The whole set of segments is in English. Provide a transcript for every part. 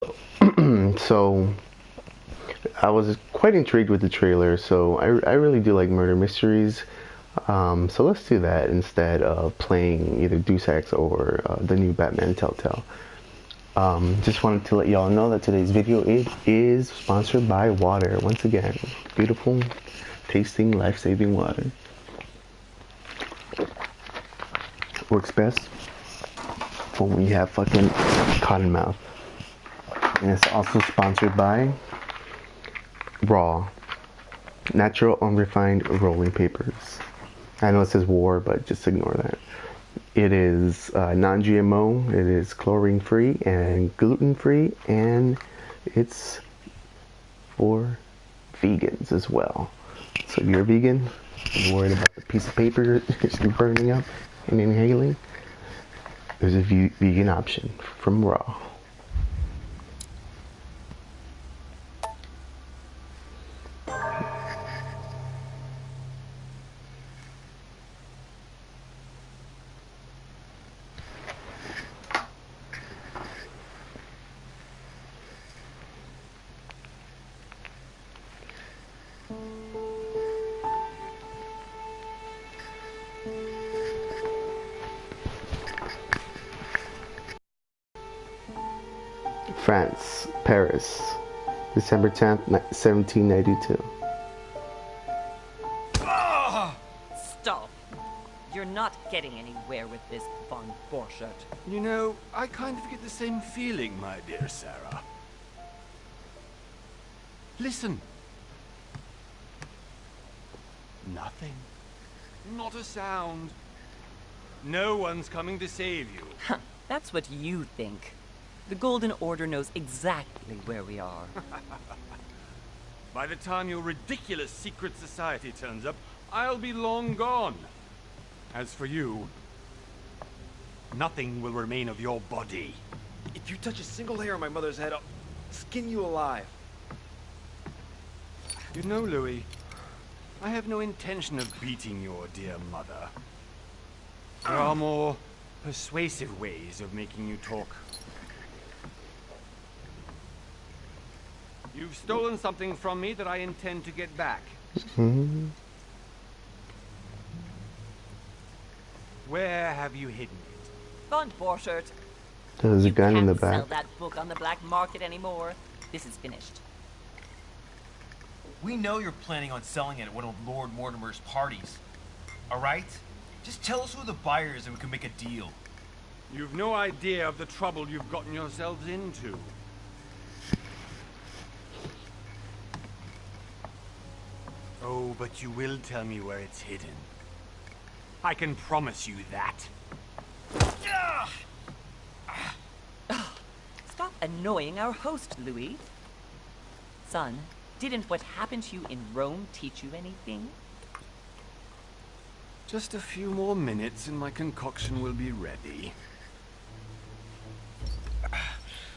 So I was quite intrigued with the trailer. So I really do like murder mysteries. So let's do that instead of playing either Deus Ex or the new Batman Telltale. Just wanted to let y'all know that today's video is sponsored by water. Once again, beautiful, tasting, life-saving water. Works best when we have fucking cotton mouth. And it's also sponsored by Raw, natural unrefined rolling papers. I know it says war, but just ignore that. It is non-GMO, it is chlorine-free and gluten-free, and it's for vegans as well. So if you're a vegan, you're worried about the piece of paper you're burning up and inhaling, there's a vegan option from Raw. France, Paris, December 10th, 1792. Stop! You're not getting anywhere with this von Borchardt. You know, I kind of get the same feeling, my dear Sarah. Listen. Nothing. Not a sound. No one's coming to save you. That's what you think. The Golden Order knows exactly where we are. By the time your ridiculous secret society turns up, I'll be long gone. As for you, nothing will remain of your body. If you touch a single hair on my mother's head, I'll skin you alive. You know, Louis, I have no intention of beating your dear mother. There are more persuasive ways of making you talk. You've stolen something from me that I intend to get back. Where have you hidden it? Von Borchardt, There's a gun in the you can't sell back. that book on the black market anymore. This is finished. We know you're planning on selling it at one of Lord Mortimer's parties. All right? Just tell us who the buyer is and we can make a deal. You've no idea of the trouble you've gotten yourselves into. Oh, but you will tell me where it's hidden. I can promise you that. Stop annoying our host, Louis. Son, didn't what happened to you in Rome teach you anything? Just a few more minutes and my concoction will be ready.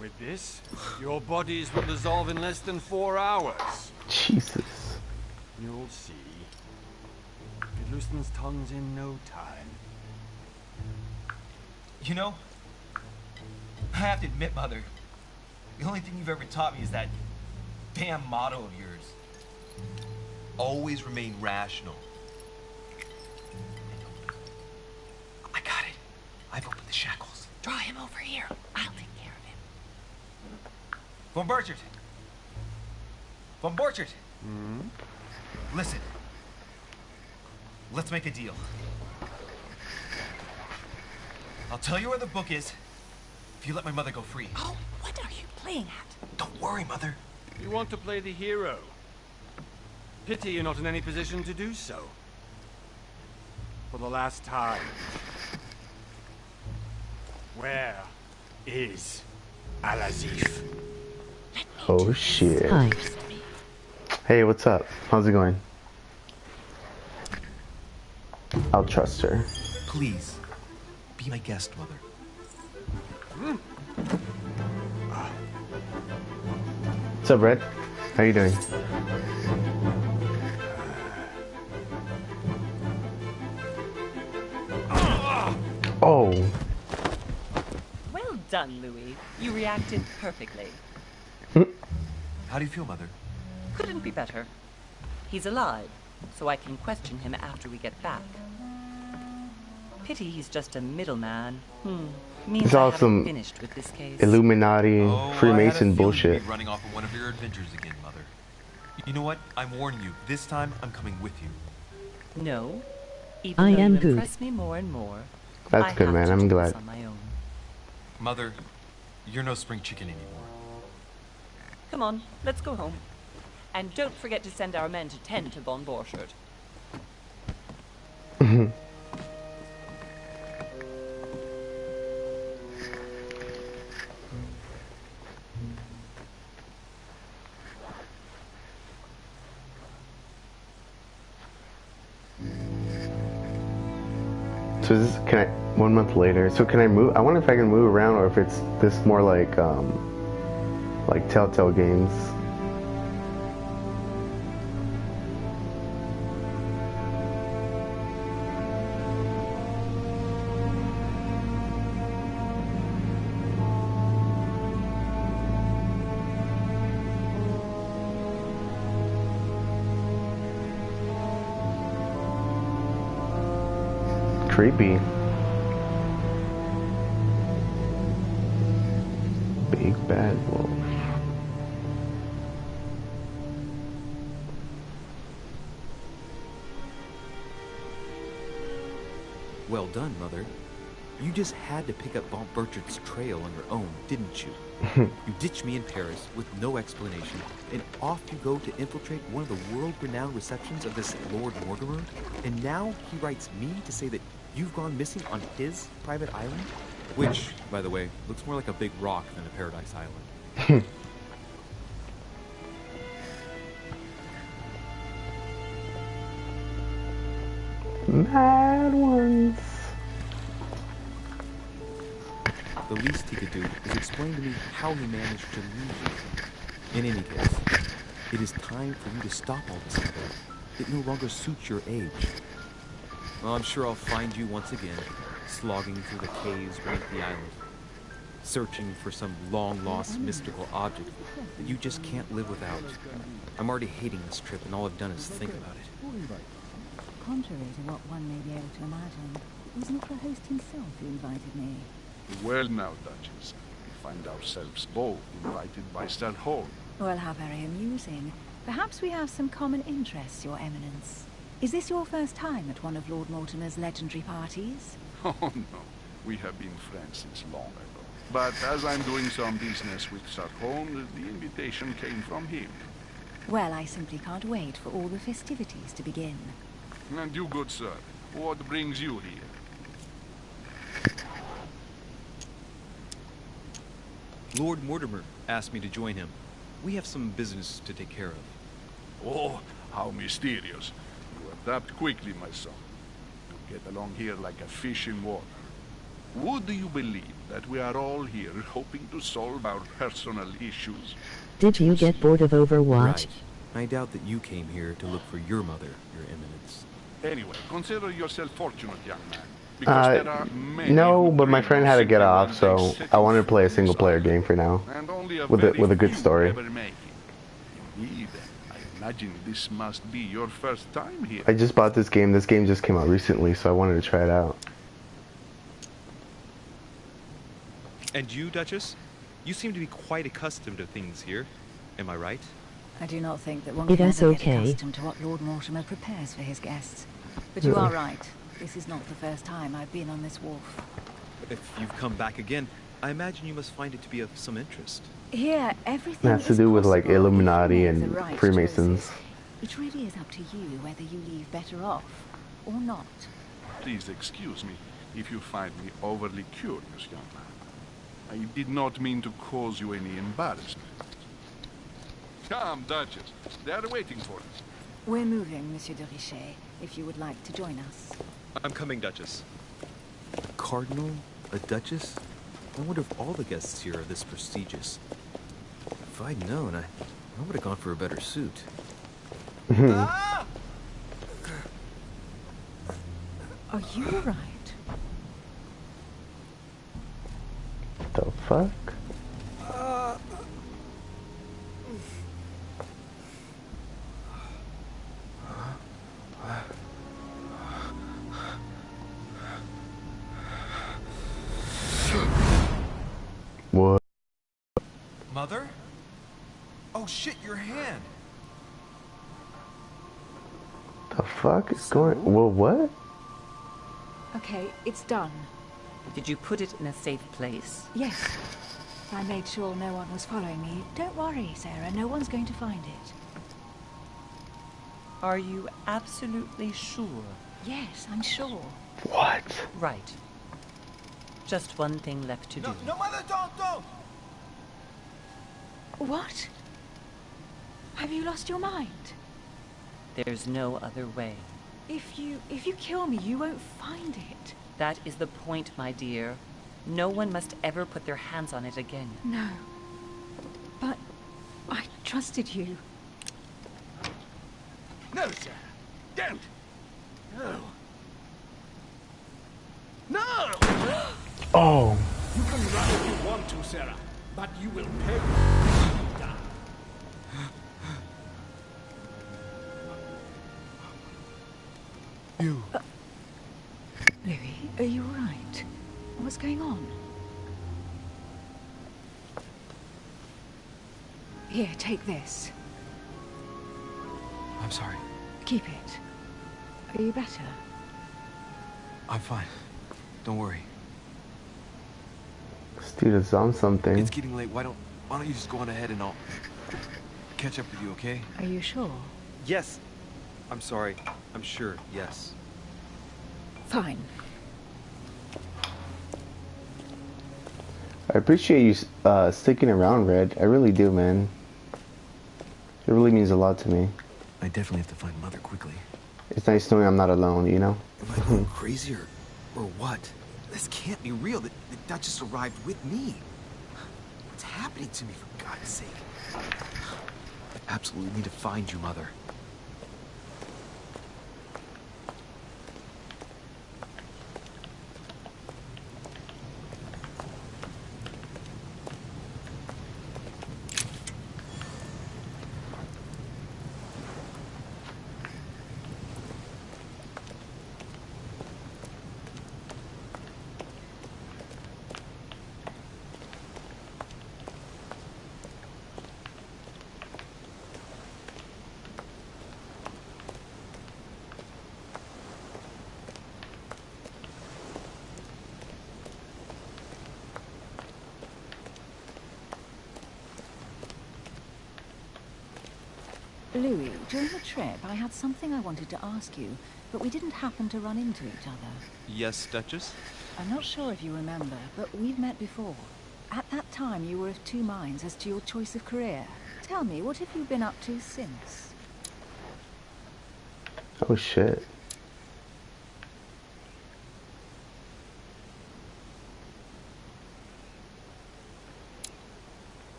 With this, your bodies will dissolve in less than 4 hours. Jesus. You'll see. It loosens tongues in no time. You know, I have to admit, Mother, the only thing you've ever taught me is that damn motto of yours. Always remain rational. I got it. I've opened the shackles. Draw him over here. I'll take care of him. Von Borchardt. Von Borchardt. Listen. Let's make a deal. I'll tell you where the book is if you let my mother go free. Oh, what are you playing at? Don't worry, Mother. You want to play the hero. Pity you're not in any position to do so. For the last time. Where is Al-Azif? Oh shit. Hi. Hey, what's up? How's it going? I'll trust her. Please, be my guest, Mother. What's up, Red? How you doing? Oh. Well done. done, Louis. You reacted perfectly. How do you feel, Mother? Couldn't be better. He's alive, so I can question him after we get back. Pity he's just a middleman. Means It's I all haven't some finished with this case. Illuminati, Oh, Freemason I had a bullshit. feeling you'd be running off on one of your adventures again, Mother. You know what? I'm warning you. This time, I'm coming with you. No. Even I though am you good. impress me more and more, That's I good, have man. to I'm do glad. this on my own. Mother, you're no spring chicken anymore. Come on, let's go home. And don't forget to send our men to tend to Von Borchardt. So this is, can I, 1 month later, so can I move? I wonder if I can move around or if it's this more like Telltale games. Creepy. Big bad wolf. Well done, Mother. You just had to pick up Von Borchardt's trail on your own, didn't you? You ditched me in Paris with no explanation, and off you go to infiltrate one of the world-renowned receptions of this Lord Mortimer? And now he writes me to say that you've gone missing on his private island? Which, by the way, looks more like a big rock than a paradise island. Mad ones. The least he could do is explain to me how he managed to lose you. In any case, it is time for you to stop all this, Mother. It no longer suits your age. Well, I'm sure I'll find you once again, slogging through the caves beneath the island, searching for some long-lost mystical object that you just can't live without. I'm already hating this trip, and all I've done is think about it. Contrary to what one may be able to imagine, it was not the host himself who invited me. Well now, Duchess, we find ourselves both invited by Sir Holm. Well, how very amusing. Perhaps we have some common interests, Your Eminence. Is this your first time at one of Lord Mortimer's legendary parties? Oh no, we have been friends since long ago. But as I'm doing some business with Sir Holm, the invitation came from him. Well, I simply can't wait for all the festivities to begin. And you, good sir, what brings you here? Lord Mortimer asked me to join him. We have some business to take care of. Oh, how mysterious. You adapt quickly, my son. You get along here like a fish in water. Would you believe that we are all here hoping to solve our personal issues? Did you get bored of Overwatch? Right. I doubt that you came here to look for your mother, Your Eminence. Anyway, consider yourself fortunate, young man. Because there are many No, who but my dream friend of had to get simply off, one so day setting I wanted to foot play a in single this player island. game for now. And only With a very good few story. ever make it. Indeed, I imagine this must be your first time here. I just bought this game. This game just came out recently, so I wanted to try it out. And you, Duchess? You seem to be quite accustomed to things here. Am I right? I do not think that one It can is ever get okay. accustomed to what Lord Mortimer prepares for his guests. But you are right. This is not the first time I've been on this wharf. If you've come back again, I imagine you must find it to be of some interest. Here, everything It has to is do with like possible if you Illuminati make and the right Freemasons. choices. It really is up to you whether you leave better off or not. Please excuse me if you find me overly curious, young man. I did not mean to cause you any embarrassment. Come, Duchess. They are waiting for us. We're moving, Monsieur de Richet, if you would like to join us. I'm coming, Duchess. A cardinal? A duchess? I wonder if all the guests here are this prestigious. If I'd known, I would have gone for a better suit. Are you all right? The fuck? What Mother? Oh shit, your hand. the fuck is going? Well, what? Okay, it's done. Did you put it in a safe place? Yes. I made sure no one was following me. Don't worry, Sarah. No one's going to find it. Are you absolutely sure? Yes, I'm sure. What? Right. Just one thing left to do. No, Mother, don't! What? Have you lost your mind? There's no other way. If you kill me, you won't find it. That is the point, my dear. No one must ever put their hands on it again. No. But I trusted you. No, Sarah. Don't. No. No! Oh, You can run if you want to, Sarah, but you will pay. You. Louis, are you all right? What's going on? Here, take this. I'm sorry. Keep it. Are you better? I'm fine. Don't worry. this dude is on something. It's getting late. Why don't you just go on ahead and I'll catch up with you, okay? Are you sure? Yes. I'm sorry. I'm sure. Yes. Fine. I appreciate you sticking around, Red. I really do, man. It really means a lot to me. I definitely have to find Mother quickly. It's nice knowing I'm not alone, you know? Am I going crazy or what? This can't be real. The Duchess arrived with me. What's happening to me, for God's sake? I absolutely need to find you, Mother. Louis, during the trip, I had something I wanted to ask you, but we didn't happen to run into each other. Yes, Duchess? I'm not sure if you remember, but we've met before. At that time, you were of two minds as to your choice of career. Tell me, what have you been up to since? Oh, shit.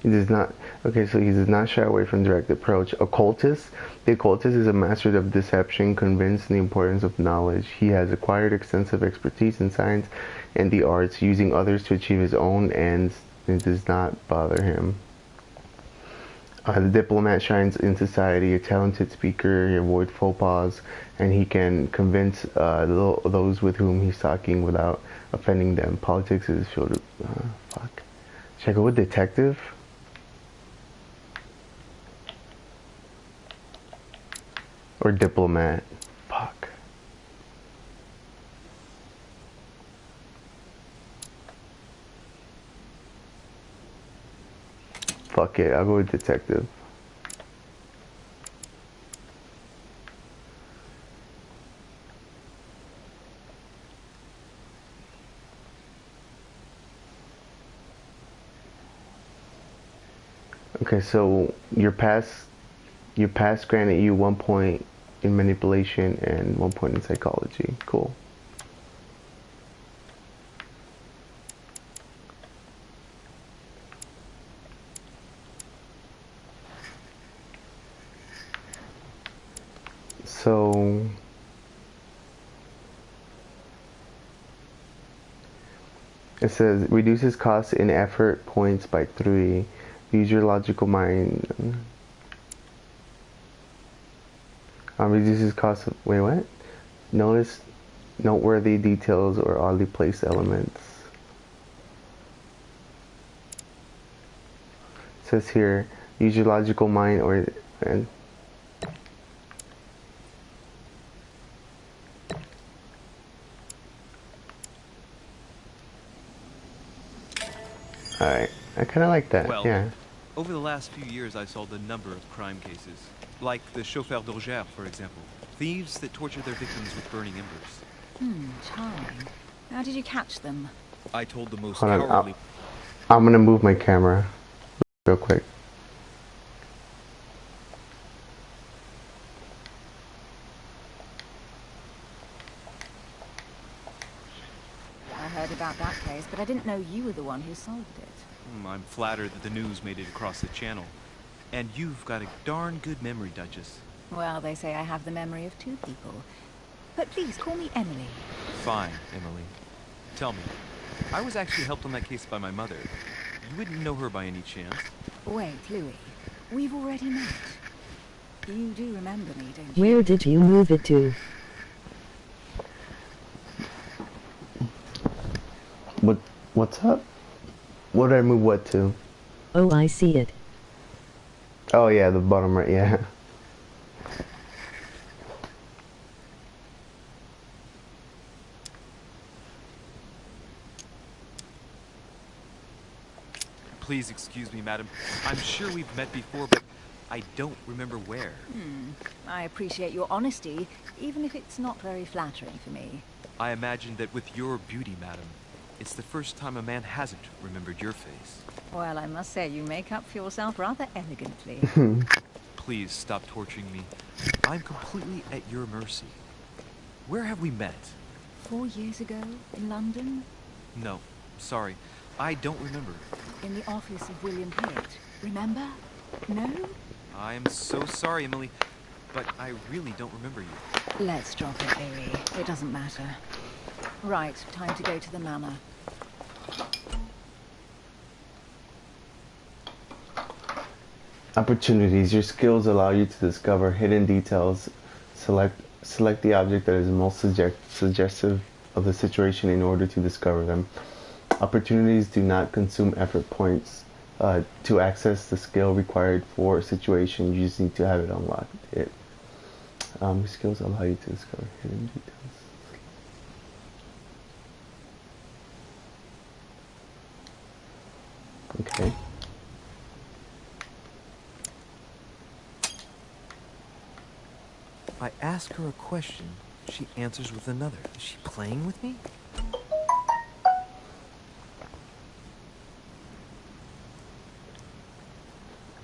He does not. Okay, so he does not shy away from direct approach. Occultist. The occultist is a master of deception, convinced in the importance of knowledge. He has acquired extensive expertise in science and the arts, using others to achieve his own ends. It does not bother him. The diplomat shines in society, a talented speaker. He avoids faux pas, and he can convince those with whom he's talking without offending them. Politics is field of fuck. Should I go with detective? Or diplomat? Fuck. Fuck it, I'll go with detective. Okay, so your past granted you 1 point in manipulation and 1 point in psychology. Cool. So it says reduces cost and effort points by 3. Use your logical mind. Reduces cost of, wait, what? Notice noteworthy details or oddly placed elements. It says here, use your logical mind or alright, I kind of like that, Well, yeah. over the last few years, I solved a number of crime cases. Like the chauffeur d'Orgère, for example. Thieves that torture their victims with burning embers. Charming. How did you catch them? I told the most Hold on, cowardly... I'm gonna move my camera real quick. I heard about that case, but I didn't know you were the one who solved it. I'm flattered that the news made it across the channel. And you've got a darn good memory, Duchess. Well, they say I have the memory of 2 people. But please, call me Emily. Fine, Emily. Tell me, I was actually helped on that case by my mother. You wouldn't know her by any chance? Wait, Louis. We've already met. You do remember me, don't you? Where did you move it to? What's up? What did I move what to? Oh, I see it. Oh yeah, the bottom right, yeah. Please excuse me, madam. I'm sure we've met before, but I don't remember where. I appreciate your honesty, even if it's not very flattering for me. I imagine that with your beauty, madam, it's the first time a man hasn't remembered your face. Well, I must say, you make up for yourself rather elegantly. Please stop torturing me. I'm completely at your mercy. Where have we met? 4 years ago, in London, No, sorry. I don't remember. in the office of William Pitt. Remember? No? I am so sorry, Emily, but I really don't remember you. Let's drop it, Louis. It doesn't matter. Right, time to go to the manor. Opportunities. Your skills allow you to discover hidden details. Select the object that is most suggestive of the situation in order to discover them. Opportunities do not consume effort points. To access the skill required for a situation, you just need to have it unlocked. Your skills allow you to discover hidden details. Okay. I ask her a question, she answers with another. Is she playing with me?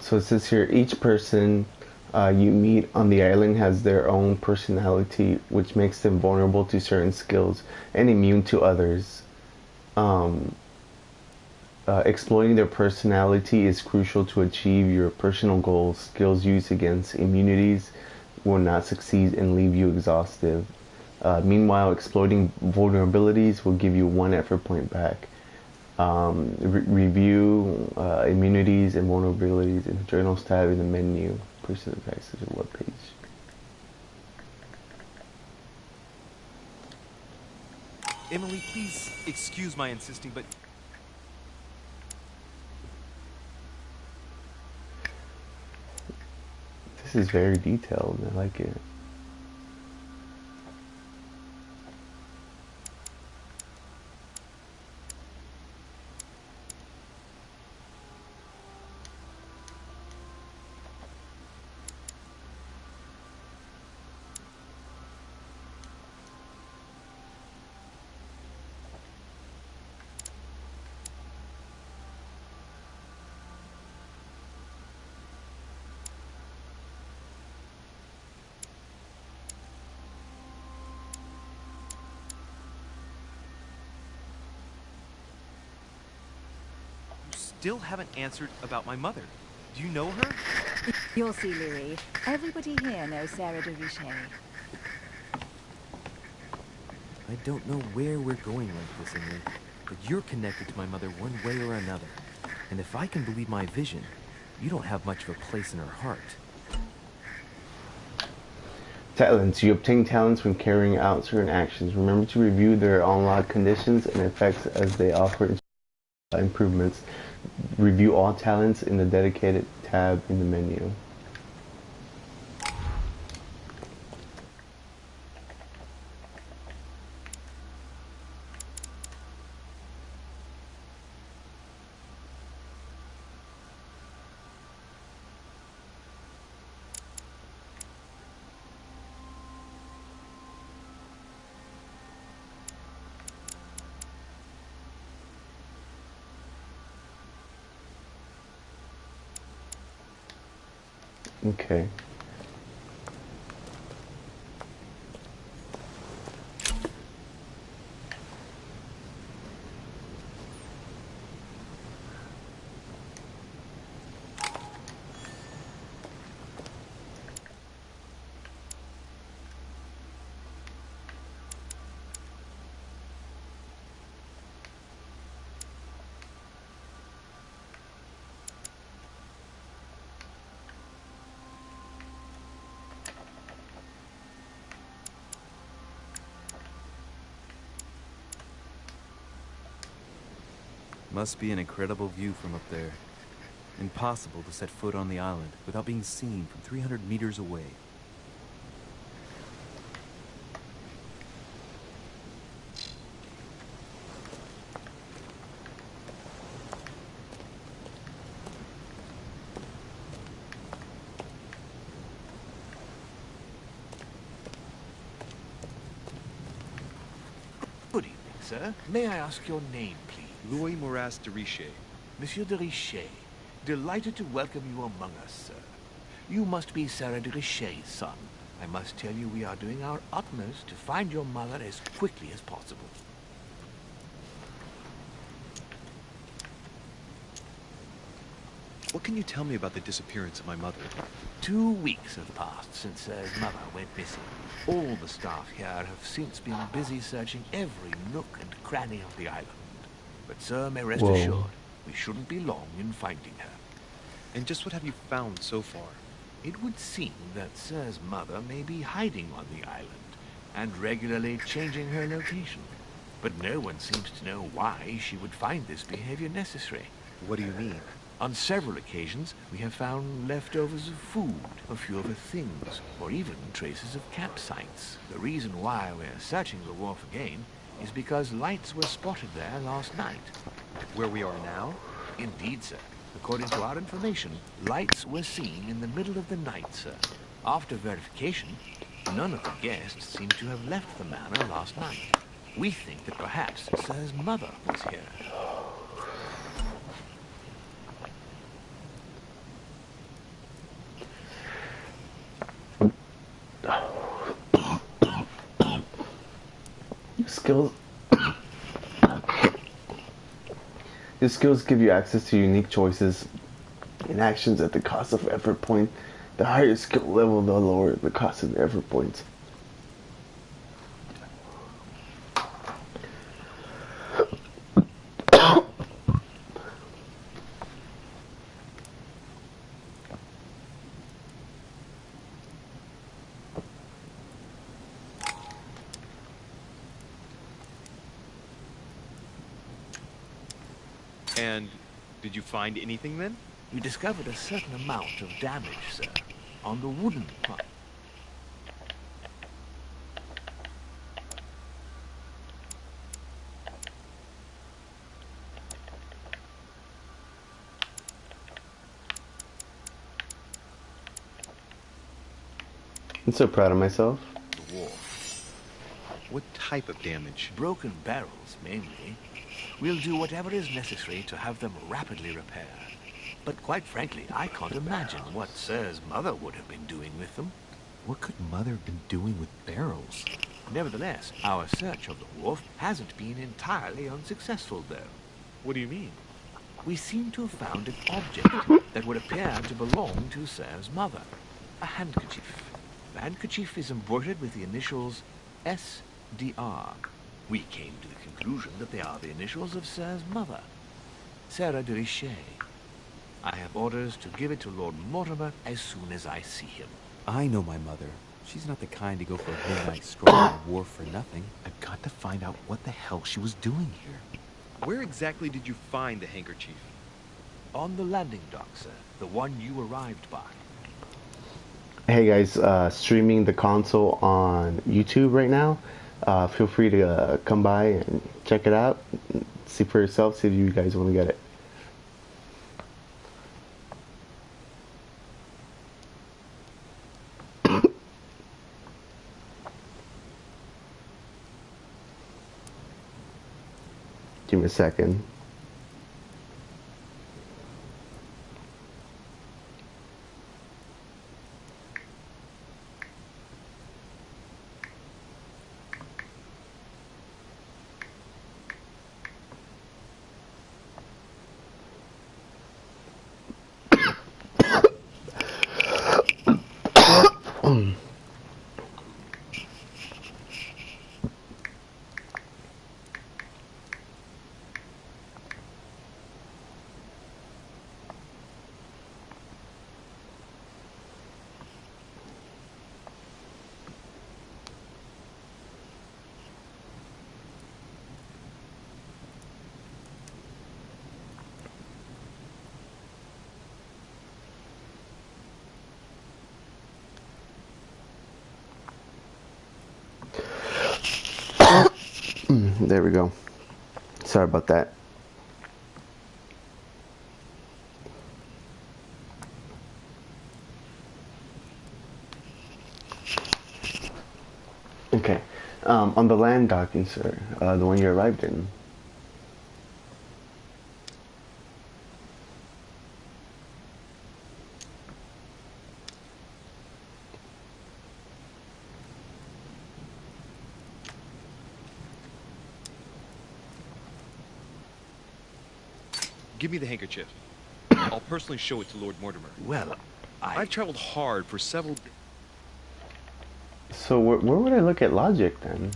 So it says here, each person you meet on the island has their own personality, which makes them vulnerable to certain skills and immune to others. Exploiting their personality is crucial to achieve your personal goals. Skills used against immunities will not succeed and leave you exhausted. Meanwhile, exploiting vulnerabilities will give you 1 effort point back. Review immunities and vulnerabilities in the journals tab in the menu. Person access to the web page. Emily, please excuse my insisting, but this is very detailed. I like it. still haven't answered about my mother. Do you know her? You'll see, Louis. Everybody here knows Sarah de Richet. I don't know where we're going like this, Ingrid, but you're connected to my mother one way or another. And if I can believe my vision, you don't have much of a place in her heart. Talents. You obtain talents when carrying out certain actions. Remember to review their unlocked conditions and effects as they offer improvements. Review all talents in the dedicated tab in the menu. Okay. Must be an incredible view from up there. Impossible to set foot on the island without being seen from 300 meters away. Good evening, sir. May I ask your name, please? Louis Moras de Richet. Monsieur de Richet, delighted to welcome you among us, sir. You must be Sarah de Richet's son. I must tell you we are doing our utmost to find your mother as quickly as possible. What can you tell me about the disappearance of my mother? 2 weeks have passed since Sir's mother went missing. All the staff here have since been busy searching every nook and cranny of the island. But Sir may rest assured, we shouldn't be long in finding her. And just what have you found so far? It would seem that Sir's mother may be hiding on the island and regularly changing her location. But no one seems to know why she would find this behavior necessary. What do you mean? On several occasions, we have found leftovers of food, a few of her things, or even traces of campsites. The reason why we're searching the wharf again is because lights were spotted there last night. Where we are now? Indeed, sir. According to our information, lights were seen in the middle of the night, sir. After verification, none of the guests seem to have left the manor last night. We think that perhaps Sir's mother was here. Skills. Your skills give you access to unique choices and actions at the cost of effort point. The higher skill level, the lower the cost of the effort points. And did you find anything then? We discovered a certain amount of damage, sir, on the wooden part. I'm so proud of myself. The wharf. What type of damage? Broken barrels, mainly. We'll do whatever is necessary to have them rapidly repaired. But quite frankly, I can't imagine what Sir's mother would have been doing with them. What could Mother have been doing with barrels? Nevertheless, our search of the wharf hasn't been entirely unsuccessful, though. What do you mean? We seem to have found an object that would appear to belong to Sir's mother. A handkerchief. The handkerchief is embroidered with the initials SDR. We came to the conclusion that they are the initials of Sir's mother, Sarah de Richet. I have orders to give it to Lord Mortimer as soon as I see him. I know my mother. She's not the kind to go for a midnight stroll on a wharf for nothing. I've got to find out what the hell she was doing here. Where exactly did you find the handkerchief? On the landing dock, sir. The one you arrived by. Hey guys, streaming the console on YouTube right now. Feel free to come by and check it out. See for yourself, see if you guys want to get it. Give me a second. There we go. Sorry about that. Okay. On the land docking, sir, the one you arrived in. Give me the handkerchief. I'll personally show it to Lord Mortimer. Well, I've traveled hard for several... So where would I look at logic then?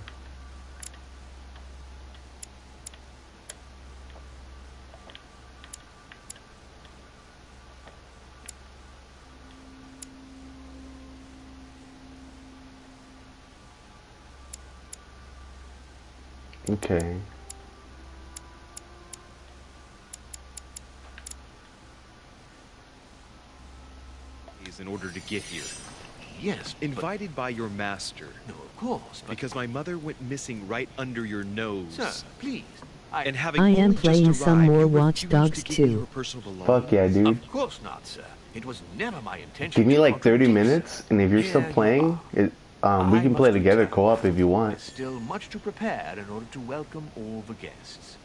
Okay. in order to get here. Yes, invited by your master. No, of course, but... Because my mother went missing right under your nose. Sir, please. And having I am only playing just some arrived, more you Watch refused Dogs to give me 2. her personal belongings. Fuck yeah, dude. Of course not, sir. It was never my intention. Give me to like 30 contradict, minutes, sir. and if you're still Here you playing, are. we I can play must together return. co-op if you want. There's still much to prepare in order to welcome all the guests.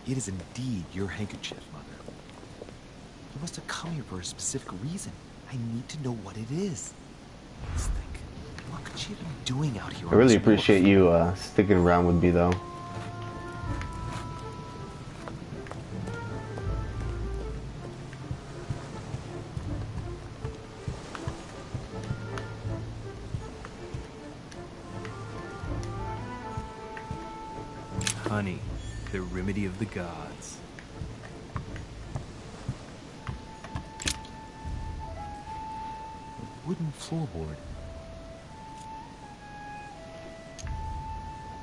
It is indeed your handkerchief, Mother. You must have come here for a specific reason. I need to know what it is. Let's think. What could she have been doing out here? I really appreciate you sticking around with me, though. Honey, the remedy of the gods. A wooden floorboard.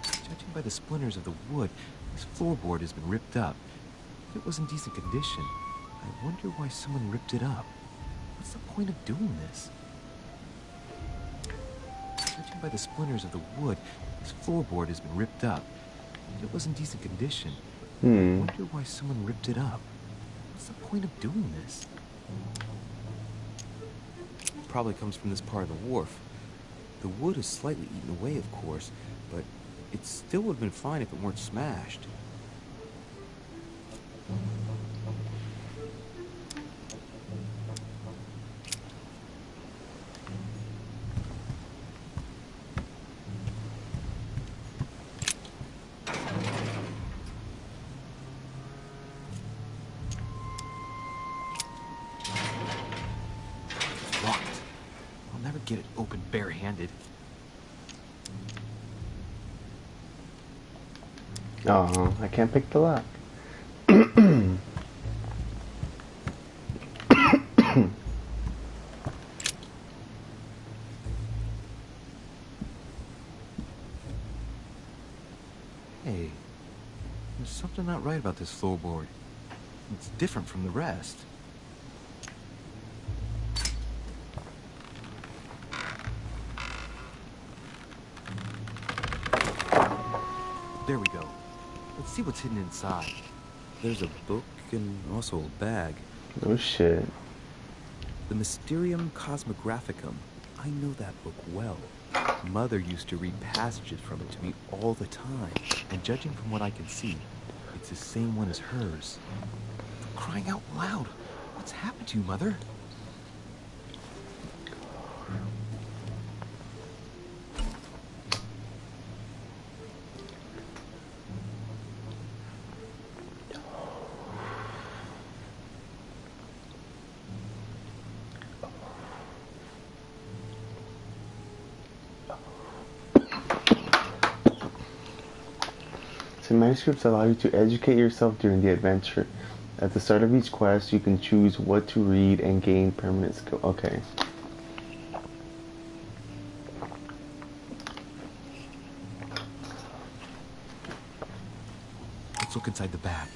Judging by the splinters of the wood, this floorboard has been ripped up. If it was in decent condition, I wonder why someone ripped it up. What's the point of doing this? Judging by the splinters of the wood, this floorboard has been ripped up. If it was in decent condition, I wonder why someone ripped it up. What's the point of doing this? Probably comes from this part of the wharf. The wood is slightly eaten away, of course, but it still would have been fine if it weren't smashed. Locked. I'll never get it open barehanded. Oh, I can't pick the lock. Hey, there's something not right about this floorboard. It's different from the rest. There we go. Let's see what's hidden inside. There's a book and also a bag. Oh shit. The Mysterium Cosmographicum. I know that book well. Mother used to read passages from it to me all the time. And judging from what I can see, it's the same one as hers. For crying out loud, what's happened to you, Mother? Some manuscripts allow you to educate yourself during the adventure. At the start of each quest, you can choose what to read and gain permanent skill. Okay. Let's look inside the bag.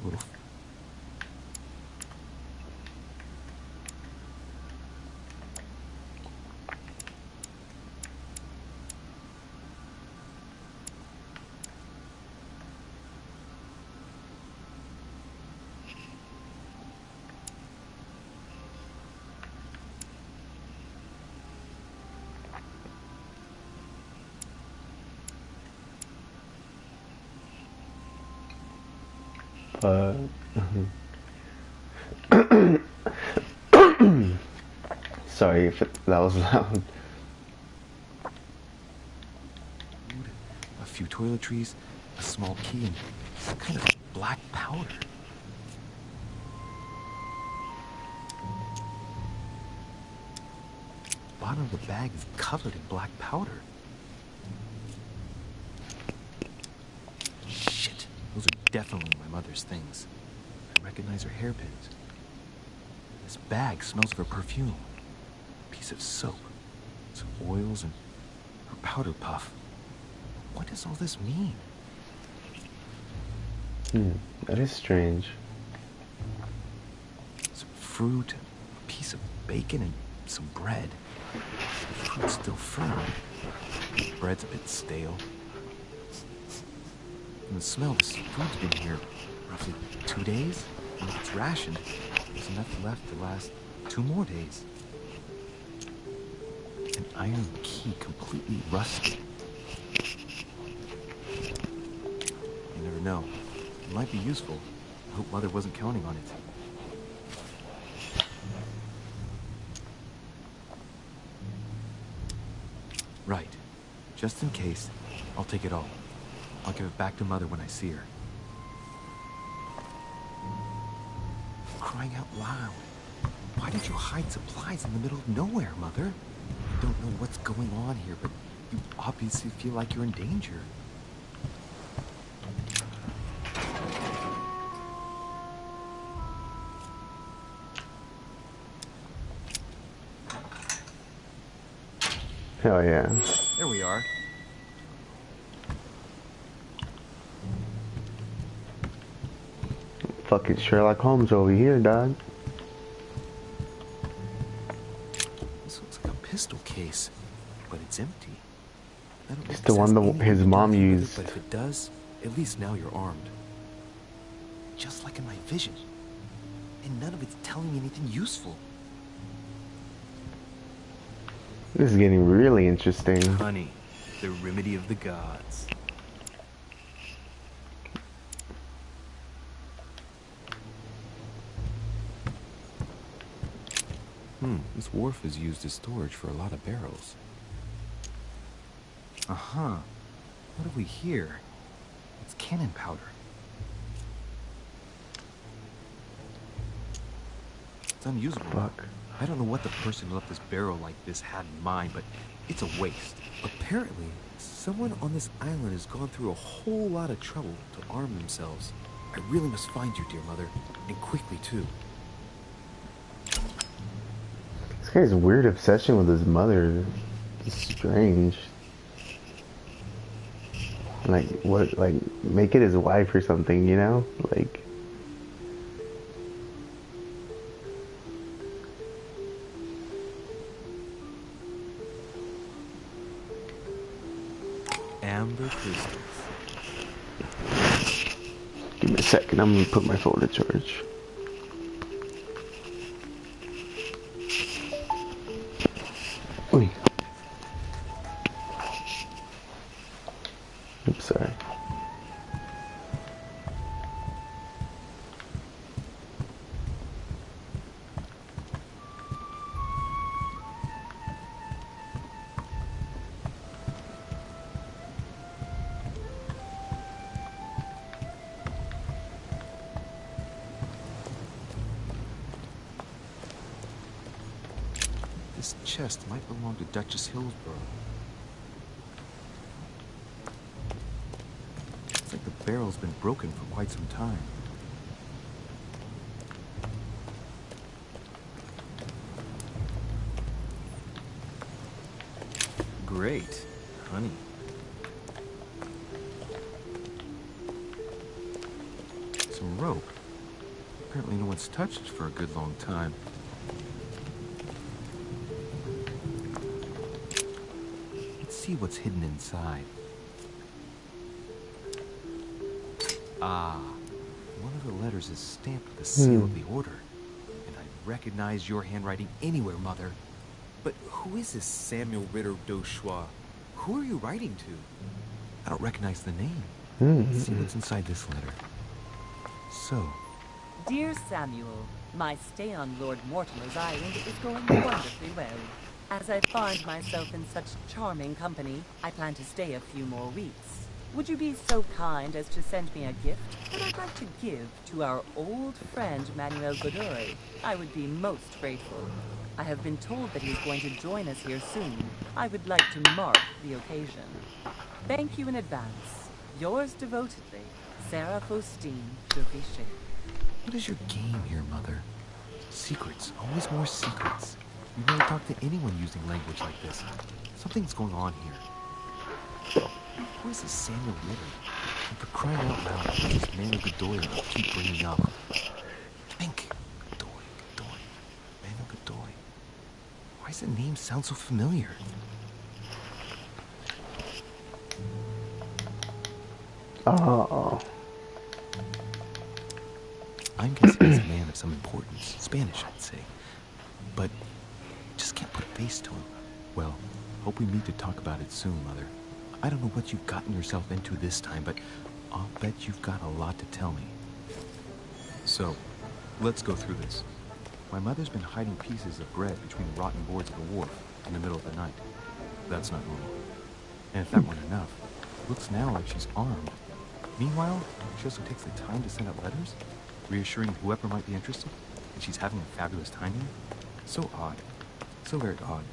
Little. Sorry if that was loud. A few toiletries, a small key, and some kind of black powder. The bottom of the bag is covered in black powder. Shit, those are definitely my mother's things. I recognize her hairpins. This bag smells of her perfume. A piece of soap, some oils, and her powder puff. What does all this mean? That is strange. Some fruit, a piece of bacon, and some bread. The fruit's still firm. The bread's a bit stale. And the smell, this food's been here roughly 2 days. And if it's rationed, there's enough left to last 2 more days. An iron key completely rusted. You never know. It might be useful. I hope Mother wasn't counting on it. Right. Just in case, I'll take it all. I'll give it back to Mother when I see her. Crying out loud. Why did you hide supplies in the middle of nowhere, Mother? I don't know what's going on here, but you obviously feel like you're in danger. Hell yeah. There we are. Fucking Sherlock Holmes over here, dog. This looks like a pistol case, but it's empty. I don't know It's if the this one has that anything his to do mom with it, used. But if it does, at least now you're armed. Just like in my vision. And none of it's telling me anything useful. This is getting really interesting. Honey, the remedy of the gods. This wharf is used as storage for a lot of barrels. Uh-huh. What have we here? It's cannon powder. It's unusable. Fuck. I don't know what the person who left this barrel like this had in mind, but it's a waste. Apparently, someone on this island has gone through a whole lot of trouble to arm themselves. I really must find you, dear mother, and quickly too. This guy's weird obsession with his mother is strange. Like, what, like, make it his wife or something, you know? Like... Amber crystals. Give me a second, I'm gonna put my phone to charge. Oi. Oops, sorry. This chest might belong to Duchess Hillsborough. It's like the barrel's been broken for quite some time. Great. Honey. Some rope. Apparently no one's touched it for a good long time. See what's hidden inside. Ah, one of the letters is stamped with the seal of the order. And I recognize your handwriting anywhere, Mother. But who is this Samuel Ritter Dauchois? Who are you writing to? I don't recognize the name. Let's see what's inside this letter. So. Dear Samuel, my stay on Lord Mortimer's island is going wonderfully well. As I find myself in such charming company, I plan to stay a few more weeks. Would you be so kind as to send me a gift that I'd like to give to our old friend Manuel Godoy? I would be most grateful. I have been told that he's going to join us here soon. I would like to mark the occasion. Thank you in advance. Yours devotedly, Sarah Faustine de Vichy. What is your game here, Mother? Secrets, always more secrets. You never talk to anyone using language like this. Something's going on here. Who is this Samuel Ritter? And for crying out loud, who is Manuel Godoy I keep bringing up? Think. Godoy. Manuel Godoy. Why does the name sound so familiar? Oh. I'm guessing he's a man of some importance. Spanish, I'd say. But just can't put a face to him. Well, hope we meet to talk about it soon, Mother. I don't know what you've gotten yourself into this time, but I'll bet you've got a lot to tell me. So, let's go through this. My mother's been hiding pieces of bread between the rotten boards of the wharf in the middle of the night. That's not normal. And if that weren't enough, it looks now like she's armed. Meanwhile, she also takes the time to send out letters, reassuring whoever might be interested that she's having a fabulous time here. So odd. So very odd.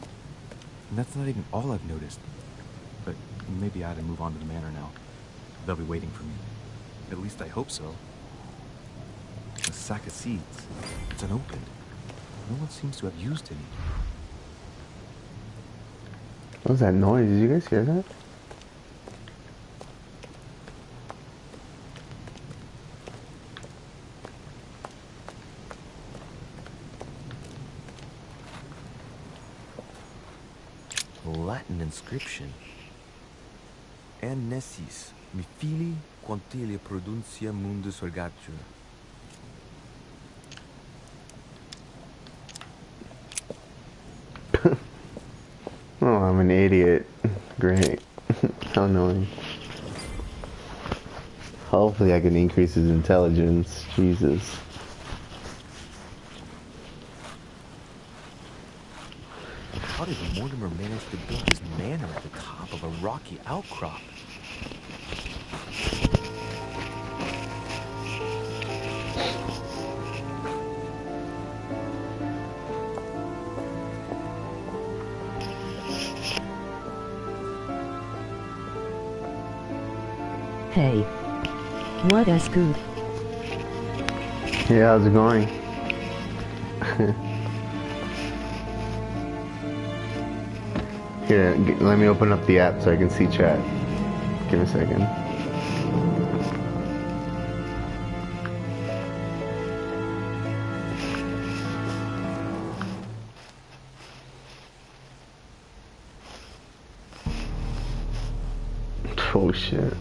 And that's not even all I've noticed. But maybe I ought to move on to the manor now. They'll be waiting for me. At least I hope so. A sack of seeds. It's unopened. No one seems to have used any. What was that noise? Did you guys hear that? Latin inscription. Annesis, mi fili, quantilia produncia mundus ergatur. Oh, I'm an idiot. Great. How annoying. Hopefully I can increase his intelligence. Jesus. How did Mortimer manage to build his manor at the top of a rocky outcrop? Hey. What a scoop. Yeah, how's it going? Here, let me open up the app so I can see chat. Give me a second. Oh shit.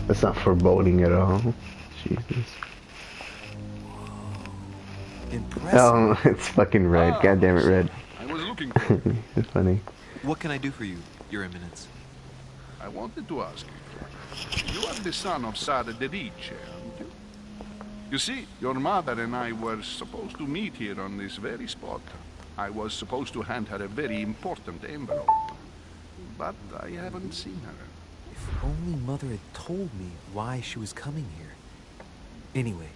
That's not foreboding at all. Jesus. Impressive. Oh, it's fucking red. God damn it, red. I was looking for you. It's funny. What can I do for you, Your Eminence? I wanted to ask you. You are the son of Sara de Riche, aren't you? You see, your mother and I were supposed to meet here on this very spot. I was supposed to hand her a very important envelope. But I haven't seen her. If only Mother had told me why she was coming here. Anyway,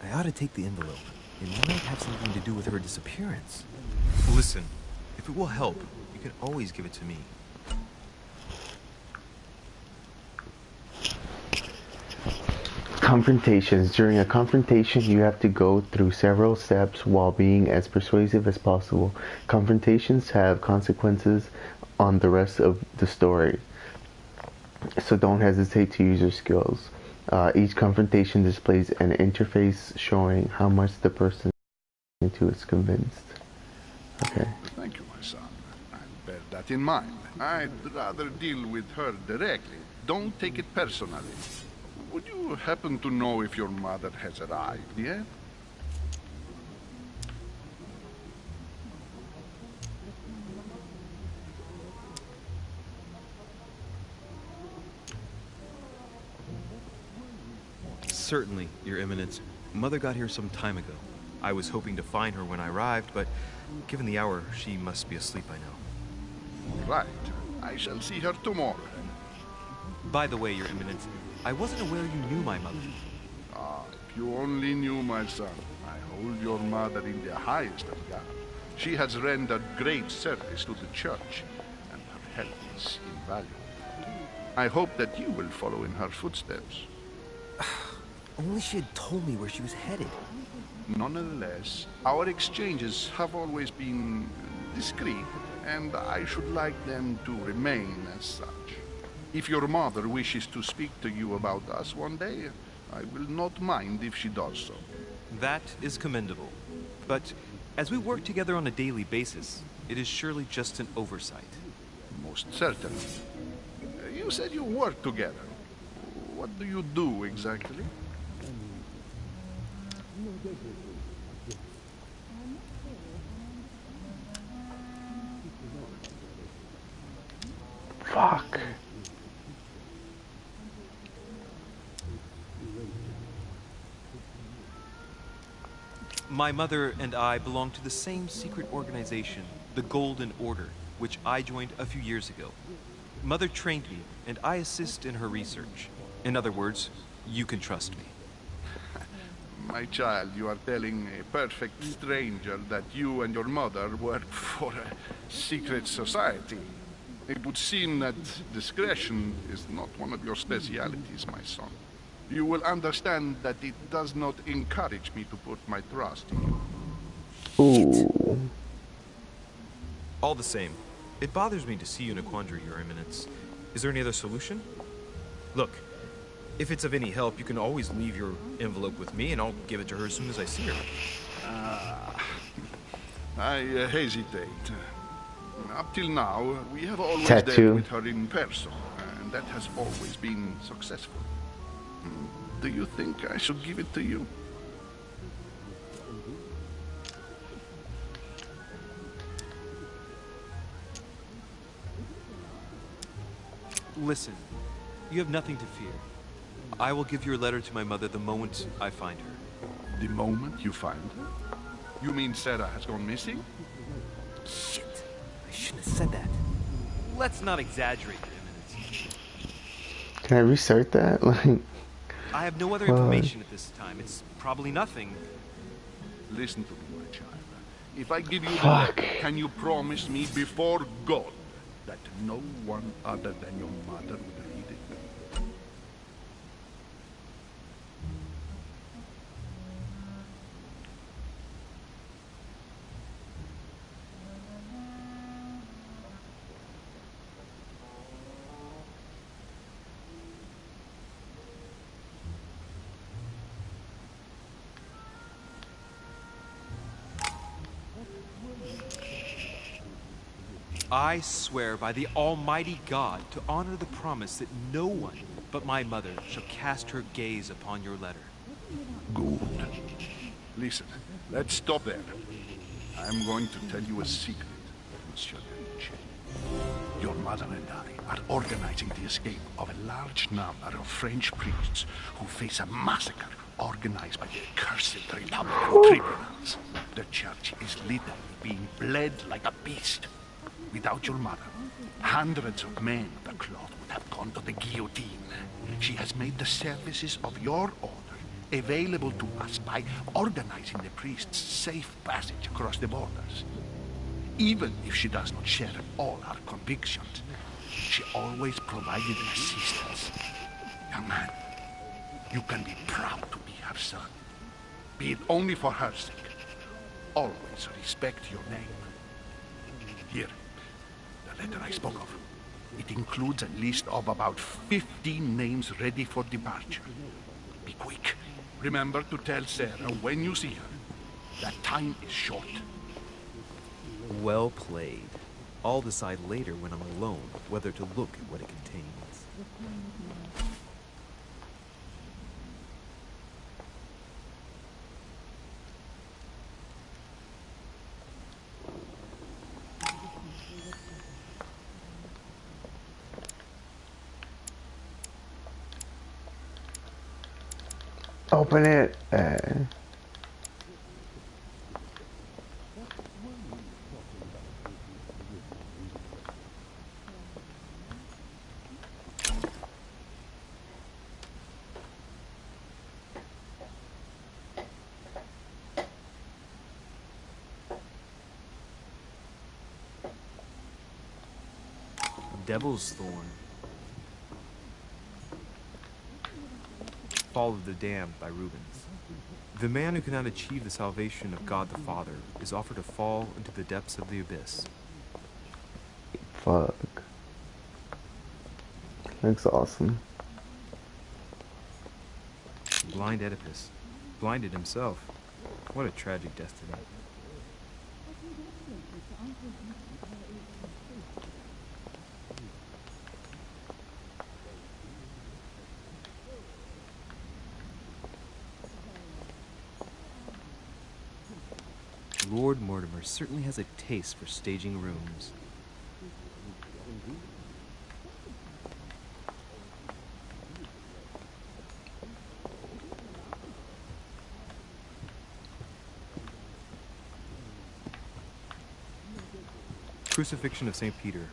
I ought to take the envelope. It might have something to do with her disappearance. Listen, if it will help, you can always give it to me. Confrontations. During a confrontation, you have to go through several steps while being as persuasive as possible. Confrontations have consequences on the rest of the story, so don't hesitate to use your skills. Each confrontation displays an interface showing how much the person is convinced. Okay. Thank you, my son. I'll bear that in mind. I'd rather deal with her directly. Don't take it personally. Would you happen to know if your mother has arrived yet? Certainly, Your Eminence. Mother got here some time ago. I was hoping to find her when I arrived, but given the hour, she must be asleep by now. Right. I shall see her tomorrow. By the way, Your Eminence, I wasn't aware you knew my mother. Ah, if you only knew, my son. I hold your mother in the highest regard. She has rendered great service to the church, and her help is invaluable. I hope that you will follow in her footsteps. Only she had told me where she was headed. Nonetheless, our exchanges have always been discreet, and I should like them to remain as such. If your mother wishes to speak to you about us one day, I will not mind if she does so. That is commendable. But as we work together on a daily basis, it is surely just an oversight. Most certainly. You said you work together. What do you do exactly? Fuck. My mother and I belong to the same secret organization, the Golden Order, which I joined a few years ago. Mother trained me, and I assist in her research. In other words, you can trust me. My child, you are telling a perfect stranger that you and your mother work for a secret society. It would seem that discretion is not one of your specialities, my son. You will understand that it does not encourage me to put my trust in you. Ooh. All the same, it bothers me to see you in a quandary, Your Eminence. Is there any other solution? Look, if it's of any help, you can always leave your envelope with me, and I'll give it to her as soon as I see her. I hesitate. Up till now, we have always Tattoo. dealt with her in person, and that has always been successful. Do you think I should give it to you? Listen, you have nothing to fear. I will give your letter to my mother the moment I find her. The moment you find her? You mean Sarah has gone missing? Shit! I shouldn't have said that. Let's not exaggerate, Your Eminence. Can I restart that? Like, I have no other information at this time. It's probably nothing. Listen to me, my child. If I give you the Fuck. letter, can you promise me before God that no one other than your mother will read it? I swear by the Almighty God to honor the promise that no one but my mother shall cast her gaze upon your letter. Good. Listen, let's stop there. I'm going to tell you a secret, Monsieur Leach. Your mother and I are organizing the escape of a large number of French priests who face a massacre organized by the accursed Republican tribunals. The church is literally being bled like a beast. Without your mother, hundreds of men of the cloth would have gone to the guillotine. She has made the services of your order available to us by organizing the priests' safe passage across the borders. Even if she does not share all our convictions, she always provided assistance. Young man, you can be proud to be her son. Be it only for her sake. Always respect your name. Here, the letter I spoke of. It includes a list of about 15 names ready for departure. Be quick. Remember to tell Sarah when you see her that time is short. Well played. I'll decide later when I'm alone whether to look at what it contains. Open it. Devil's Thorn. Fall of the Damned by Rubens. The man who cannot achieve the salvation of God the Father is offered to fall into the depths of the abyss. Fuck. Looks awesome. Blind Oedipus. Blinded himself. What a tragic destiny. Lord Mortimer certainly has a taste for staging rooms. Crucifixion of St. Peter.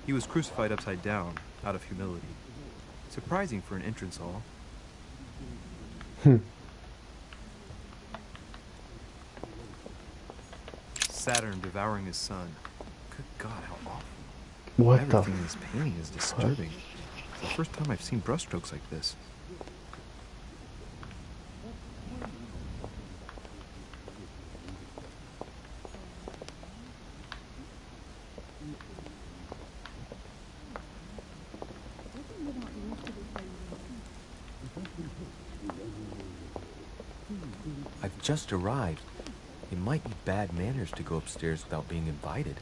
He was crucified upside down, out of humility. Surprising for an entrance hall. Saturn devouring his son. Good God, how awful. What Everything the in this painting is disturbing. It's the first time I've seen brushstrokes like this. I've just arrived. It might be bad manners to go upstairs without being invited.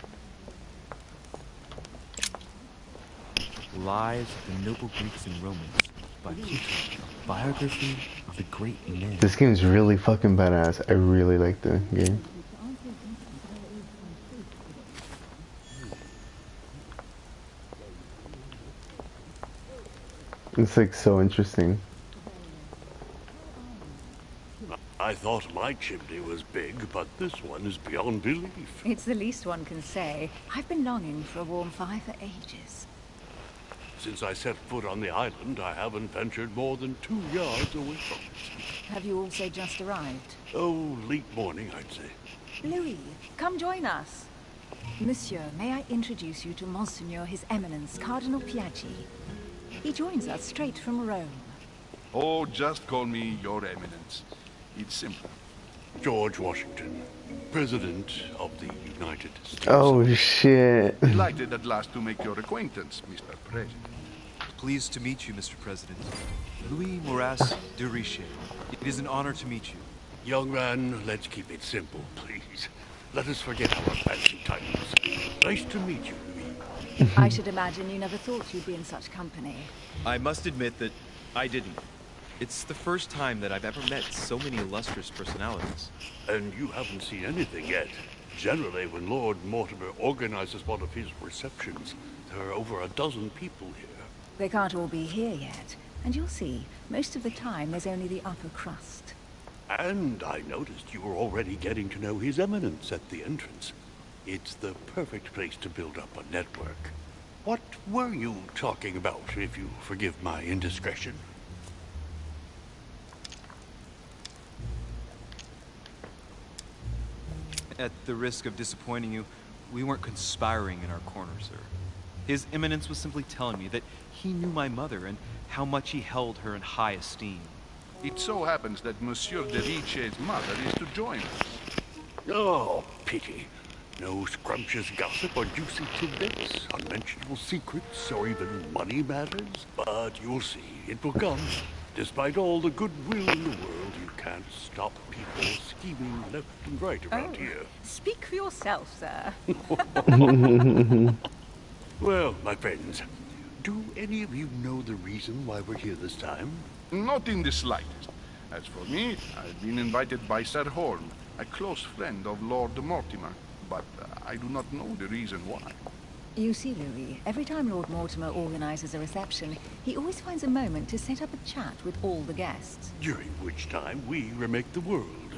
Lives of the Noble Greeks and Romans by Plutarch, biography of the great men. This game is really fucking badass. I really like the game. It's like so interesting. I thought my chimney was big, but this one is beyond belief. It's the least one can say. I've been longing for a warm fire for ages. Since I set foot on the island, I haven't ventured more than 2 yards away from it. Have you also just arrived? Oh, late morning, I'd say. Louis, come join us. Monsieur, may I introduce you to Monseigneur His Eminence, Cardinal Piaggi. He joins us straight from Rome. Oh, just call me Your Eminence. It's simple. George Washington, President of the United States. Oh shit. Delighted at last to make your acquaintance, Mr. President. Pleased to meet you, Mr. President. Louis Moras de Richet. It is an honor to meet you. Young man, let's keep it simple, please. Let us forget our fancy titles. Nice to meet you. I should imagine you never thought you'd be in such company. I must admit that I didn't. It's the first time that I've ever met so many illustrious personalities. And you haven't seen anything yet. Generally, when Lord Mortimer organizes one of his receptions, there are over a dozen people here. They can't all be here yet. And you'll see, most of the time there's only the upper crust. And I noticed you were already getting to know His Eminence at the entrance. It's the perfect place to build up a network. What were you talking about, if you forgive my indiscretion? At the risk of disappointing you, we weren't conspiring in our corner, sir. His Eminence was simply telling me that he knew my mother and how much he held her in high esteem. It so happens that Monsieur de Riche's mother is to join us. Oh, pity. No scrumptious gossip or juicy tidbits, unmentionable secrets, or even money matters. But you'll see, it will come. Despite all the goodwill in the world, you can't stop people scheming left and right around here. Speak for yourself, sir. Well, my friends, do any of you know the reason why we're here this time? Not in the slightest. As for me, I've been invited by Sir Holm, a close friend of Lord Mortimer, but I do not know the reason why. You see, Louis, every time Lord Mortimer organizes a reception, he always finds a moment to set up a chat with all the guests. During which time we remake the world.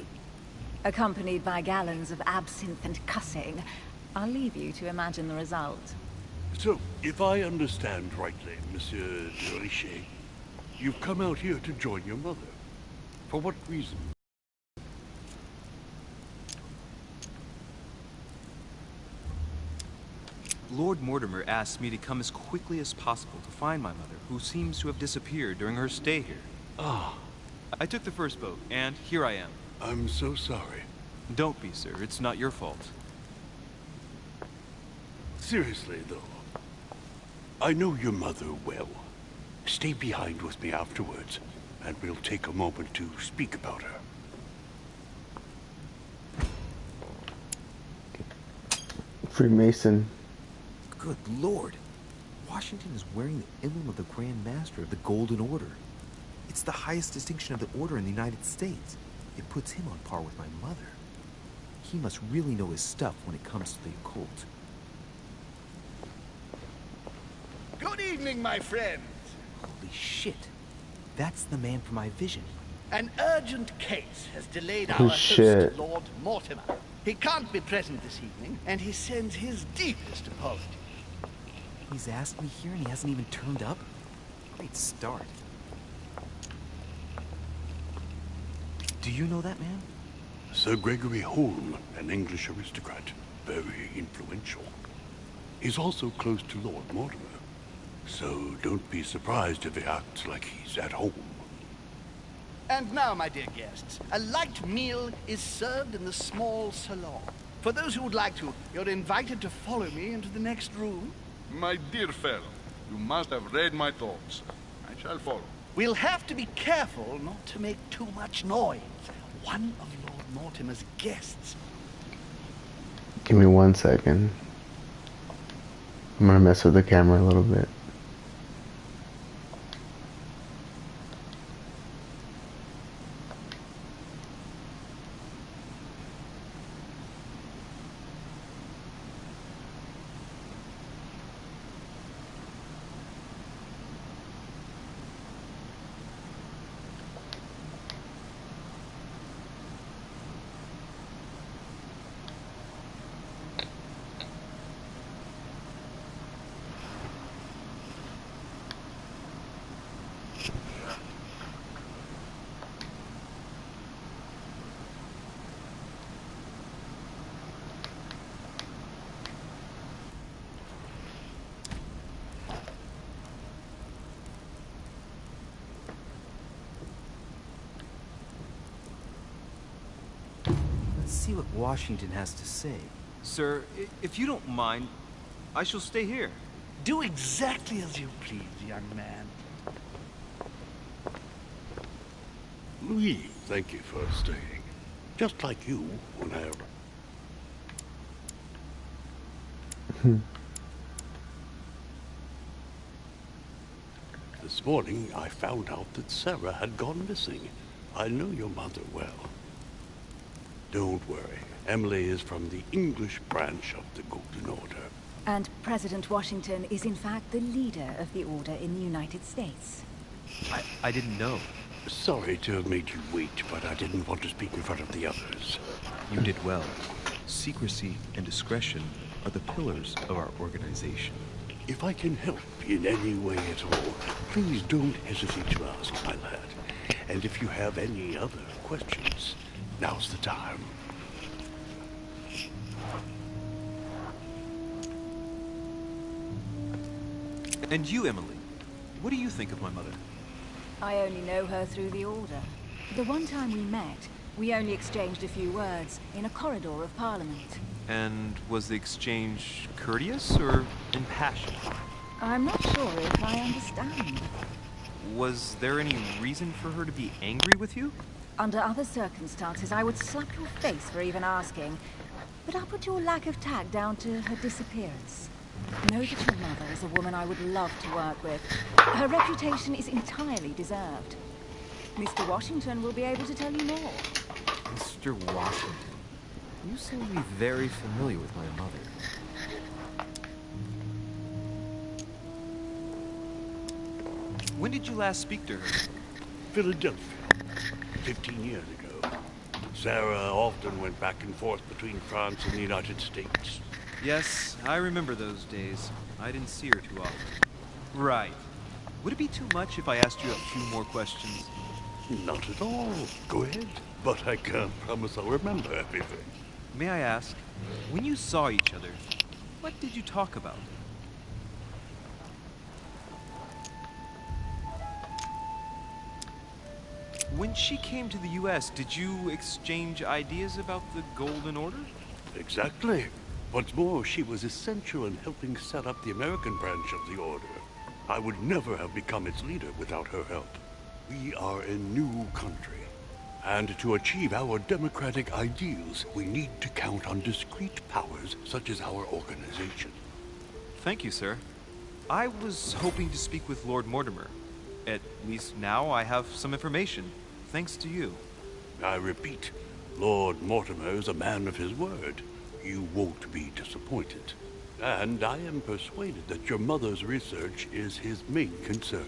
Accompanied by gallons of absinthe and cussing. I'll leave you to imagine the result. So, if I understand rightly, Monsieur de Richet, you've come out here to join your mother. For what reason? Lord Mortimer asked me to come as quickly as possible to find my mother, who seems to have disappeared during her stay here. Ah. I took the first boat, and here I am. I'm so sorry. Don't be, sir. It's not your fault. Seriously, though, I know your mother well. Stay behind with me afterwards, and we'll take a moment to speak about her. Freemason. Good Lord. Washington is wearing the emblem of the Grand Master of the Golden Order. It's the highest distinction of the Order in the United States. It puts him on par with my mother. He must really know his stuff when it comes to the occult. Good evening, my friends. Holy shit. That's the man from my vision. An urgent case has delayed Oh, our shit. host, Lord Mortimer. He can't be present this evening, and he sends his deepest apologies. He's asked me here and he hasn't even turned up? Great start. Do you know that man? Sir Gregory Holm, an English aristocrat, very influential. He's also close to Lord Mortimer, so don't be surprised if he acts like he's at home. And now, my dear guests, a light meal is served in the small salon. For those who would like to, you're invited to follow me into the next room. My dear fellow, you must have read my thoughts. I shall follow. We'll have to be careful not to make too much noise. One of Lord Mortimer's guests. Give me 1 second. I'm gonna mess with the camera a little bit. Let's see what Washington has to say. Sir, if you don't mind, I shall stay here. Do exactly as you please, young man. Louis, thank you for staying. Just like you, when I... This morning, I found out that Sarah had gone missing. I know your mother well. Don't worry. Emily is from the English branch of the Golden Order. And President Washington is in fact the leader of the Order in the United States. I didn't know. Sorry to have made you wait, but I didn't want to speak in front of the others. You did well. Secrecy and discretion are the pillars of our organization. If I can help in any way at all, please don't hesitate to ask, my lad. And if you have any other questions, now's the time. And you, Emily, what do you think of my mother? I only know her through the Order. The one time we met, we only exchanged a few words in a corridor of Parliament. And was the exchange courteous or impassioned? I'm not sure if I understand. Was there any reason for her to be angry with you? Under other circumstances, I would slap your face for even asking. But I'll put your lack of tact down to her disappearance. Know that your mother is a woman I would love to work with. Her reputation is entirely deserved. Mr. Washington will be able to tell you more. Mr. Washington. You seem to be very familiar with my mother. When did you last speak to her? Philadelphia, 15 years ago. Sarah often went back and forth between France and the United States. Yes, I remember those days. I didn't see her too often. Right. Would it be too much if I asked you a few more questions? Not at all. Go ahead. But I can't promise I'll remember everything. May I ask, when you saw each other, what did you talk about? When she came to the U.S., did you exchange ideas about the Golden Order? Exactly. What's more, she was essential in helping set up the American branch of the Order. I would never have become its leader without her help. We are a new country. And to achieve our democratic ideals, we need to count on discrete powers such as our organization. Thank you, sir. I was hoping to speak with Lord Mortimer. At least now I have some information, thanks to you. I repeat, Lord Mortimer is a man of his word. You won't be disappointed. And I am persuaded that your mother's research is his main concern.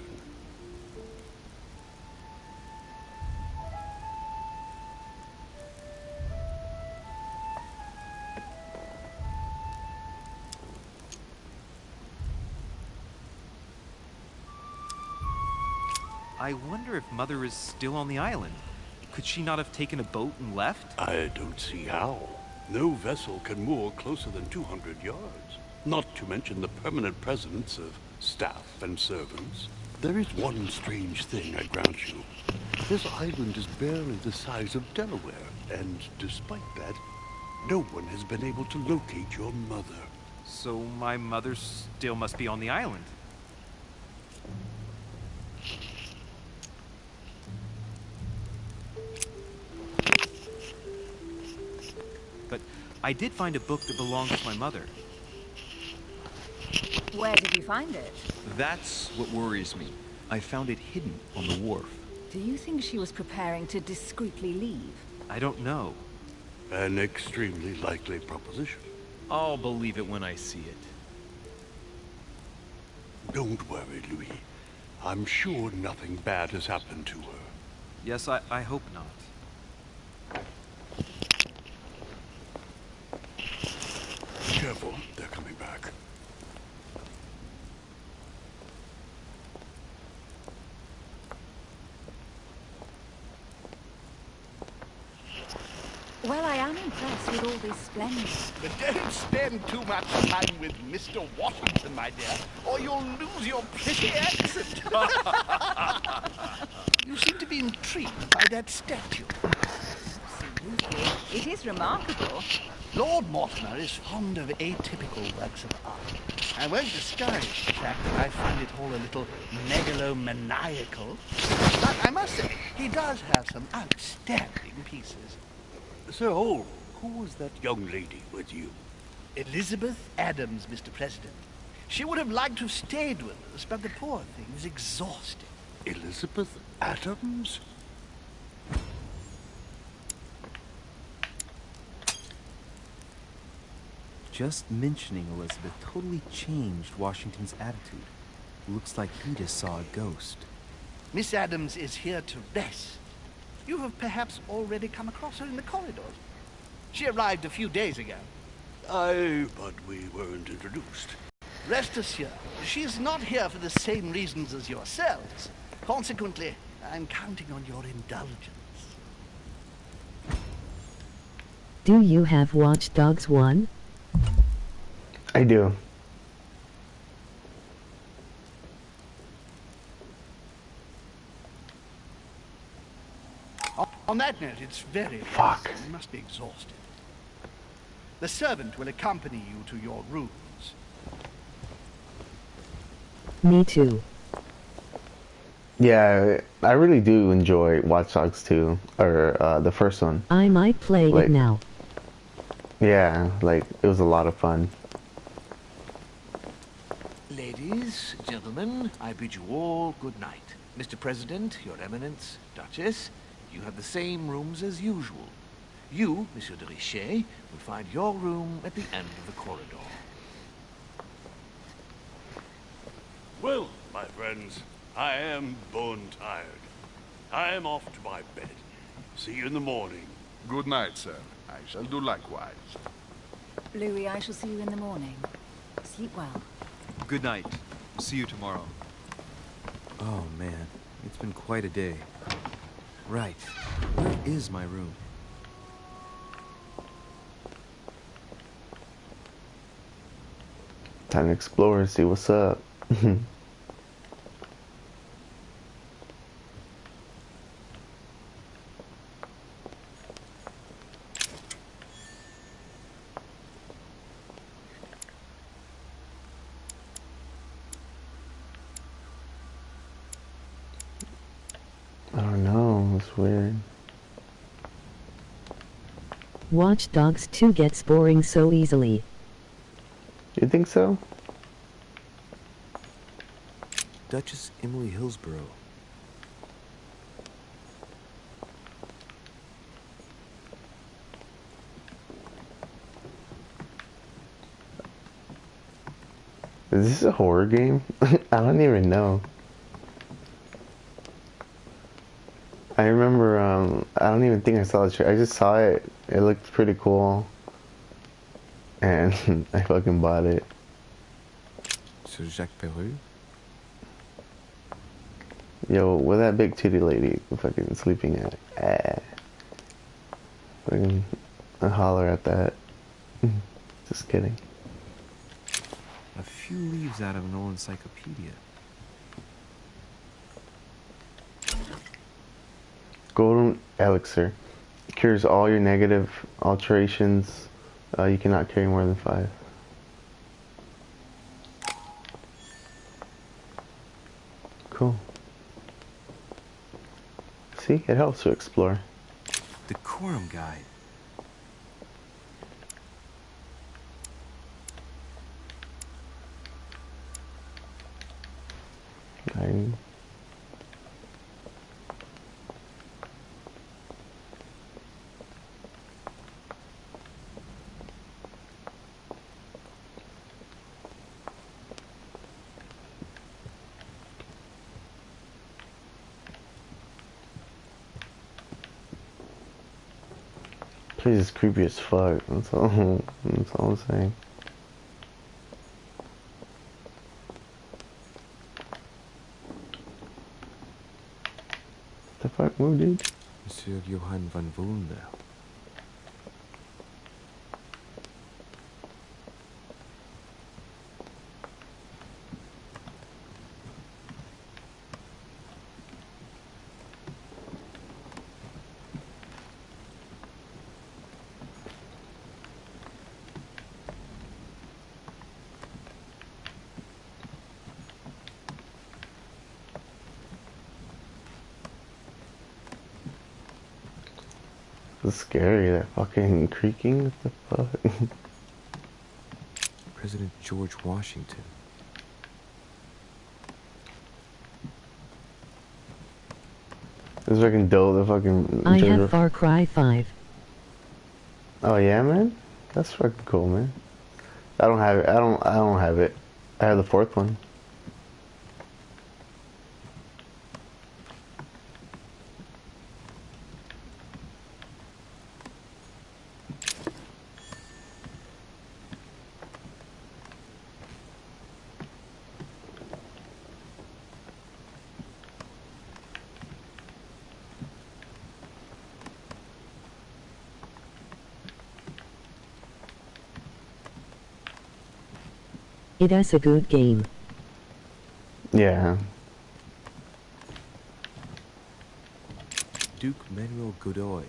I wonder if Mother is still on the island. Could she not have taken a boat and left? I don't see how. No vessel can moor closer than 200 yards. Not to mention the permanent presence of staff and servants. There is one strange thing, I grant you. This island is barely the size of Delaware, and despite that, no one has been able to locate your mother. So my mother still must be on the island. But I did find a book that belongs to my mother. Where did you find it? That's what worries me. I found it hidden on the wharf. Do you think she was preparing to discreetly leave? I don't know. An extremely likely proposition. I'll believe it when I see it. Don't worry, Louis. I'm sure nothing bad has happened to her. Yes, I hope not. Careful, they're coming back. Well, I am impressed with all this splendor. But don't spend too much time with Mr. Washington, my dear, or you'll lose your pretty accent. You seem to be intrigued by that statue. Absolutely. It is remarkable. Lord Mortimer is fond of atypical works of art. I won't discourage the fact that I find it all a little megalomaniacal. But I must say, he does have some outstanding pieces. Sir Holm, who was that young lady with you? Elizabeth Adams, Mr. President. She would have liked to have stayed with us, but the poor thing is exhausted. Elizabeth Adams? Just mentioning Elizabeth totally changed Washington's attitude. Looks like he just saw a ghost. Miss Adams is here to rest. You have perhaps already come across her in the corridors. She arrived a few days ago. Aye, but we weren't introduced. Rest assured, she is not here for the same reasons as yourselves. Consequently, I'm counting on your indulgence. Do you have Watch Dogs 1? I do. On that note, it's very Fuck. late. You must be exhausted. The servant will accompany you to your rooms. Me too. Yeah, I really do enjoy Watch Dogs 2, or the first one. I might play it now. Yeah, like, it was a lot of fun. Ladies, gentlemen, I bid you all good night. Mr. President, Your Eminence, Duchess, you have the same rooms as usual. You, Monsieur de Richet, will find your room at the end of the corridor. Well, my friends, I am bone tired. I am off to my bed. See you in the morning. Good night, sir. I shall do likewise. Louis, I shall see you in the morning. Sleep well. Good night. See you tomorrow. Oh man, it's been quite a day. Right, where is my room? Time to explore and see what's up. I don't know, it's weird. Watch Dogs 2 gets boring so easily. You think so? Duchess Emily Hillsborough. Is this a horror game? I don't even know. I remember, I don't even think I saw the trailer. I just saw it. It looked pretty cool. And I fucking bought it. Sir Jacques Perreux? Yo, where that big titty lady fucking sleeping at? Fucking holler at that. Just kidding. A few leaves out of an old encyclopedia. Golden Elixir. Cures all your negative alterations. You cannot carry more than 5. Cool. See, it helps to explore. Decorum guide. Guide. Place is creepy as fuck. That's all I'm saying. The fuck, move, dude. Monsieur Johann van Wunder. It's scary, that fucking creaking. What the fuck? President George Washington. This fucking dope. The fucking. I have Far Cry 5. Oh yeah, man. That's fucking cool, man. I don't have it. I don't have it. I have the fourth one. It is a good game. Yeah. Duke Manuel Godoy.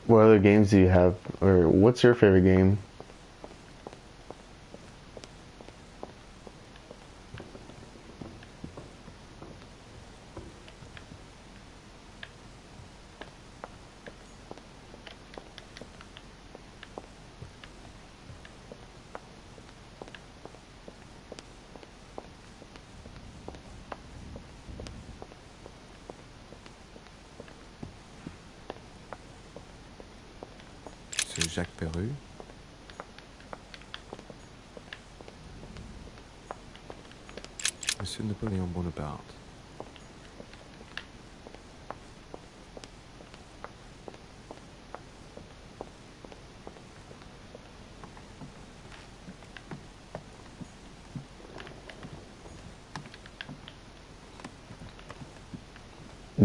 What other games do you have, or what's your favorite game? Sir Jacques Peru. Monsieur Napoléon Bonaparte.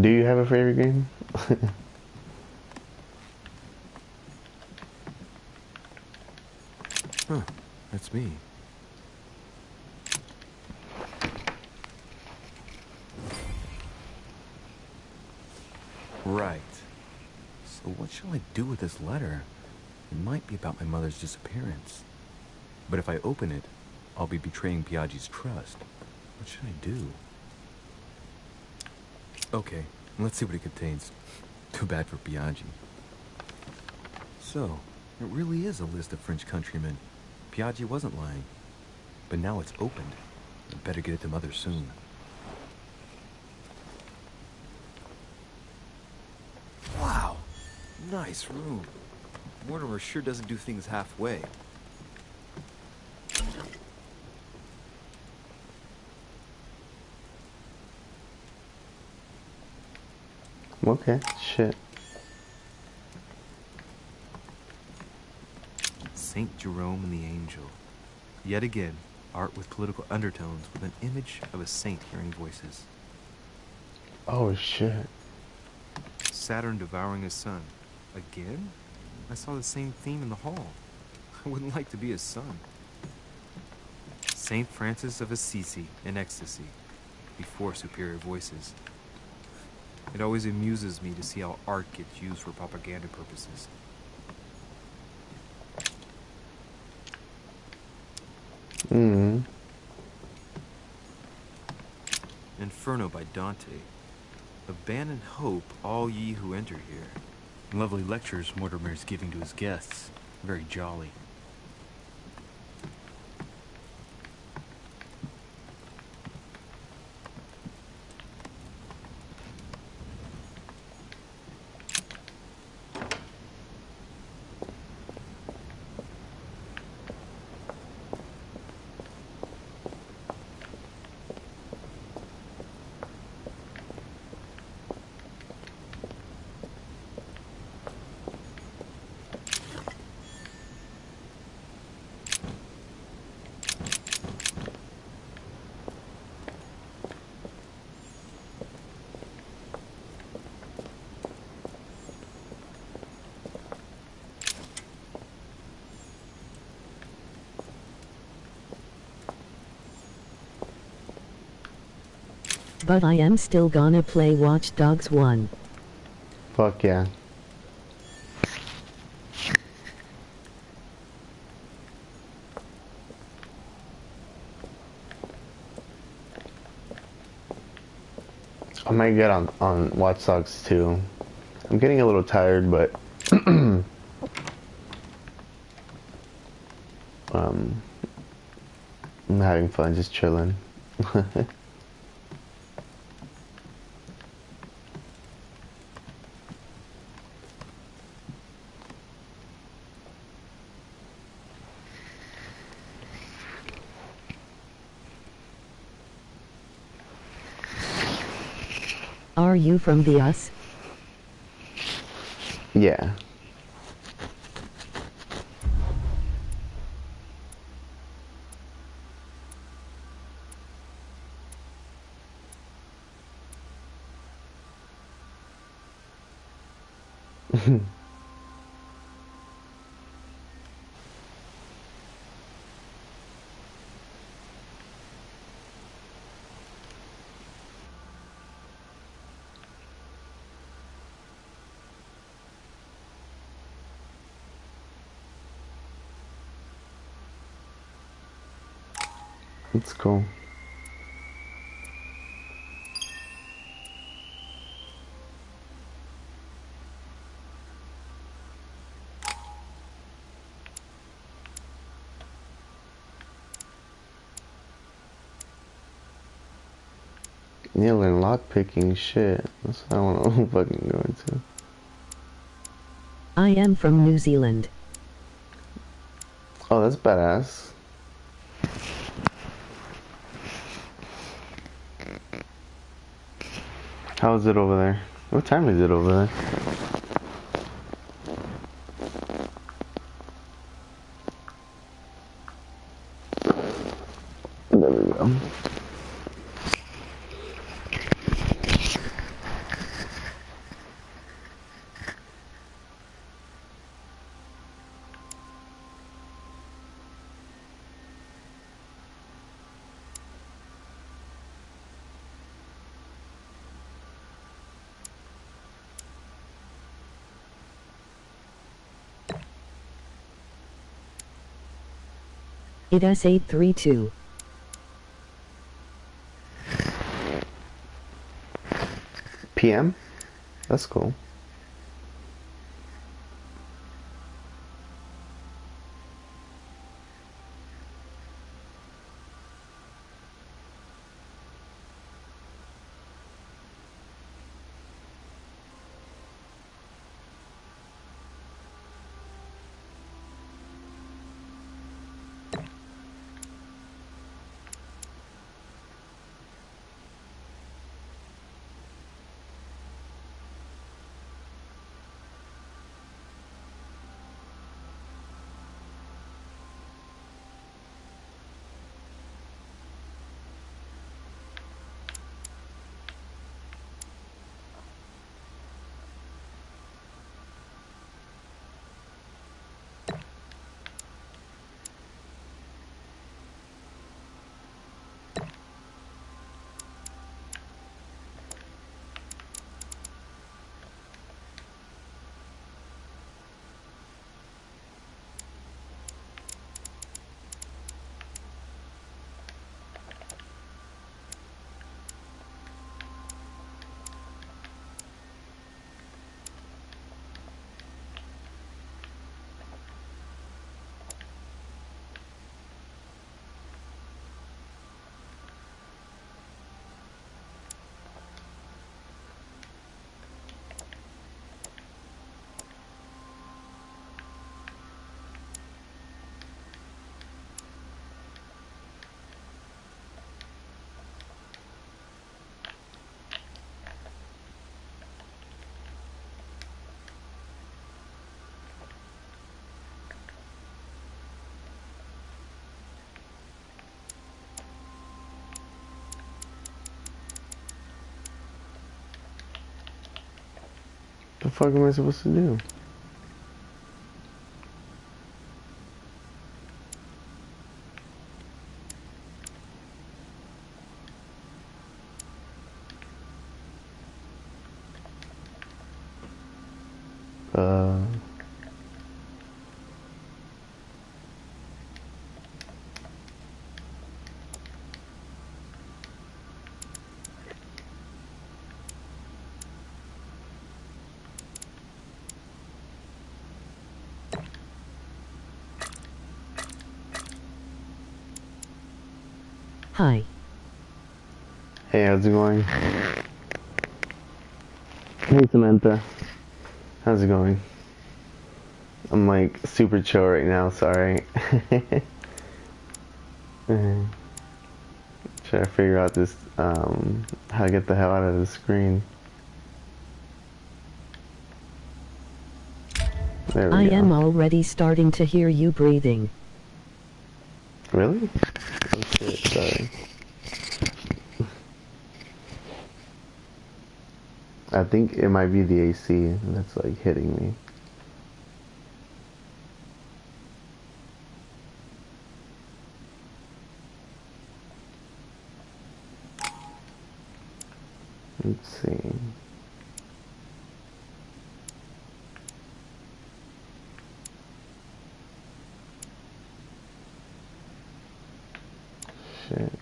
Do you have a favorite game? Huh, that's me. Right. So what shall I do with this letter? It might be about my mother's disappearance. But if I open it, I'll be betraying Biaggi's trust. What should I do? Okay, let's see what it contains. Too bad for Biaggi. So, it really is a list of French countrymen. Biaggi wasn't lying. But now it's opened. I better get it to Mother soon. Wow! Nice room. Mortimer sure doesn't do things halfway. Okay, shit. Saint Jerome and the Angel. Yet again, art with political undertones with an image of a saint hearing voices. Oh shit. Saturn devouring his son. Again? I saw the same theme in the hall. I wouldn't like to be his son. Saint Francis of Assisi in ecstasy, before superior voices. It always amuses me to see how art gets used for propaganda purposes. Mm-hmm. Inferno by Dante. Abandon hope, all ye who enter here. Lovely lectures Mortimer is giving to his guests. Very jolly. But I am still gonna play Watch Dogs 1. Fuck yeah. I might get on Watch Dogs too. I'm getting a little tired, but I'm having fun, just chilling. Are you from the US? Yeah. It's cool. Yeah, learn lockpicking, shit. That's what I want to fucking go into. I am from New Zealand. Oh, that's badass. How is it over there? What time is it over there? There we go. It S832. PM? That's cool. The fuck am I supposed to do? Hi. Hey, how's it going? Hey, Samantha. How's it going? I'm like super chill right now, sorry. Trying to figure out this, how to get the hell out of the screen. There we I go. am already starting to hear you breathing. Really? Oh shit, sorry. I think it might be the AC that's like hitting me. Let's see. Shit.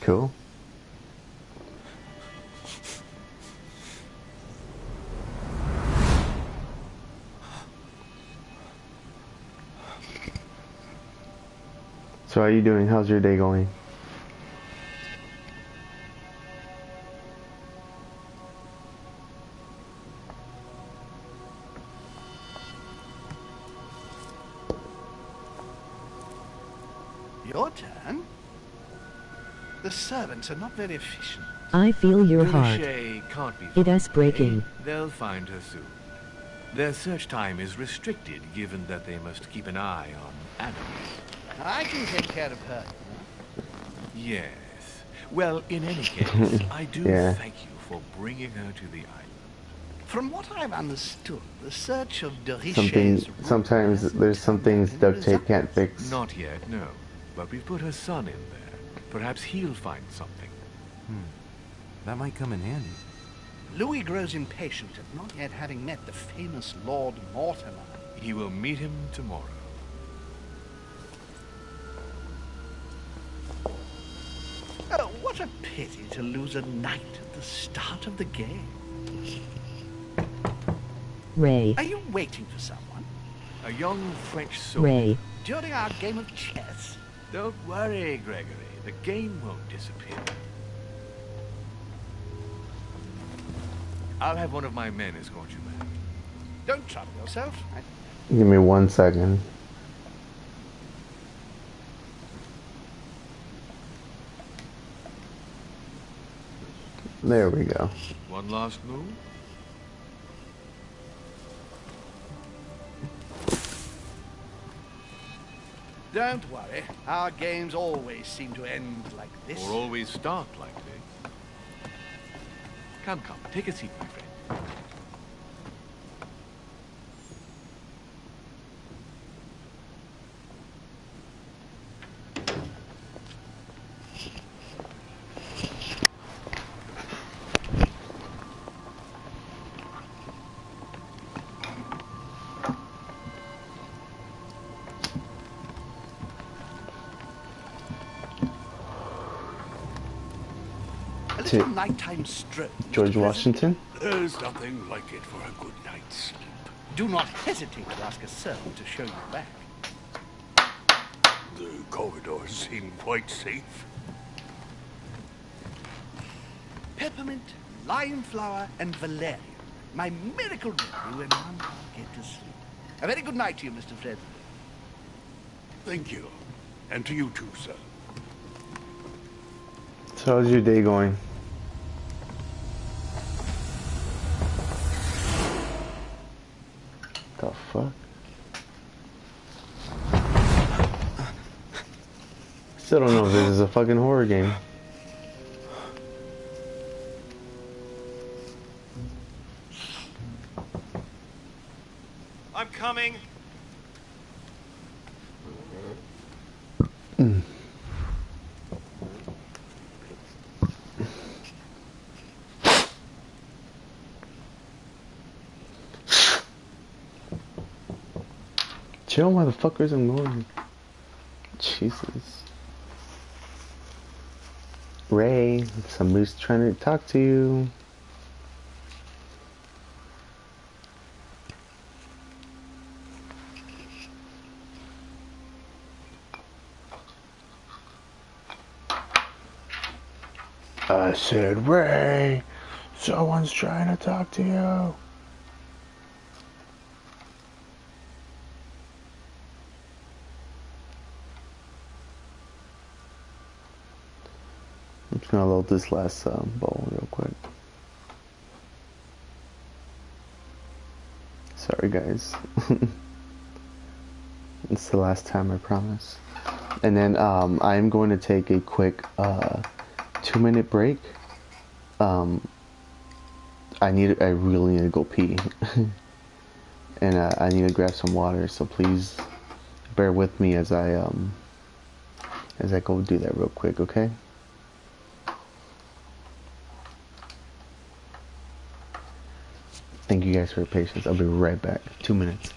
Cool. So how are you doing? How's your day going? Your turn? The servants are not very efficient. I feel your heart. Duché can't be It is breaking. They'll find her soon. Their search time is restricted, given that they must keep an eye on animals. I can take care of her. Yes. Well, in any case, I do Yeah. thank you for bringing her to the island. From what I've understood, the search of Sometimes there's some things duct tape can't fix. Not yet, no. But we've put her son in there. Perhaps he'll find something. That might come in handy. Louis grows impatient at not yet having met the famous Lord Mortimer. He will meet him tomorrow. Oh, what a pity to lose a knight at the start of the game. Ray. Are you waiting for someone? A young French soldier. Ray. During our game of chess? Don't worry, Gregory. The game won't disappear. I'll have one of my men escort you back. Don't trouble yourself. Give me 1 second. There we go. One last move. Don't worry. Our games always seem to end like this. Or always start like this. Come, come. Take a seat, my friend. A little nighttime stroke. George Washington? There's nothing like it for a good night's sleep. Do not hesitate to ask a servant to show you back. The corridors seem quite safe. Peppermint, lime flower, and valerian. My miracle remedy when one can't get to sleep. A very good night to you, Mr. Fred. Thank you. And to you too, sir. So how's your day going? The fuck? Still don't know if this is a fucking horror game. I'm coming. Chill, motherfuckers, I'm going. Jesus. Ray, somebody's trying to talk to you. I said, Ray, someone's trying to talk to you. I'm just gonna load this last bowl real quick. Sorry guys. It's the last time, I promise. And then I'm going to take a quick 2-minute break. I really need to go pee. And I need to grab some water, so please bear with me as I go do that real quick, okay? Thank you guys for your patience. I'll be right back. 2 minutes.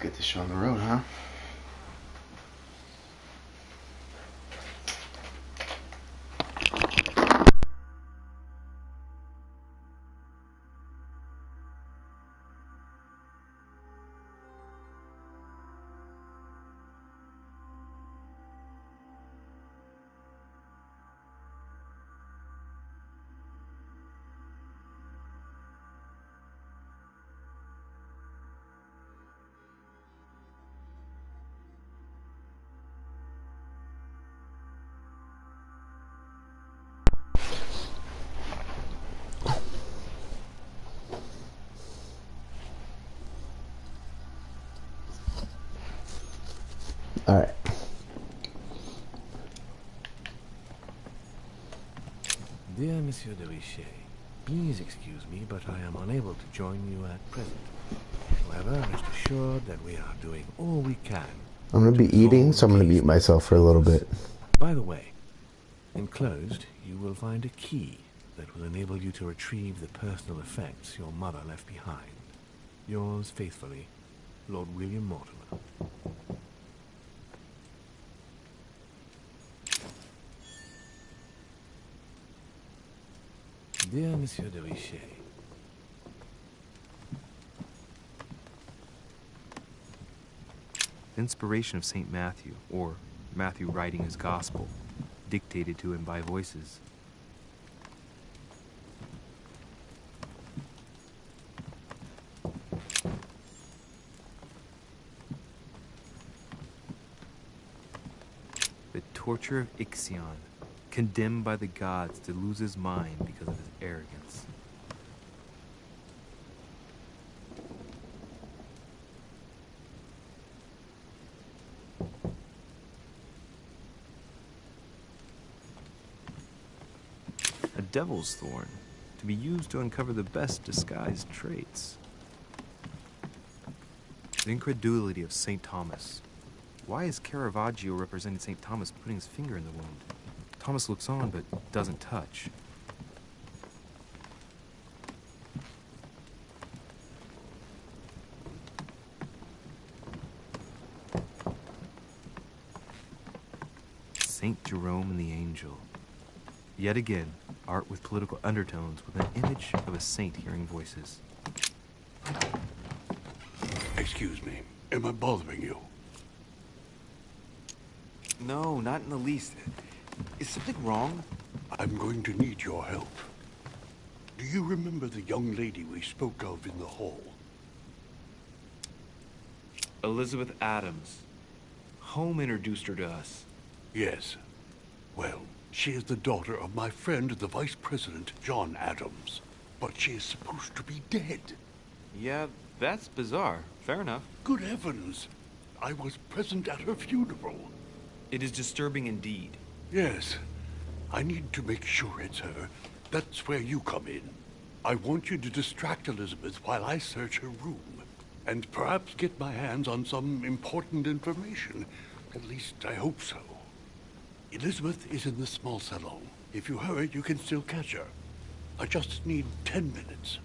get this show on the road, huh? All right. Dear Monsieur de Richet, please excuse me, but I am unable to join you at present. However, rest assured that we are doing all we can. I'm gonna be eating, so I'm gonna mute myself for a little bit. By the way, enclosed, you will find a key that will enable you to retrieve the personal effects your mother left behind. Yours faithfully, Lord William Mortimer. Dear Monsieur de Richet, Inspiration of St. Matthew, or Matthew writing his gospel, dictated to him by voices. The torture of Ixion, condemned by the gods to lose his mind because of his arrogance. A devil's thorn, to be used to uncover the best disguised traits. The incredulity of St. Thomas. Why is Caravaggio representing St. Thomas putting his finger in the wound? Thomas looks on, but doesn't touch. Saint Jerome and the Angel. Yet again, art with political undertones with an image of a saint hearing voices. Excuse me, am I bothering you? No, not in the least. Is something wrong? I'm going to need your help. Do you remember the young lady we spoke of in the hall? Elizabeth Adams. Home introduced her to us. Yes. Well, she is the daughter of my friend, the Vice President, John Adams. But she is supposed to be dead. Yeah, that's bizarre. Fair enough. Good heavens! I was present at her funeral. It is disturbing indeed. Yes. I need to make sure it's her. That's where you come in. I want you to distract Elizabeth while I search her room. And perhaps get my hands on some important information. At least, I hope so. Elizabeth is in the small salon. If you hurry, you can still catch her. I just need 10 minutes.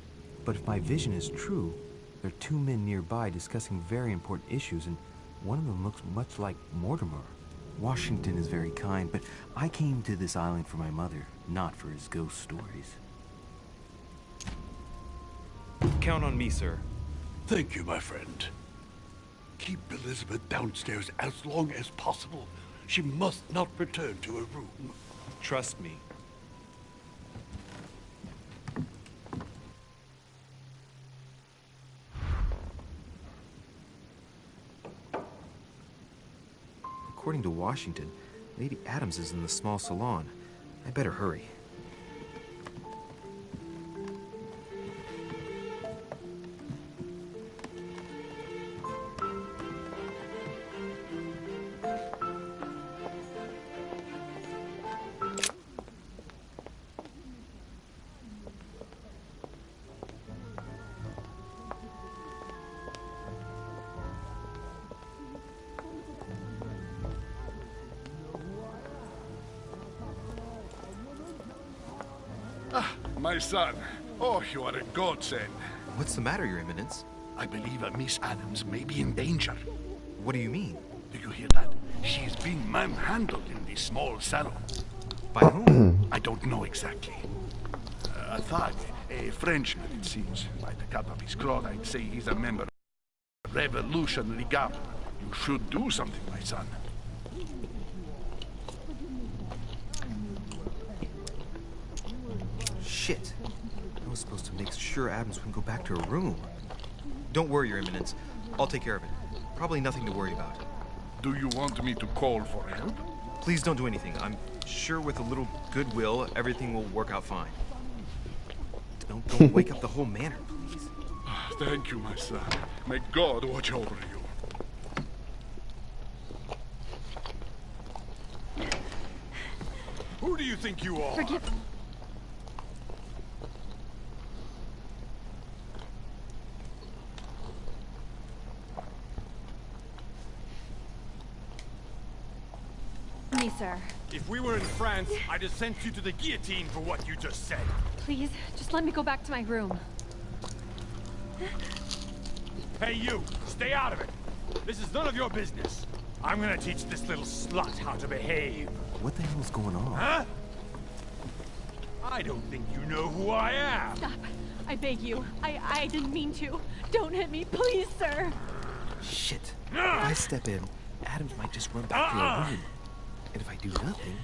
But if my vision is true, there are two men nearby discussing very important issues, and one of them looks much like Mortimer. Washington is very kind, but I came to this island for my mother, not for his ghost stories. Count on me, sir. Thank you, my friend. Keep Elizabeth downstairs as long as possible. She must not return to her room. Trust me. According to Washington, Lady Adams is in the small salon. I better hurry. My son. Oh, you are a godsend. What's the matter, Your Eminence? I believe a Miss Adams may be in danger. What do you mean? Do you hear that? She is being manhandled in this small salon. By whom? I don't know exactly. A thug, a Frenchman, it seems. By the cut of his cloth, I'd say he's a member of the Revolutionary Guard. You should do something, my son. Shit. I was supposed to make sure Adams wouldn't go back to her room. Don't worry, Your Eminence. I'll take care of it. Probably nothing to worry about. Do you want me to call for help? Please don't do anything. I'm sure with a little goodwill, everything will work out fine. Don't wake up the whole manor, please. Thank you, my son. May God watch over you. Who do you think you are? Forgive me, sir. If we were in France, I'd have sent you to the guillotine for what you just said. Please, just let me go back to my room. Hey, you! Stay out of it! This is none of your business. I'm gonna teach this little slut how to behave. What the hell is going on? Huh? I don't think you know who I am. Stop. I beg you. I didn't mean to. Don't hit me, please, sir. Shit. If I step in, Adams might just run back to her room. And if I do nothing,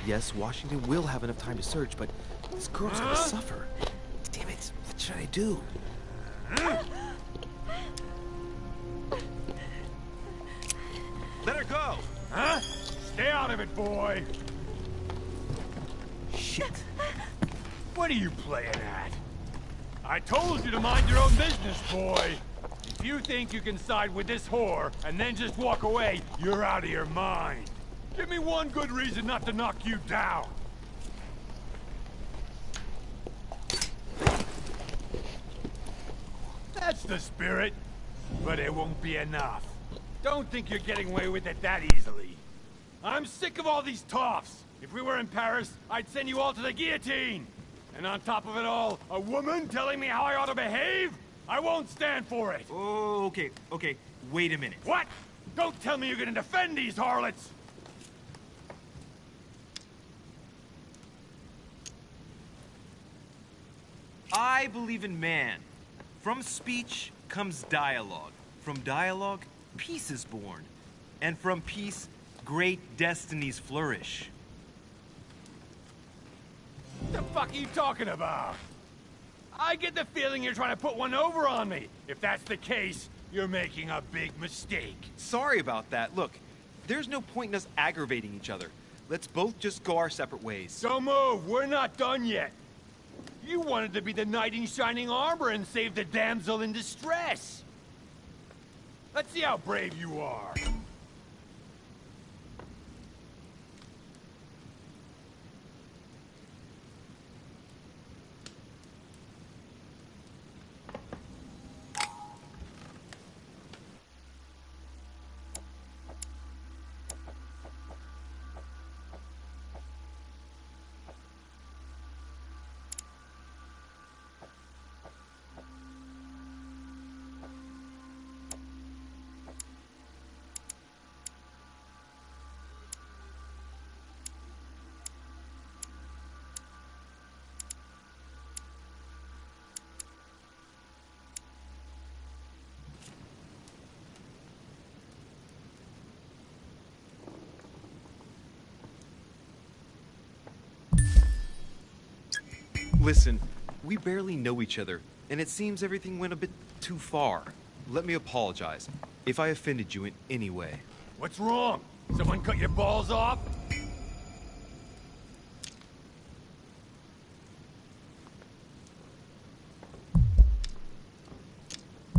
yes, Washington will have enough time to search, but this girl's gonna suffer. Damn it, what should I do? Let her go! Huh? Stay out of it, boy! Shit. What are you playing at? I told you to mind your own business, boy! If you think you can side with this whore and then just walk away, you're out of your mind. Give me one good reason not to knock you down. That's the spirit, but it won't be enough. Don't think you're getting away with it that easily. I'm sick of all these toffs. If we were in Paris, I'd send you all to the guillotine. And on top of it all, a woman telling me how I ought to behave? I won't stand for it. Oh, okay. Wait a minute. What? Don't tell me you're gonna defend these harlots. I believe in man. From speech comes dialogue. From dialogue, peace is born. And from peace, great destinies flourish. What the fuck are you talking about? I get the feeling you're trying to put one over on me. If that's the case, you're making a big mistake. Sorry about that. Look, there's no point in us aggravating each other. Let's both just go our separate ways. Don't move. We're not done yet. You wanted to be the knight in shining armor and save the damsel in distress. Let's see how brave you are. Listen, we barely know each other, and it seems everything went a bit too far. Let me apologize if I offended you in any way. What's wrong? Someone cut your balls off?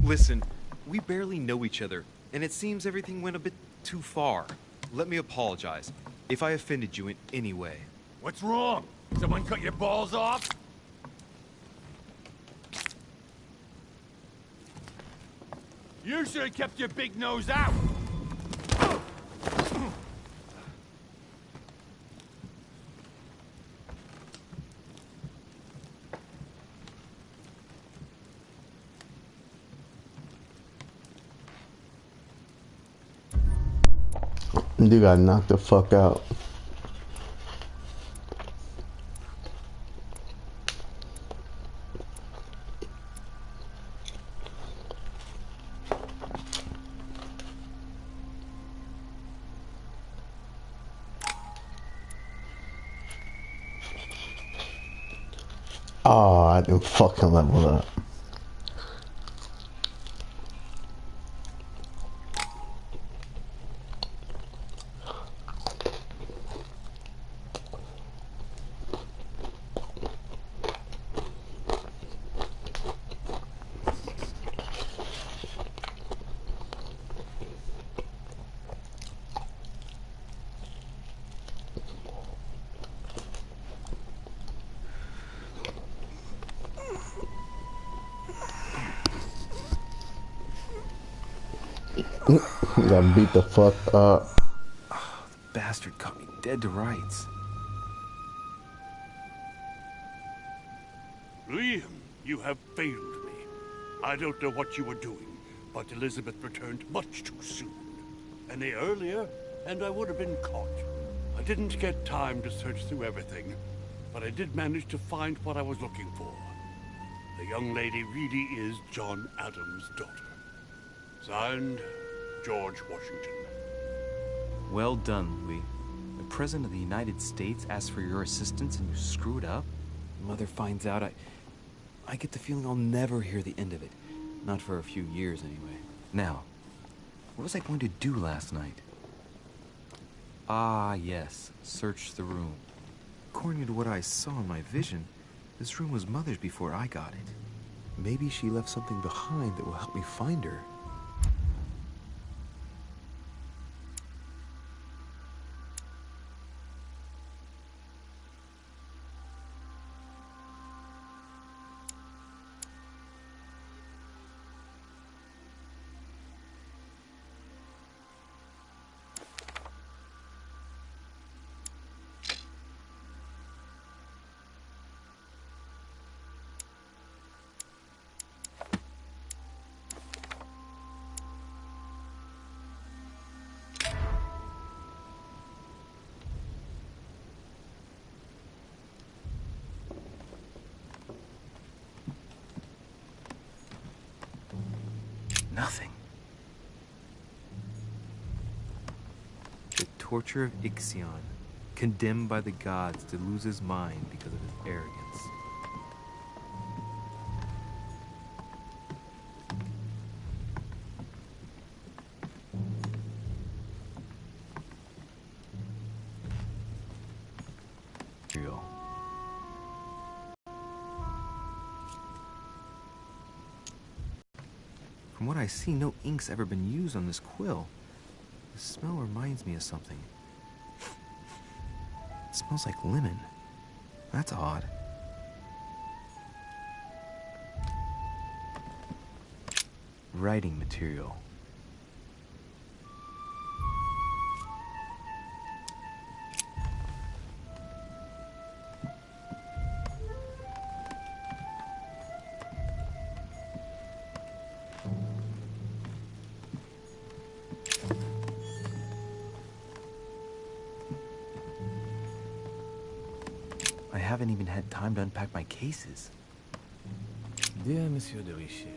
Listen, we barely know each other, and it seems everything went a bit too far. Let me apologize if I offended you in any way. What's wrong? Someone cut your balls off? You should have kept your big nose out! You got knocked the fuck out. Oh, I didn't fucking level up. Got beat the fuck up. Oh, the bastard caught me dead to rights. Liam, you have failed me. I don't know what you were doing, but Elizabeth returned much too soon. Any earlier, and I would have been caught. I didn't get time to search through everything, but I did manage to find what I was looking for. The young lady really is John Adams' daughter. Signed, George Washington. Well done, Louis. The President of the United States asked for your assistance and you screwed up? Mother finds out, I get the feeling I'll never hear the end of it. Not for a few years, anyway. Now, what was I going to do last night? Ah, yes. Search the room. According to what I saw in my vision, this room was Mother's before I got it. Maybe she left something behind that will help me find her. Nothing. The torture of Ixion, condemned by the gods to lose his mind because of his arrogance. Real. From what I see, no ink's ever been used on this quill. The smell reminds me of something. It smells like lemon. That's odd. Writing material. I haven't even had time to unpack my cases. Dear Monsieur de Richet,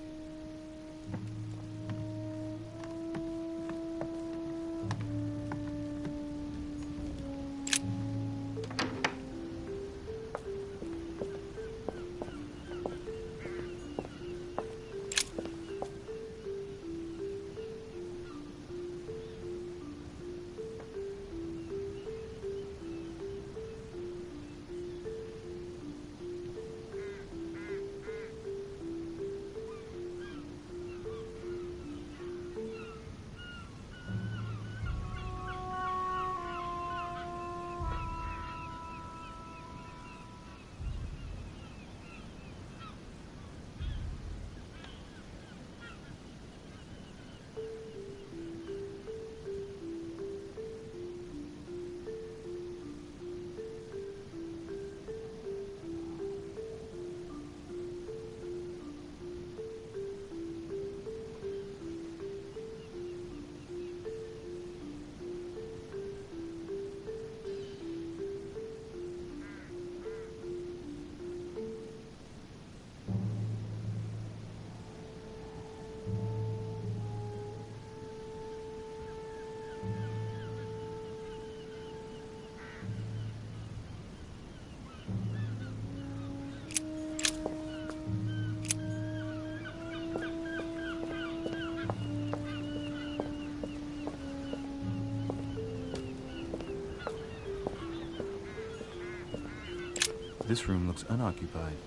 This room looks unoccupied.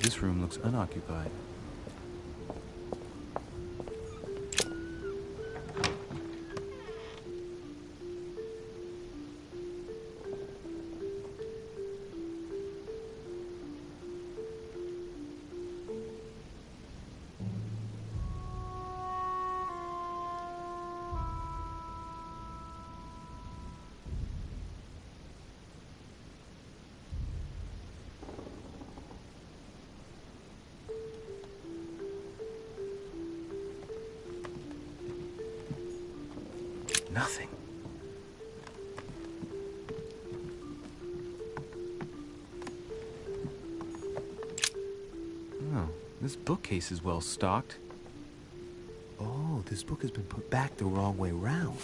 This room looks unoccupied. Nothing. Oh, this bookcase is well stocked. Oh, this book has been put back the wrong way round.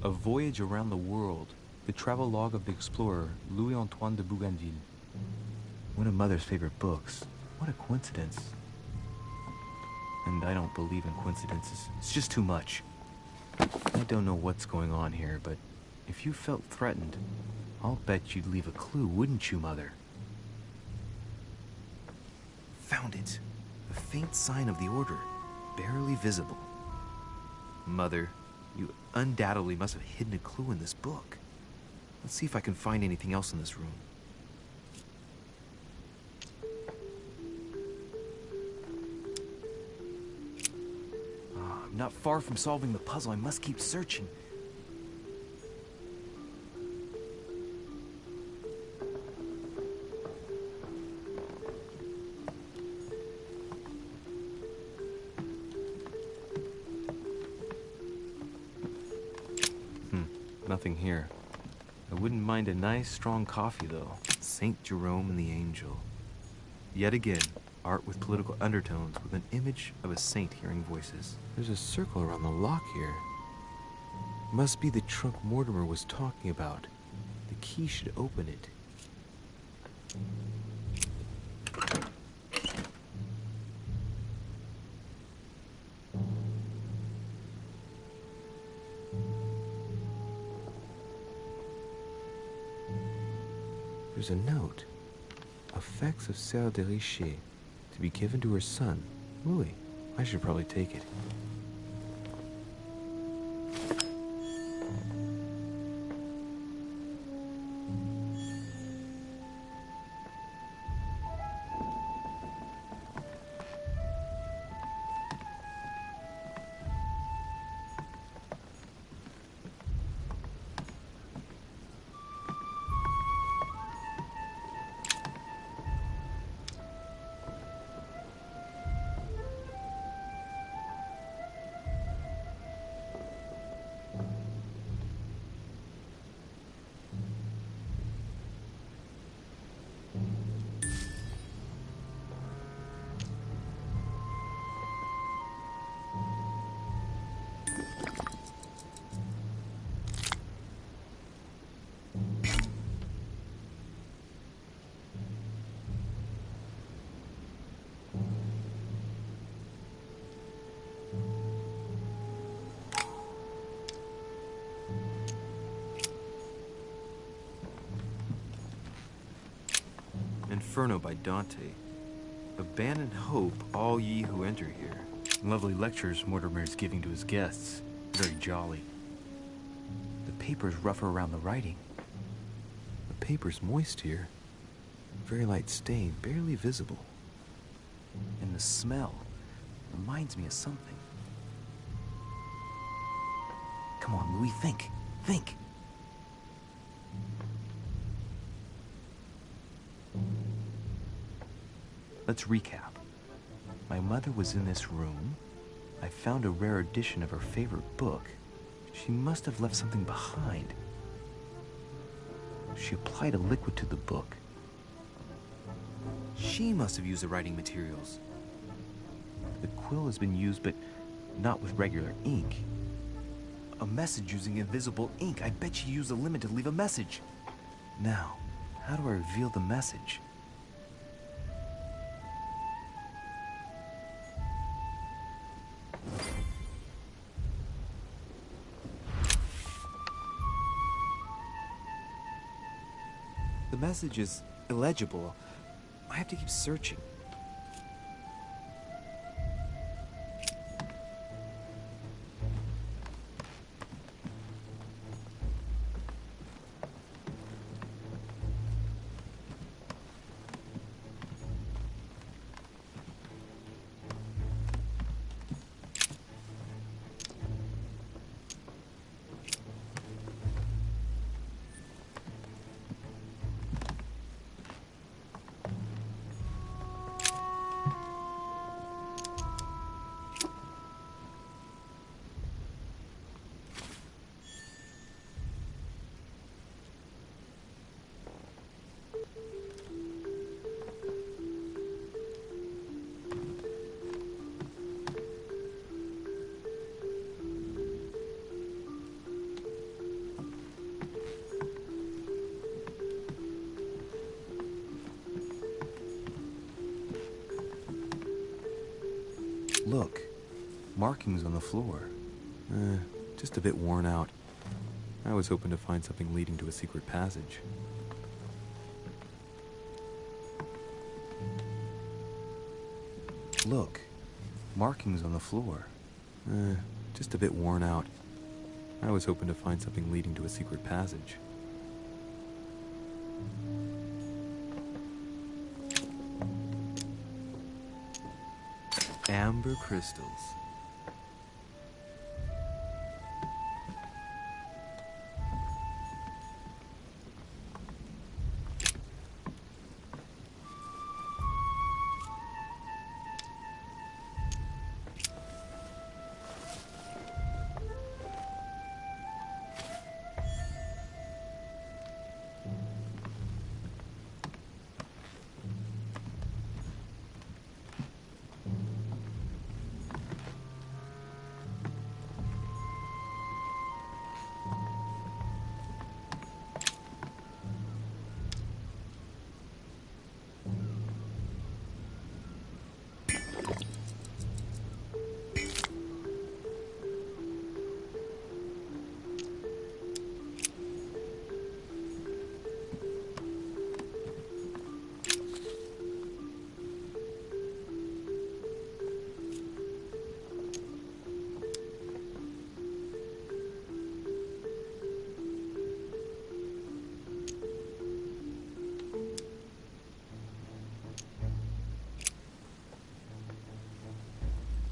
A Voyage Around the World. The travel log of the explorer, Louis-Antoine de Bougainville. One of Mother's favorite books. What a coincidence. And I don't believe in coincidences. It's just too much. I don't know what's going on here, but if you felt threatened, I'll bet you'd leave a clue, wouldn't you, Mother? Found it. A faint sign of the Order, barely visible. Mother, you undoubtedly must have hidden a clue in this book. Let's see if I can find anything else in this room. I'm not far from solving the puzzle. I must keep searching. Nothing here. I wouldn't mind a nice, strong coffee, though. Saint Jerome and the Angel. Yet again, art with political undertones with an image of a saint hearing voices. There's a circle around the lock here. Must be the trunk Mortimer was talking about. The key should open it. There's a note. Effects of Sœur de Richet, to be given to her son, Louis. I should probably take it. Inferno by Dante. Abandon hope, all ye who enter here. Lovely lectures Mortimer is giving to his guests. Very jolly. The paper's rougher around the writing. The paper's moist here. Very light stain, barely visible. And the smell reminds me of something. Come on, Louis, think. Think. Let's recap. My mother was in this room. I found a rare edition of her favorite book. She must have left something behind. She applied a liquid to the book. She must have used the writing materials. The quill has been used, but not with regular ink. A message using invisible ink. I bet she used a limit to leave a message. Now, how do I reveal the message? The message is illegible. I have to keep searching. Look, markings on the floor. Just a bit worn out. I was hoping to find something leading to a secret passage. Look, markings on the floor. Just a bit worn out. I was hoping to find something leading to a secret passage. Amber crystals.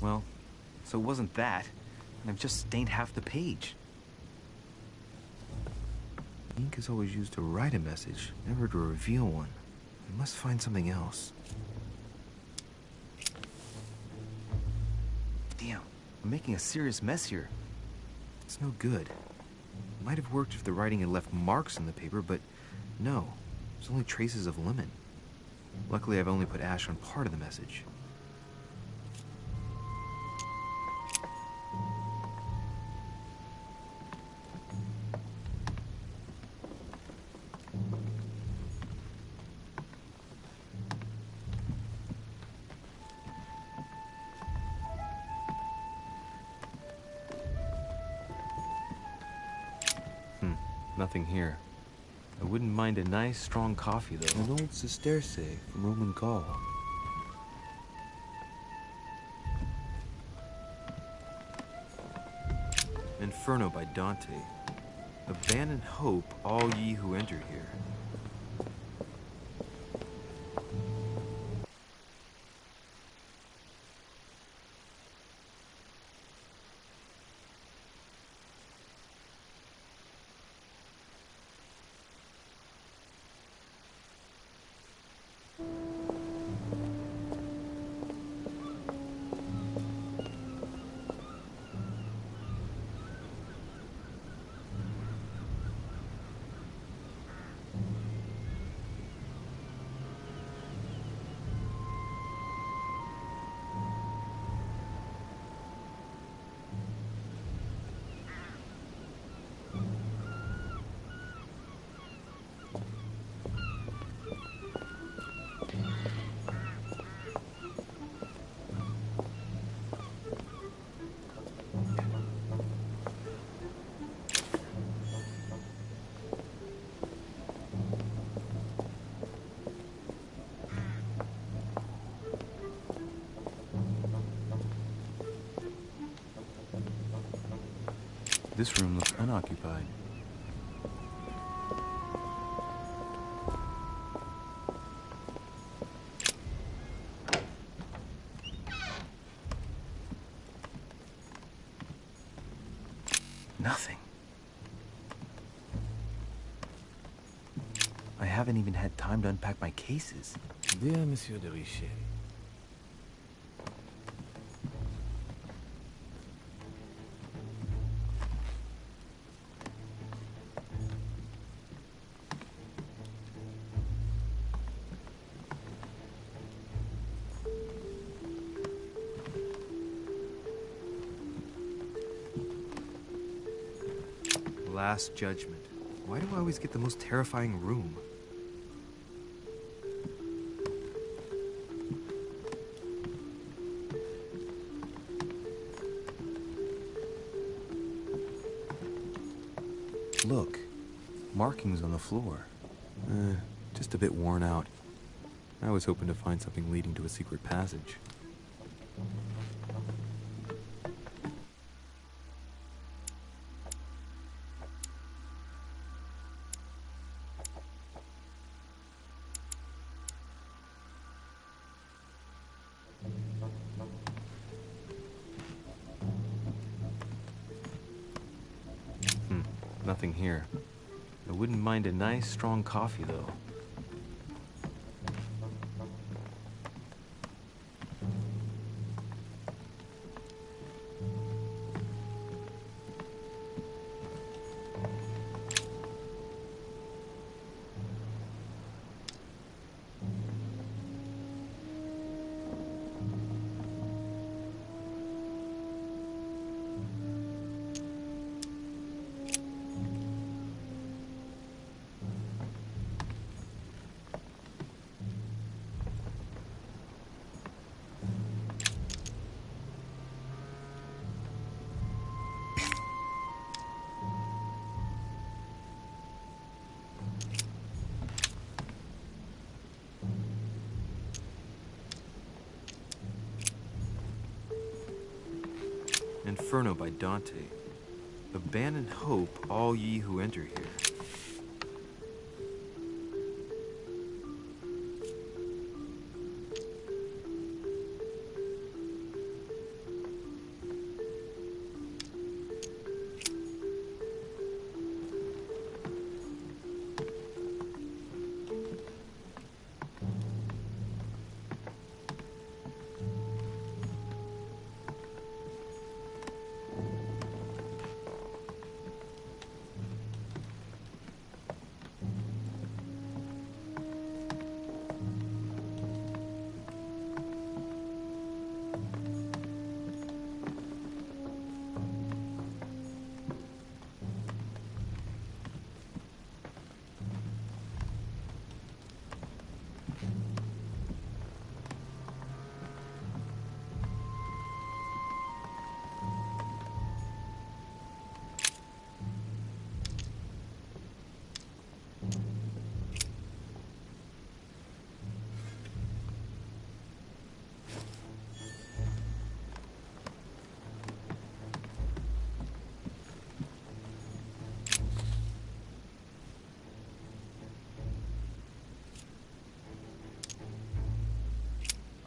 Well, so it wasn't that, and I've just stained half the page. Ink is always used to write a message, never to reveal one. I must find something else. Damn, I'm making a serious mess here. It's no good. It might have worked if the writing had left marks on the paper, but no, there's only traces of lemon. Luckily, I've only put ash on part of the message. Nothing here. I wouldn't mind a nice, strong coffee, though. An old sesterce from Roman Gaul. Inferno by Dante. Abandon hope, all ye who enter here. This room looks unoccupied. Nothing. I haven't even had time to unpack my cases. Dear Monsieur de Richet. Last Judgment. Why do I always get the most terrifying room? Look, markings on the floor. Just a bit worn out. I was hoping to find something leading to a secret passage. Nothing here. I wouldn't mind a nice, strong coffee, though. Inferno by Dante. Abandon hope, all ye who enter here.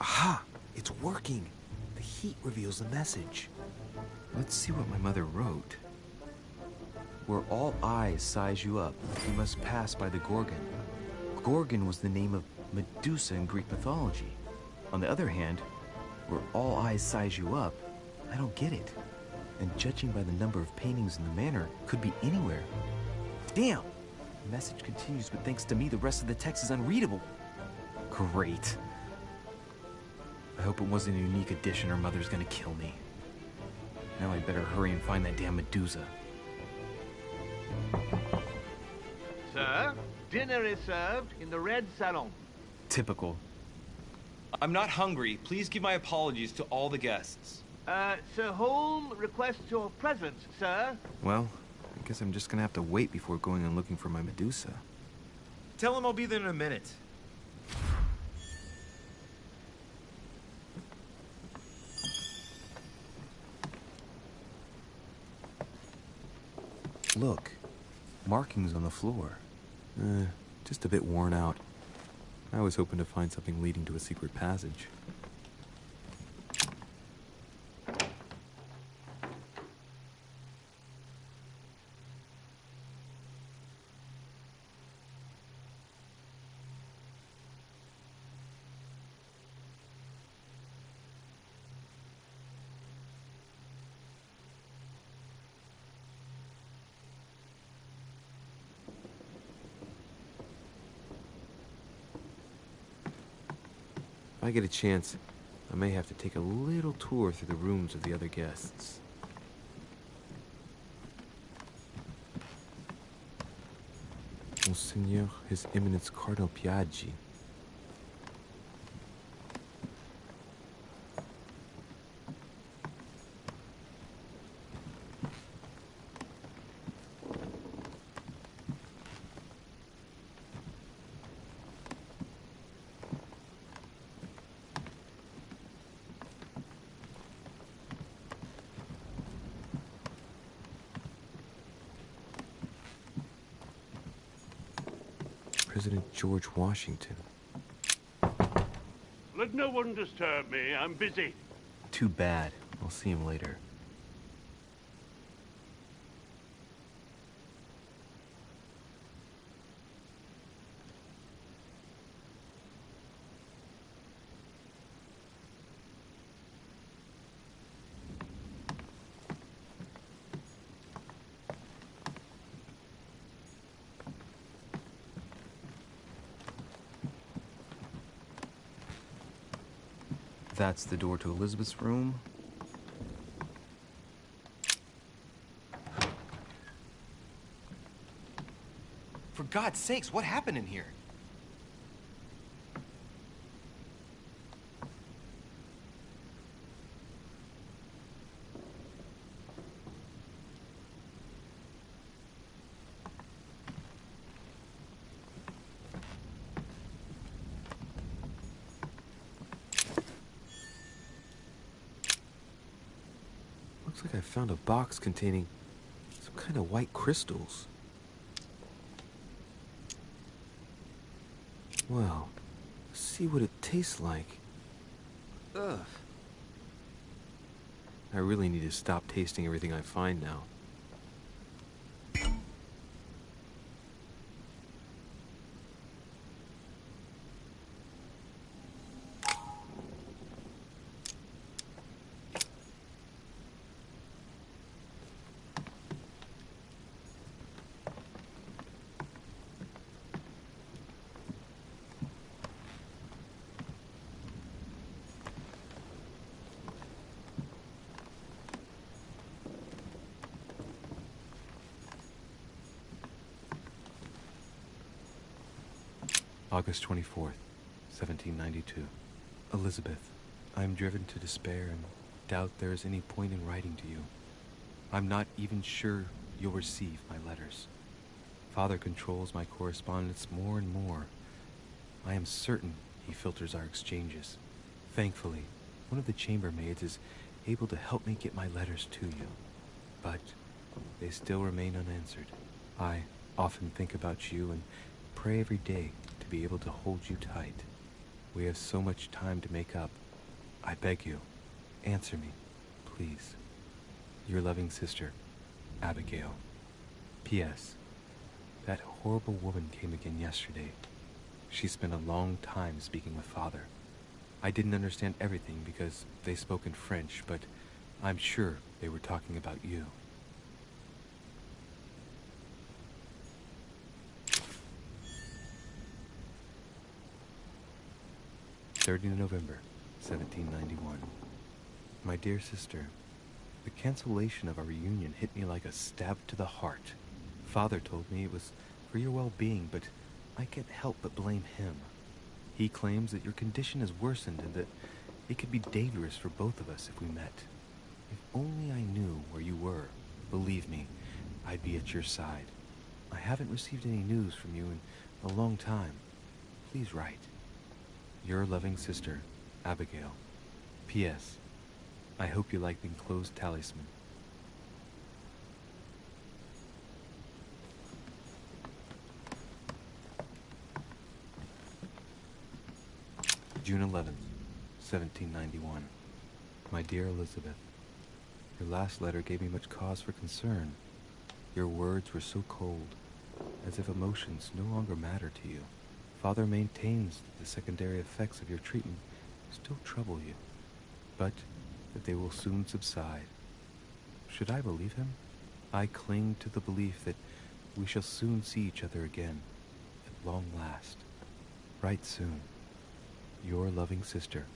Aha! It's working! The heat reveals the message. Let's see what my mother wrote. Where all eyes size you up, you must pass by the Gorgon. Gorgon was the name of Medusa in Greek mythology. On the other hand, where all eyes size you up, I don't get it. And judging by the number of paintings in the manor, could be anywhere. Damn! The message continues, but thanks to me, the rest of the text is unreadable. Great. I hope it wasn't a unique edition or Mother's gonna kill me. Now I'd better hurry and find that damn Medusa. Sir, dinner is served in the Red Salon. Typical. I'm not hungry. Please give my apologies to all the guests. Sir Holm requests your presence, sir. Well, I guess I'm just gonna have to wait before going and looking for my Medusa. Tell him I'll be there in a minute. look. Markings on the floor. Just a bit worn out. I was hoping to find something leading to a secret passage. If I get a chance, I may have to take a little tour through the rooms of the other guests. Monseigneur, His Eminence Cardinal Piaggi. President George Washington. Let no one disturb me. I'm busy. Too bad. I'll see him later. That's the door to Elizabeth's room. For God's sakes, what happened in here? Looks like I found a box containing some kind of white crystals. Well, let's see what it tastes like. Ugh. I really need to stop tasting everything I find now. August 24th, 1792. Elizabeth, I am driven to despair and doubt there is any point in writing to you. I'm not even sure you'll receive my letters. Father controls my correspondence more and more. I am certain he filters our exchanges. Thankfully, one of the chambermaids is able to help me get my letters to you. But they still remain unanswered. I often think about you and pray every day to be able to hold you tight. We have so much time to make up. I beg you, answer me, please. Your loving sister, Abigail. P.S. That horrible woman came again yesterday. She spent a long time speaking with Father. I didn't understand everything because they spoke in French, but I'm sure they were talking about you. November 1791. My dear sister, the cancellation of our reunion hit me like a stab to the heart. Father told me it was for your well-being, but I can't help but blame him. He claims that your condition has worsened and that it could be dangerous for both of us if we met. If only I knew where you were, believe me, I'd be at your side. I haven't received any news from you in a long time. Please write. Your loving sister, Abigail. P.S. I hope you like the enclosed talisman. June 11th, 1791. My dear Elizabeth, your last letter gave me much cause for concern. Your words were so cold, as if emotions no longer matter to you. Father maintains that the secondary effects of your treatment still trouble you, but that they will soon subside. Should I believe him? I cling to the belief that we shall soon see each other again, at long last. Write soon. Your loving sister,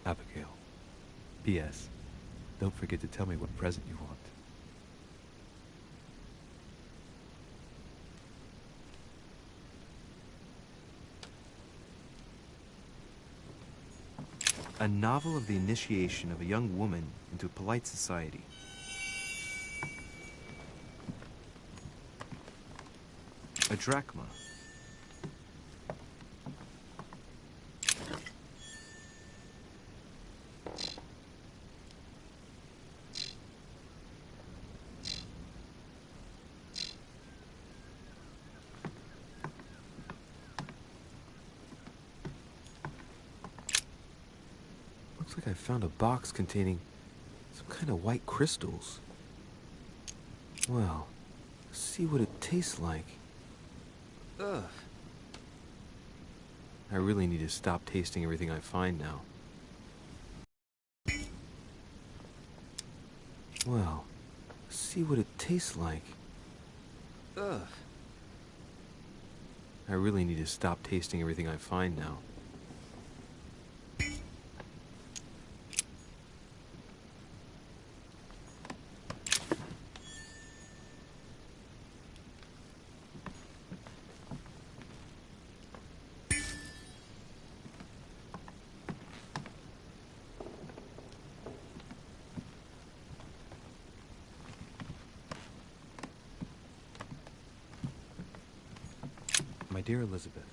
Abigail. P.S. Don't forget to tell me what present you want. A novel of the initiation of a young woman into polite society. A drachma. Looks like I found a box containing some kind of white crystals. Well, let's see what it tastes like. Ugh. I really need to stop tasting everything I find now. Well, let's see what it tastes like. Ugh. I really need to stop tasting everything I find now. My dear Elizabeth,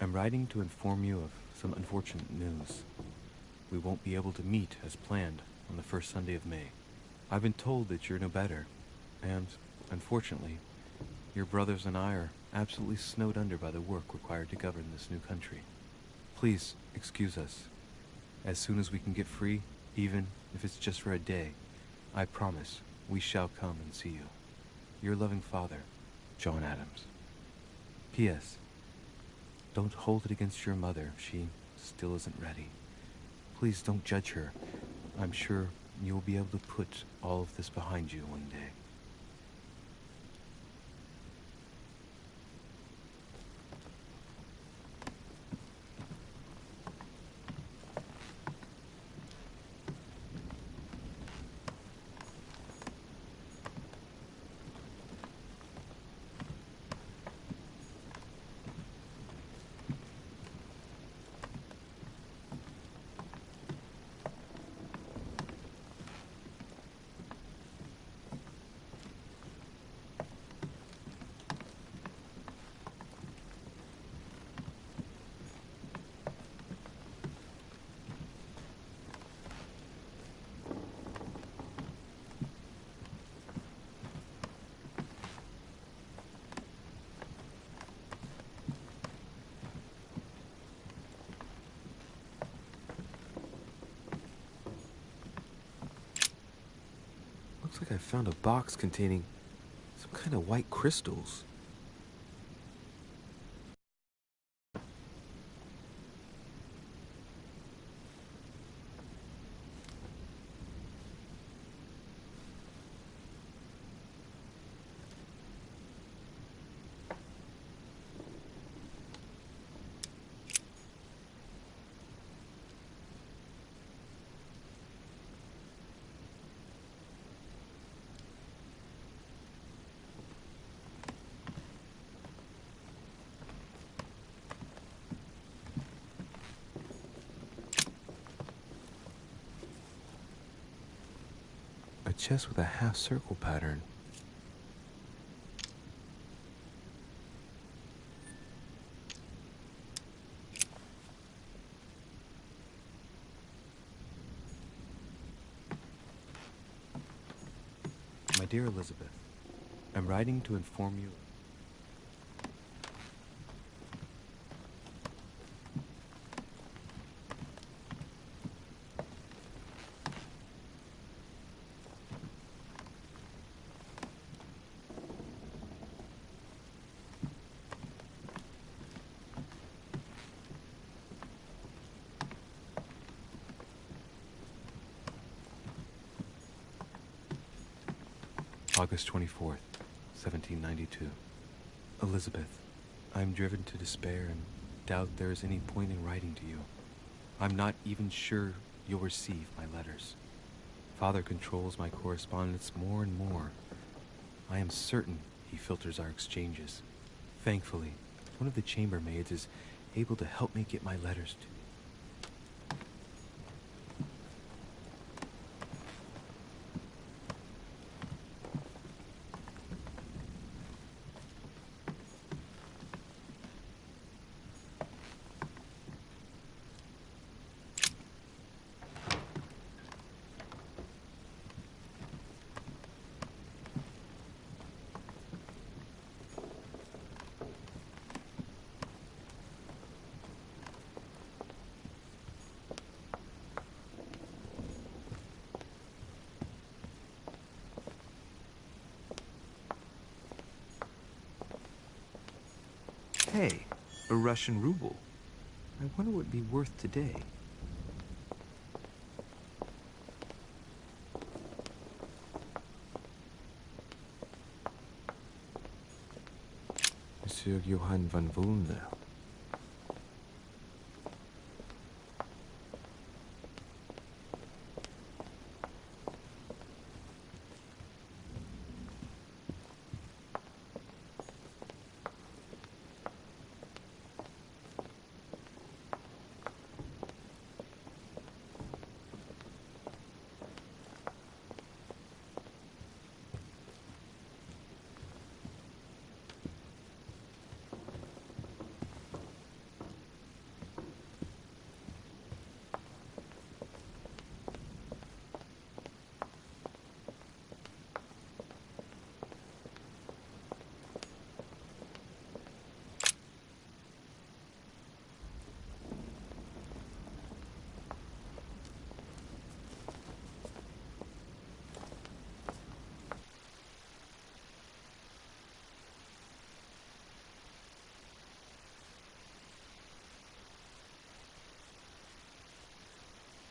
I'm writing to inform you of some unfortunate news. We won't be able to meet as planned on the first Sunday of May. I've been told that you're no better, and, unfortunately, your brothers and I are absolutely snowed under by the work required to govern this new country. Please excuse us. As soon as we can get free, even if it's just for a day, I promise we shall come and see you. Your loving father, John Adams. P.S. Don't hold it against your mother if she still isn't ready. Please don't judge her. I'm sure you'll be able to put all of this behind you one day. Looks like I found a box containing some kind of white crystals. A chest with a half-circle pattern. My dear Elizabeth, I'm writing to inform you. August 24th, 1792. Elizabeth, I'm driven to despair and doubt there is any point in writing to you. I'm not even sure you'll receive my letters. Father controls my correspondence more and more. I am certain he filters our exchanges. Thankfully, one of the chambermaids is able to help me get my letters to you. Hey, a Russian ruble. I wonder what it'd be worth today. Monsieur Johann von Wunder.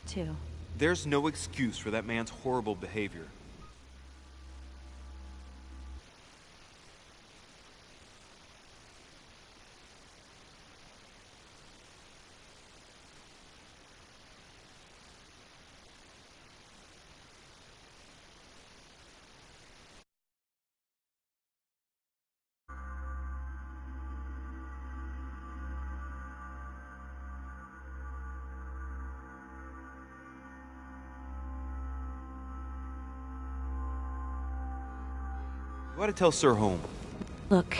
Too. There's no excuse for that man's horrible behavior. You ought to tell Sir Home. Look,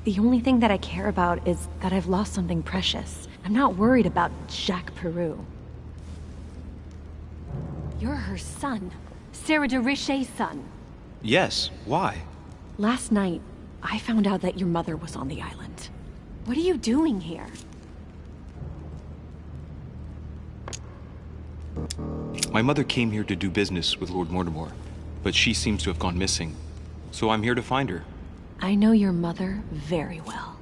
the only thing that I care about is that I've lost something precious. I'm not worried about Jacques Peru. You're her son. Sarah de Richet's son. Yes, why? Last night, I found out that your mother was on the island. What are you doing here? My mother came here to do business with Lord Mortimer, but she seems to have gone missing. So I'm here to find her. I know your mother very well.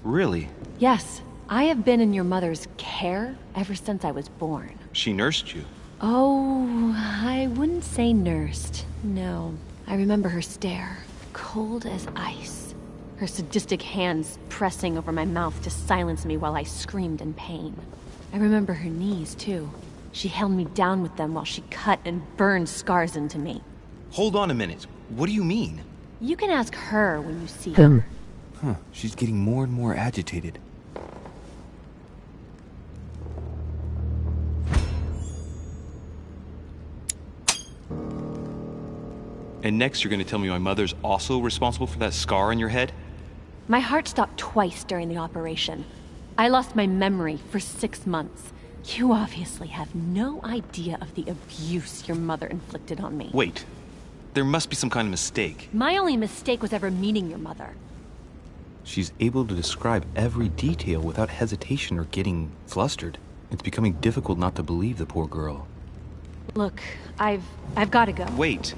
Really? Yes, I have been in your mother's care ever since I was born. She nursed you? Oh, I wouldn't say nursed. No. I remember her stare, cold as ice. Her sadistic hands pressing over my mouth to silence me while I screamed in pain. I remember her knees, too. She held me down with them while she cut and burned scars into me. Hold on a minute. What do you mean? You can ask her when you see her. Huh, she's getting more and more agitated. And next you're gonna tell me my mother's also responsible for that scar on your head? My heart stopped twice during the operation. I lost my memory for 6 months. You obviously have no idea of the abuse your mother inflicted on me. Wait. There must be some kind of mistake. My only mistake was ever meeting your mother. She's able to describe every detail without hesitation or getting flustered. It's becoming difficult not to believe the poor girl. Look, I've got to go. Wait.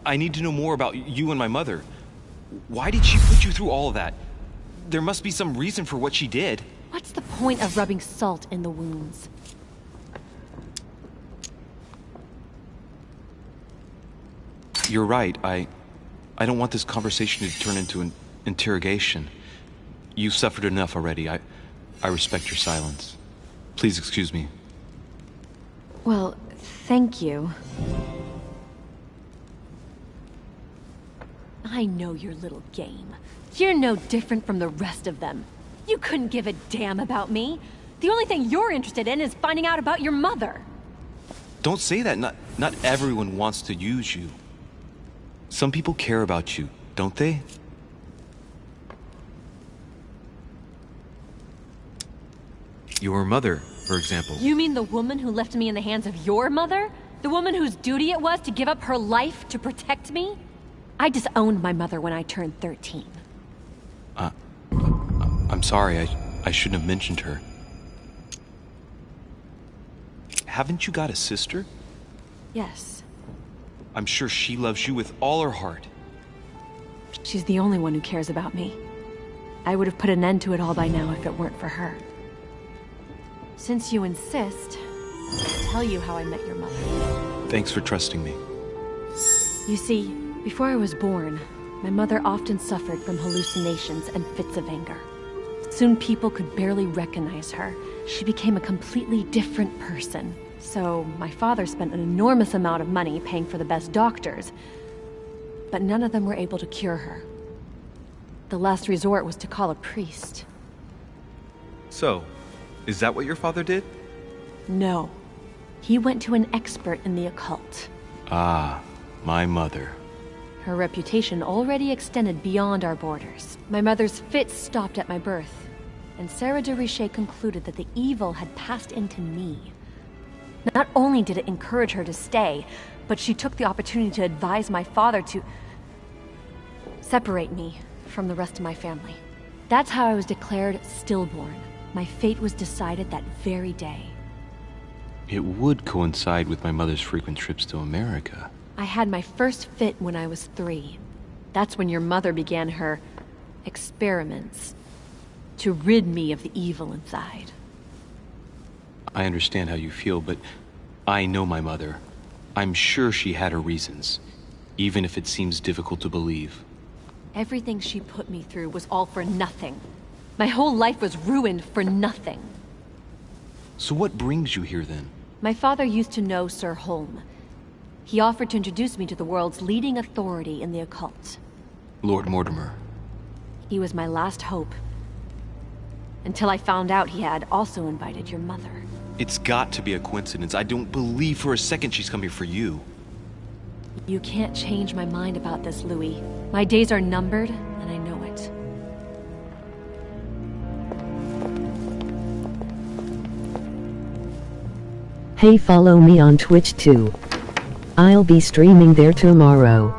I need to know more about you and my mother. Why did she put you through all of that? There must be some reason for what she did. What's the point of rubbing salt in the wounds? You're right. I don't want this conversation to turn into an interrogation. You've suffered enough already. I respect your silence. Please excuse me. Well, thank you. I know your little game. You're no different from the rest of them. You couldn't give a damn about me. The only thing you're interested in is finding out about your mother. Don't say that. Not everyone wants to use you. Some people care about you, don't they? Your mother, for example. You mean the woman who left me in the hands of your mother? The woman whose duty it was to give up her life to protect me? I disowned my mother when I turned 13. I'm sorry. I shouldn't have mentioned her. Haven't you got a sister? Yes. I'm sure she loves you with all her heart. She's the only one who cares about me. I would have put an end to it all by now if it weren't for her. Since you insist, I'll tell you how I met your mother. Thanks for trusting me. You see, before I was born, my mother often suffered from hallucinations and fits of anger. Soon people could barely recognize her. She became a completely different person. So my father spent an enormous amount of money paying for the best doctors, but none of them were able to cure her. The last resort was to call a priest. So, is that what your father did? No. He went to an expert in the occult. Ah, my mother. Her reputation already extended beyond our borders. My mother's fits stopped at my birth, and Sarah de Richet concluded that the evil had passed into me. Not only did it encourage her to stay, but she took the opportunity to advise my father to separate me from the rest of my family. That's how I was declared stillborn. My fate was decided that very day. It would coincide with my mother's frequent trips to America. I had my first fit when I was 3. That's when your mother began her experiments to rid me of the evil inside. I understand how you feel, but I know my mother. I'm sure she had her reasons, even if it seems difficult to believe. Everything she put me through was all for nothing. My whole life was ruined for nothing. So what brings you here then? My father used to know Sir Holm. He offered to introduce me to the world's leading authority in the occult. Lord Mortimer. He was my last hope. Until I found out he had also invited your mother. It's got to be a coincidence. I don't believe for a second she's come here for you. You can't change my mind about this, Louis. My days are numbered, and I know it. Hey, follow me on Twitch too. I'll be streaming there tomorrow.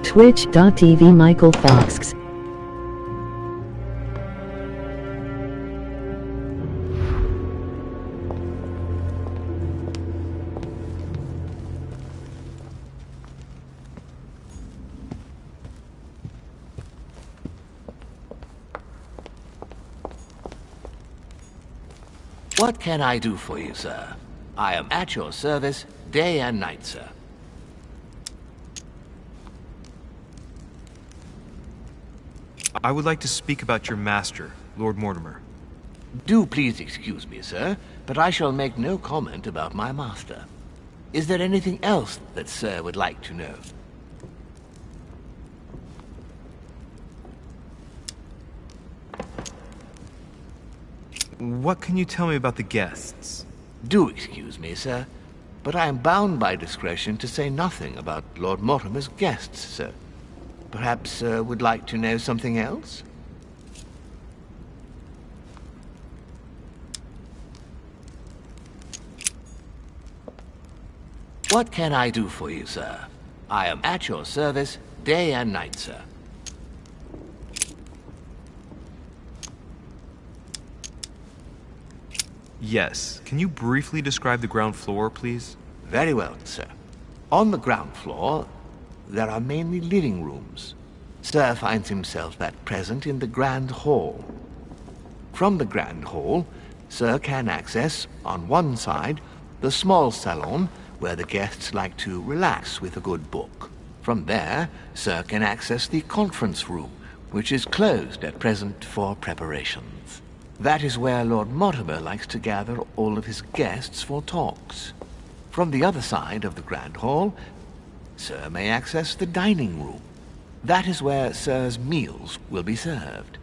Twitch.tv Michael Fox. What can I do for you, sir? I am at your service day and night, sir. I would like to speak about your master, Lord Mortimer. Do please excuse me, sir, but I shall make no comment about my master. Is there anything else that sir would like to know? What can you tell me about the guests? Do excuse me, sir, but I am bound by discretion to say nothing about Lord Mortimer's guests, sir. Perhaps sir would like to know something else? What can I do for you, sir? I am at your service day and night, sir. Yes. Can you briefly describe the ground floor, please? Very well, sir. On the ground floor, there are mainly living rooms. Sir finds himself at present in the Grand Hall. From the Grand Hall, Sir can access, on one side, the small salon where the guests like to relax with a good book. From there, Sir can access the conference room, which is closed at present for preparations. That is where Lord Mortimer likes to gather all of his guests for talks. From the other side of the Grand Hall, Sir may access the dining room. That is where Sir's meals will be served.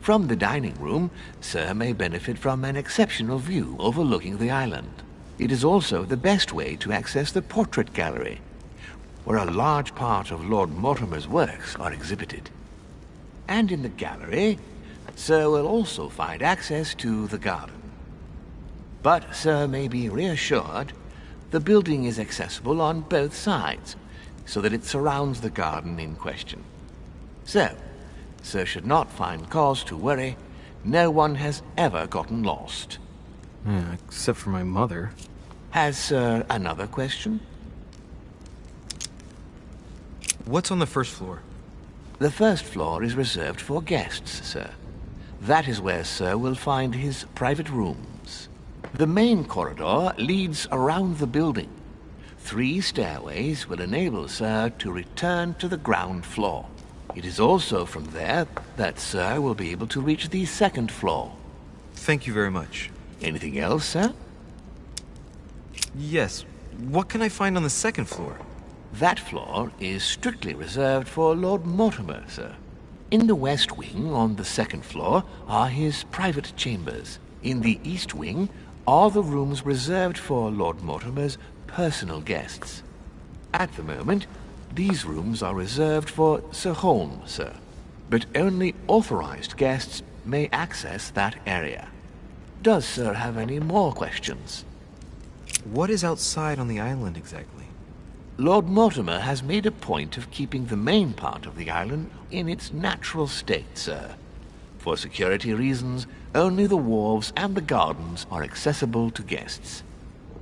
From the dining room, Sir may benefit from an exceptional view overlooking the island. It is also the best way to access the portrait gallery, where a large part of Lord Mortimer's works are exhibited. And in the gallery, Sir will also find access to the garden. But Sir may be reassured the building is accessible on both sides, so that it surrounds the garden in question. So, Sir should not find cause to worry. No one has ever gotten lost. Except for my mother. Has Sir another question? What's on the first floor? The first floor is reserved for guests, Sir. That is where Sir will find his private rooms. The main corridor leads around the building. 3 stairways will enable Sir to return to the ground floor. It is also from there that Sir will be able to reach the second floor. Thank you very much. Anything else, Sir? Yes. What can I find on the second floor? That floor is strictly reserved for Lord Mortimer, Sir. In the west wing on the second floor are his private chambers. In the east wing are the rooms reserved for Lord Mortimer's personal guests. At the moment, these rooms are reserved for Sir Holmes, Sir. But only authorized guests may access that area. Does Sir have any more questions? What is outside on the island exactly? Lord Mortimer has made a point of keeping the main part of the island in its natural state, Sir. For security reasons, only the wharves and the gardens are accessible to guests.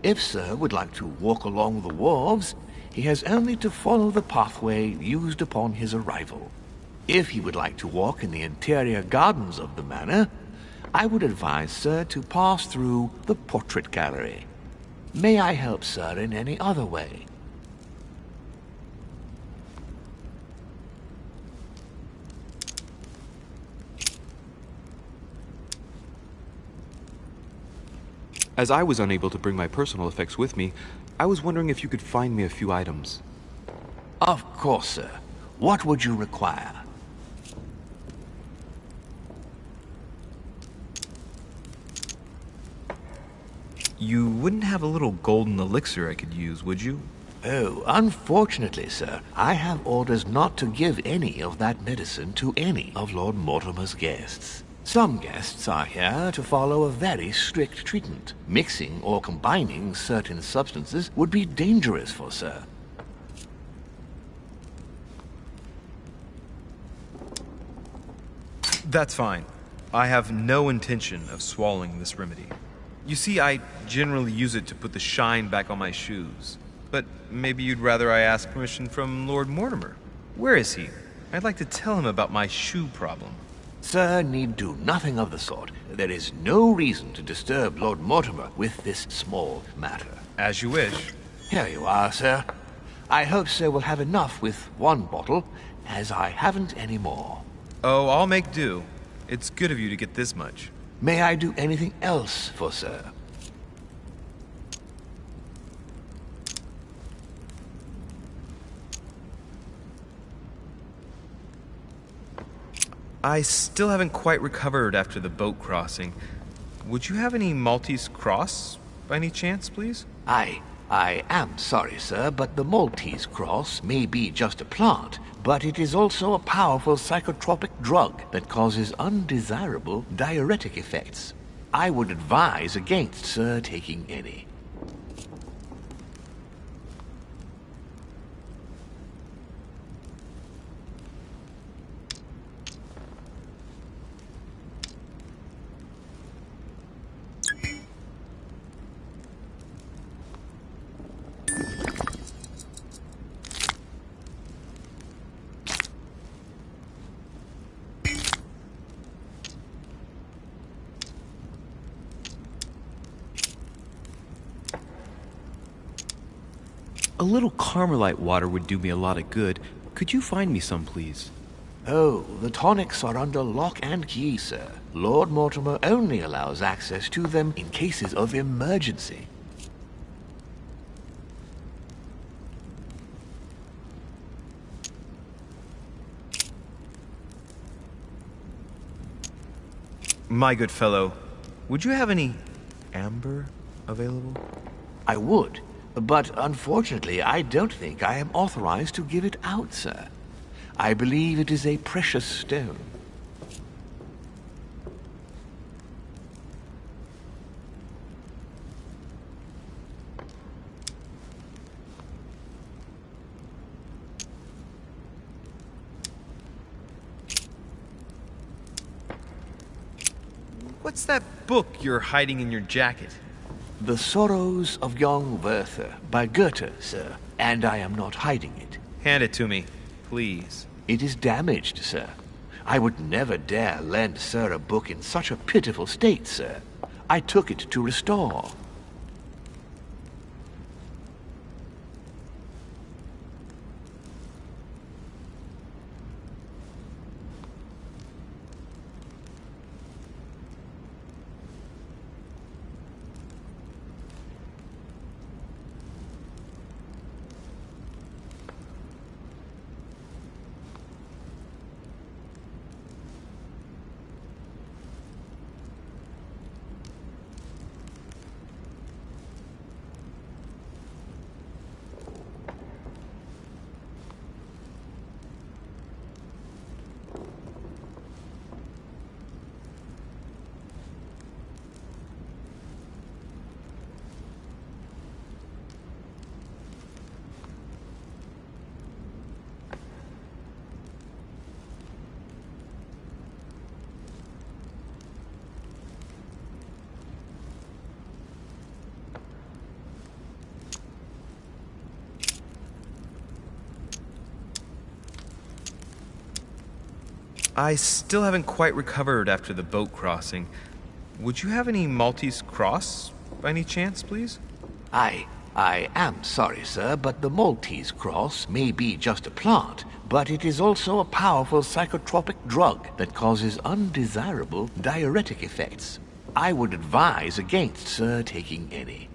If Sir would like to walk along the wharves, he has only to follow the pathway used upon his arrival. If he would like to walk in the interior gardens of the manor, I would advise Sir to pass through the portrait gallery. May I help Sir in any other way? As I was unable to bring my personal effects with me, I was wondering if you could find me a few items. Of course, Sir. What would you require? You wouldn't have a little golden elixir I could use, would you? Oh, unfortunately, Sir, I have orders not to give any of that medicine to any of Lord Mortimer's guests. Some guests are here to follow a very strict treatment. Mixing or combining certain substances would be dangerous for Sir. That's fine. I have no intention of swallowing this remedy. You see, I generally use it to put the shine back on my shoes. But maybe you'd rather I ask permission from Lord Mortimer. Where is he? I'd like to tell him about my shoe problem. Sir need do nothing of the sort. There is no reason to disturb Lord Mortimer with this small matter. As you wish. Here you are, Sir. I hope Sir will have enough with one bottle, as I haven't any more. Oh, I'll make do. It's good of you to get this much. May I do anything else for Sir? I still haven't quite recovered after the boat crossing. Would you have any Maltese cross, by any chance, please? I am sorry, Sir, but the Maltese cross may be just a plant, but it is also a powerful psychotropic drug that causes undesirable diuretic effects. I would advise against Sir taking any. A little Carmelite water would do me a lot of good. Could you find me some, please? Oh, the tonics are under lock and key, sir. Lord Mortimer only allows access to them in cases of emergency. My good fellow, would you have any amber available? I would, but unfortunately I don't think I am authorized to give it out, sir. I believe it is a precious stone. What's that book you're hiding in your jacket? The Sorrows of Young Werther by Goethe, sir, and I am not hiding it. Hand it to me, please. It is damaged, sir. I would never dare lend sir a book in such a pitiful state, sir. I took it to restore. I still haven't quite recovered after the boat crossing. Would you have any Maltese cross, by any chance, please? I am sorry, sir, but the Maltese cross may be just a plant, but it is also a powerful psychotropic drug that causes undesirable diuretic effects. I would advise against, sir, taking any.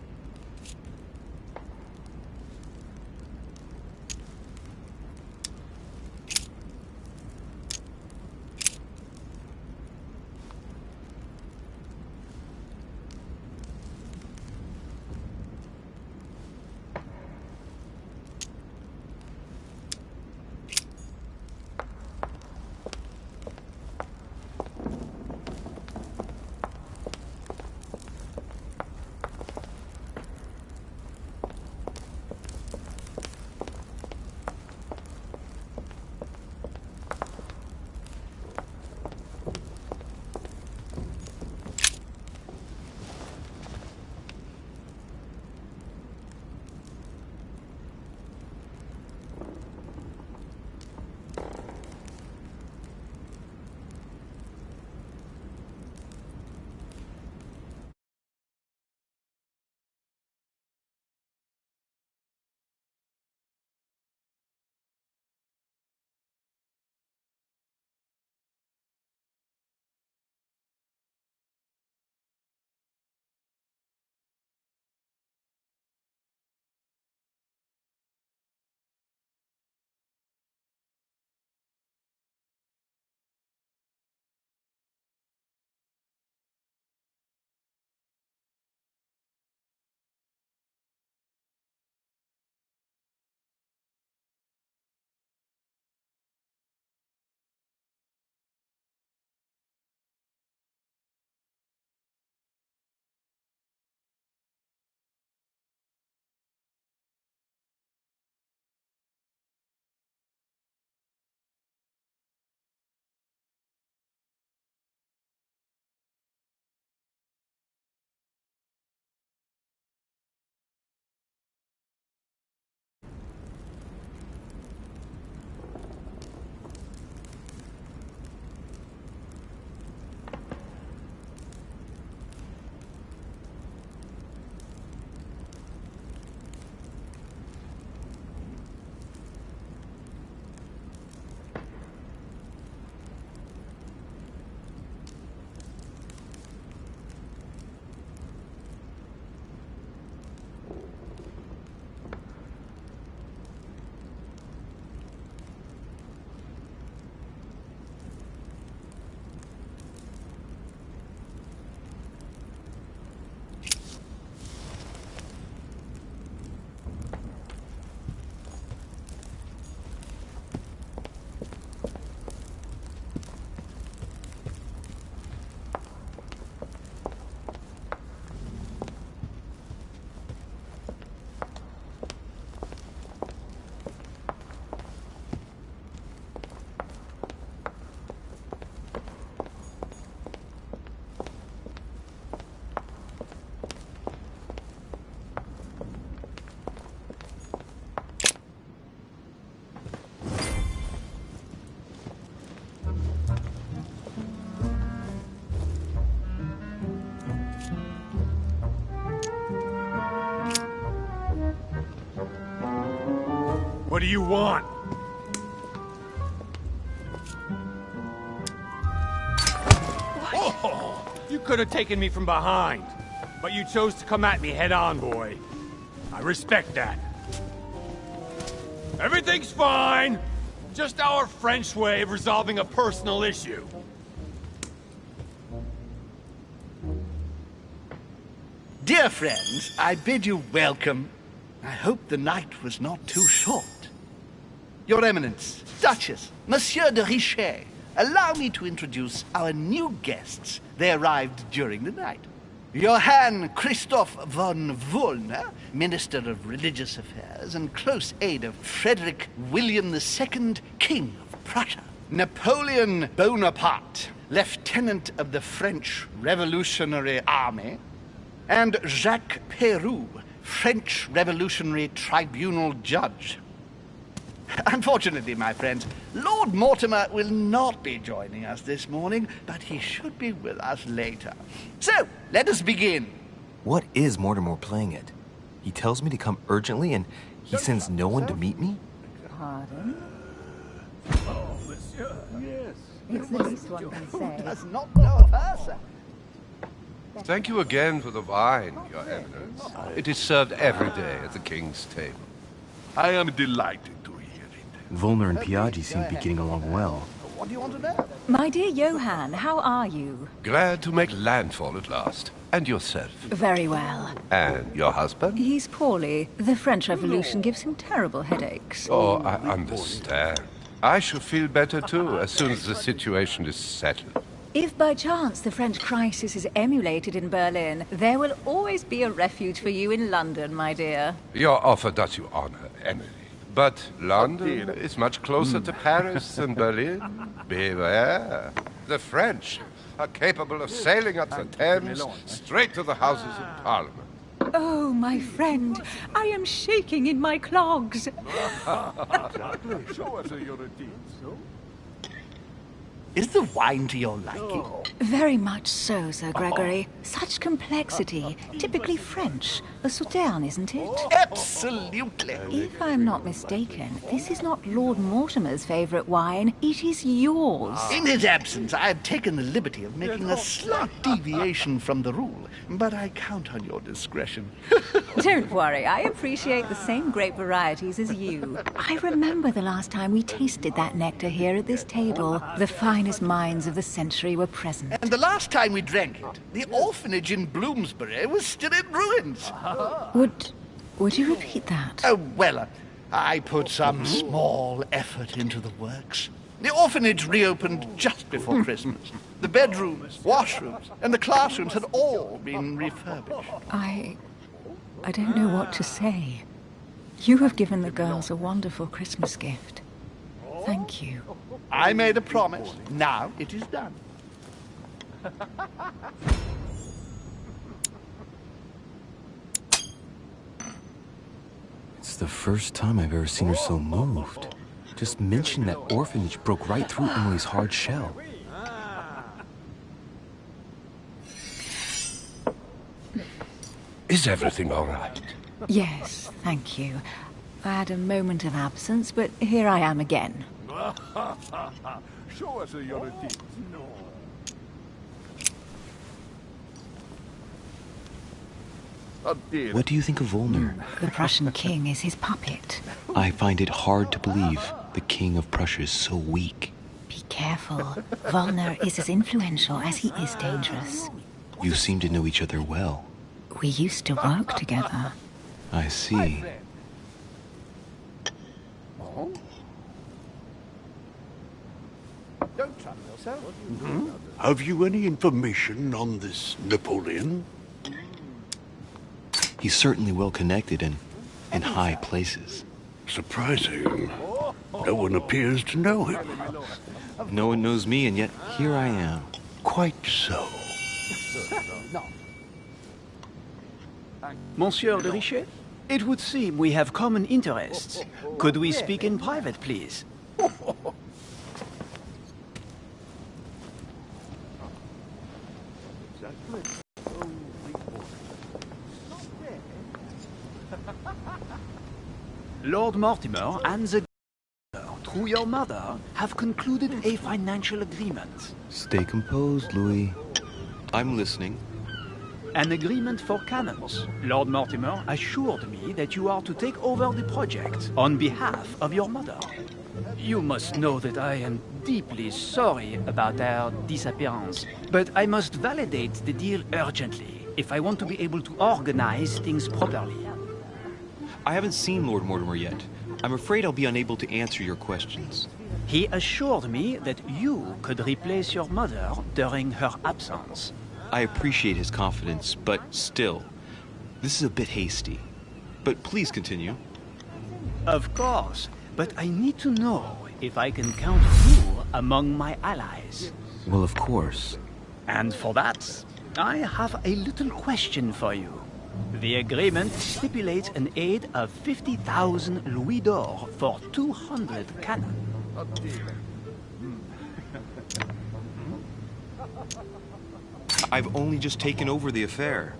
What do you want? Whoa! You could have taken me from behind, but you chose to come at me head-on, boy. I respect that. Everything's fine. Just our French way of resolving a personal issue. Dear friends, I bid you welcome. I hope the night was not too short. Your Eminence, Duchess, Monsieur de Richet, allow me to introduce our new guests. They arrived during the night. Johann Christoph von Wollner, Minister of Religious Affairs and close aide of Frederick William II, King of Prussia. Napoleon Bonaparte, Lieutenant of the French Revolutionary Army. And Jacques Peroux, French Revolutionary Tribunal Judge. Unfortunately, my friends, Lord Mortimer will not be joining us this morning, but he should be with us later. So, let us begin. What is Mortimer playing at? He tells me to come urgently and he sends no one to meet me? Pardon? Oh, monsieur. Yes. It's the least one can say. Does not know of her, sir. Thank you again for the wine, Your Eminence. It is served every day at the king's table. I am delighted to hear it. Volner and Piaggi seem to be getting along well. What do you want to know? My dear Johann, how are you? Glad to make landfall at last. And yourself? Very well. And your husband? He's poorly. The French Revolution gives him terrible headaches. Oh, I understand. I shall feel better too, as soon as the situation is settled. If by chance the French crisis is emulated in Berlin, there will always be a refuge for you in London, my dear. Your offer does you honor, Emily. But London is much closer to Paris than Berlin. Beware. The French are capable of sailing up the Thames straight to the Houses of Parliament. Oh, my friend, I am shaking in my clogs. Show us your deeds, so? Is the wine to your liking? Very much so, Sir Gregory. Such complexity. Typically French. A Sauterne, isn't it? Absolutely. If I'm not mistaken, this is not Lord Mortimer's favourite wine. It is yours. In his absence, I have taken the liberty of making a slight deviation from the rule, but I count on your discretion. Don't worry, I appreciate the same grape varieties as you. I remember the last time we tasted that nectar here at this table. The finest minds of the century were present. And the last time we drank it, the orphanage in Bloomsbury was still in ruins. Would you repeat that? Oh, well, I put some small effort into the works. The orphanage reopened just before Christmas. The bedrooms, washrooms, and the classrooms had all been refurbished. I don't know what to say. You have given the girls a wonderful Christmas gift. Thank you. I made a promise. Now it is done. It's the first time I've ever seen her so moved. Just mentioning that orphanage broke right through Emily's hard shell. Is everything all right? Yes, thank you. I had a moment of absence, but here I am again. Show us your deeds. What do you think of Volner? The Prussian king is his puppet. I find it hard to believe the king of Prussia is so weak. Be careful. Volner is as influential as he is dangerous. You seem to know each other well. We used to work together. I see. Don't trouble yourself. Have you any information on this Napoleon? He's certainly well connected and in high places. Surprising. No one appears to know him. No one knows me, and yet here I am. Quite so. Monsieur de Richet, it would seem we have common interests. Could we speak in private, please? Lord Mortimer and the through your mother, have concluded a financial agreement. Stay composed, Louis. I'm listening. An agreement for cannons. Lord Mortimer assured me that you are to take over the project on behalf of your mother. You must know that I am deeply sorry about her disappearance, but I must validate the deal urgently if I want to be able to organize things properly. I haven't seen Lord Mortimer yet. I'm afraid I'll be unable to answer your questions. He assured me that you could replace your mother during her absence. I appreciate his confidence, but still, this is a bit hasty. But please continue. Of course, but I need to know if I can count you among my allies. Well, of course. And for that, I have a little question for you. The agreement stipulates an aid of 50,000 louis d'or for 200 cannon. I've only just taken over the affair.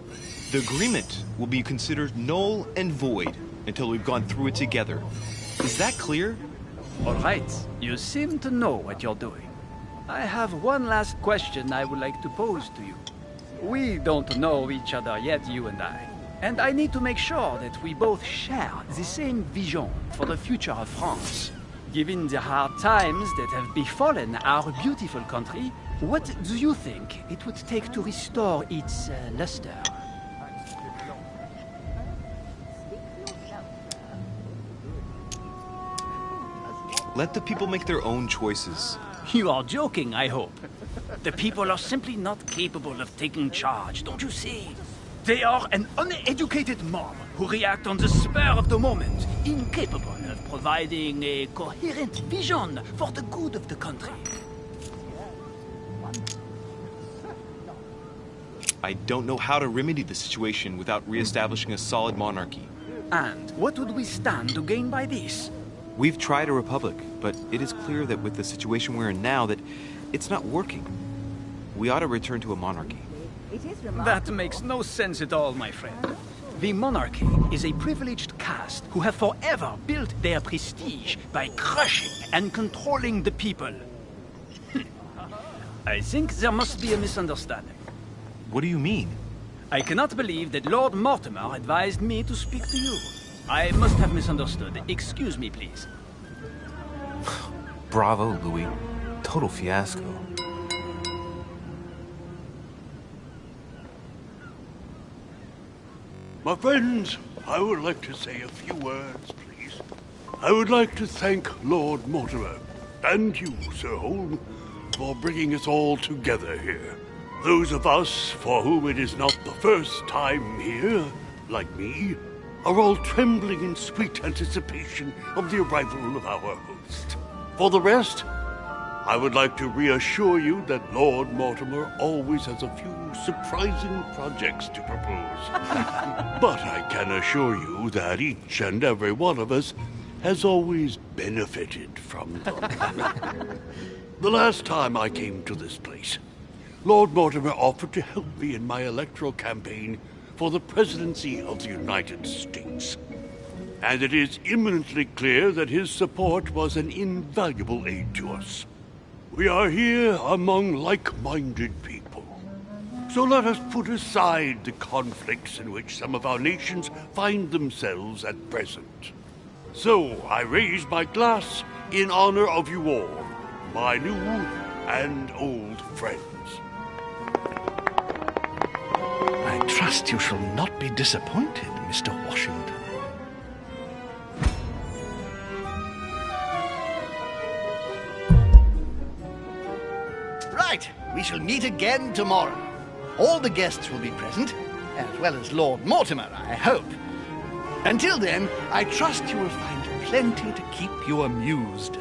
The agreement will be considered null and void until we've gone through it together. Is that clear? All right, you seem to know what you're doing. I have one last question I would like to pose to you. We don't know each other yet, you and I. And I need to make sure that we both share the same vision for the future of France. Given the hard times that have befallen our beautiful country, what do you think it would take to restore its luster? Let the people make their own choices. You are joking, I hope. The people are simply not capable of taking charge, don't you see? They are an uneducated mob who react on the spur of the moment, incapable of providing a coherent vision for the good of the country. I don't know how to remedy the situation without re-establishing a solid monarchy. And what would we stand to gain by this? We've tried a republic, but it is clear that with the situation we're in now that it's not working. We ought to return to a monarchy. That makes no sense at all, my friend. The monarchy is a privileged caste who have forever built their prestige by crushing and controlling the people. I think there must be a misunderstanding. What do you mean? I cannot believe that Lord Mortimer advised me to speak to you. I must have misunderstood. Excuse me, please. Bravo, Louis. Total fiasco. My friends, I would like to say a few words, please. I would like to thank Lord Mortimer, and you, Sir Holm, for bringing us all together here. Those of us for whom it is not the first time here, like me, are all trembling in sweet anticipation of the arrival of our host. For the rest, I would like to reassure you that Lord Mortimer always has a few surprising projects to propose. But I can assure you that each and every one of us has always benefited from them. The last time I came to this place, Lord Mortimer offered to help me in my electoral campaign for the presidency of the United States. And it is eminently clear that his support was an invaluable aid to us. We are here among like-minded people. So let us put aside the conflicts in which some of our nations find themselves at present. So I raise my glass in honor of you all, my new and old friends. I trust you shall not be disappointed, Mr. Washington. Right, we shall meet again tomorrow. All the guests will be present, as well as Lord Mortimer, I hope. Until then, I trust you will find plenty to keep you amused.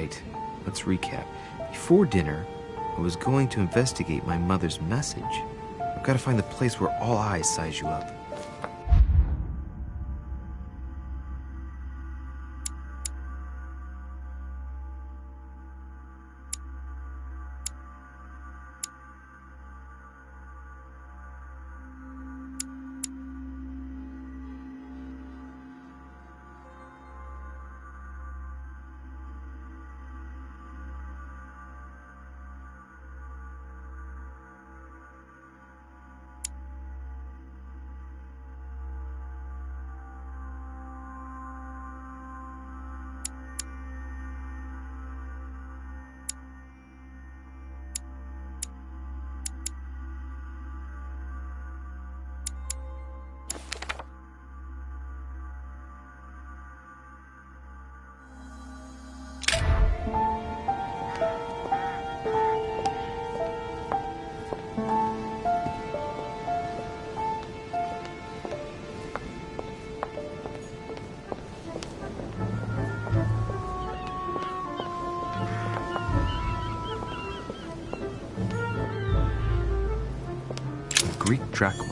Right. Let's recap. Before dinner, I was going to investigate my mother's message. I've got to find the place where all eyes size you up. Greek drachma,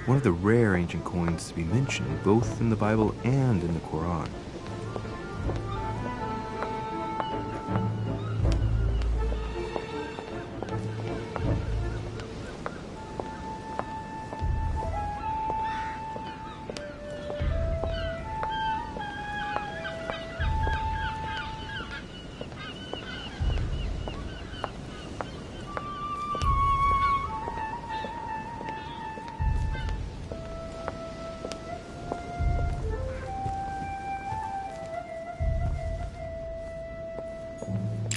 one of the rare ancient coins to be mentioned both in the Bible and in the Quran.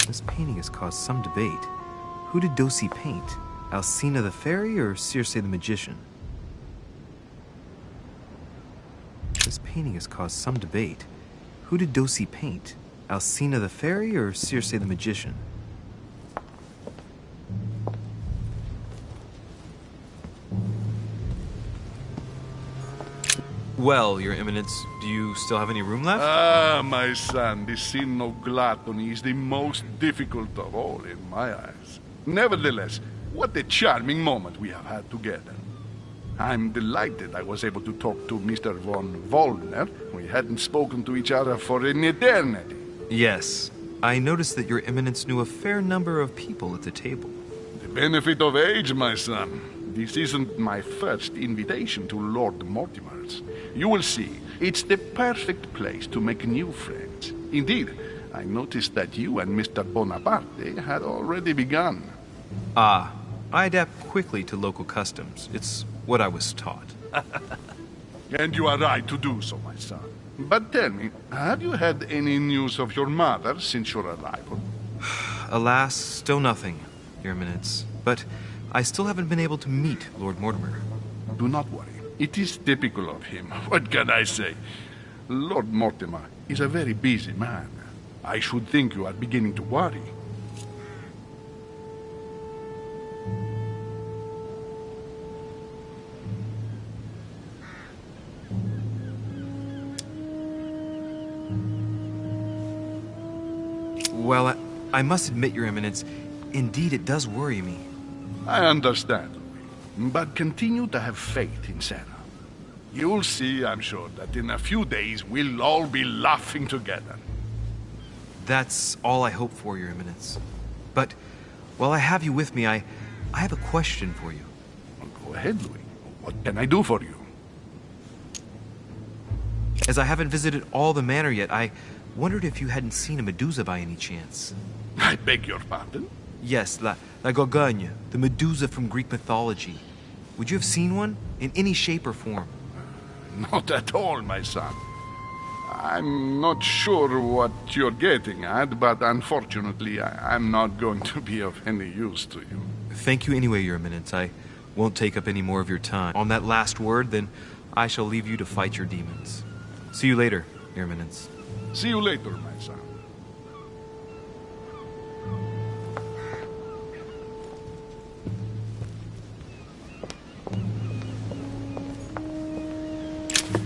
This painting has caused some debate. Who did Dosi paint? Alcina the fairy or Circe the magician? This painting has caused some debate. Who did Dosi paint? Alcina the fairy or Circe the magician? Well, Your Eminence, do you still have any room left? Ah, my son, the sin of gluttony is the most difficult of all in my eyes. Nevertheless, what a charming moment we have had together. I'm delighted I was able to talk to Mr. von Wollner. We hadn't spoken to each other for an eternity. Yes. I noticed that Your Eminence knew a fair number of people at the table. The benefit of age, my son. This isn't my first invitation to Lord Mortimer's. You will see, it's the perfect place to make new friends. Indeed, I noticed that you and Mr. Bonaparte had already begun. Ah, I adapt quickly to local customs. It's what I was taught. And you are right to do so, my son. But tell me, have you had any news of your mother since your arrival? Alas, still nothing, Your Eminence. But I still haven't been able to meet Lord Mortimer. Do not worry. It is typical of him. What can I say? Lord Mortimer is a very busy man. I should think you are beginning to worry. Well, I must admit, Your Eminence, indeed it does worry me. I understand, but continue to have faith in Sarah. You'll see, I'm sure, that in a few days we'll all be laughing together. That's all I hope for, Your Eminence. But while I have you with me, I have a question for you. Go ahead, Louis. What can I do for you? As I haven't visited all the manor yet, I wondered if you hadn't seen a Medusa by any chance. I beg your pardon? Yes, La Gorgogne, the Medusa from Greek mythology. Would you have seen one? In any shape or form? Not at all, my son. I'm not sure what you're getting at, but unfortunately, I'm not going to be of any use to you. Thank you anyway, Your Eminence. I won't take up any more of your time. On that last word, then, I shall leave you to fight your demons. See you later, Your Eminence. See you later, my son.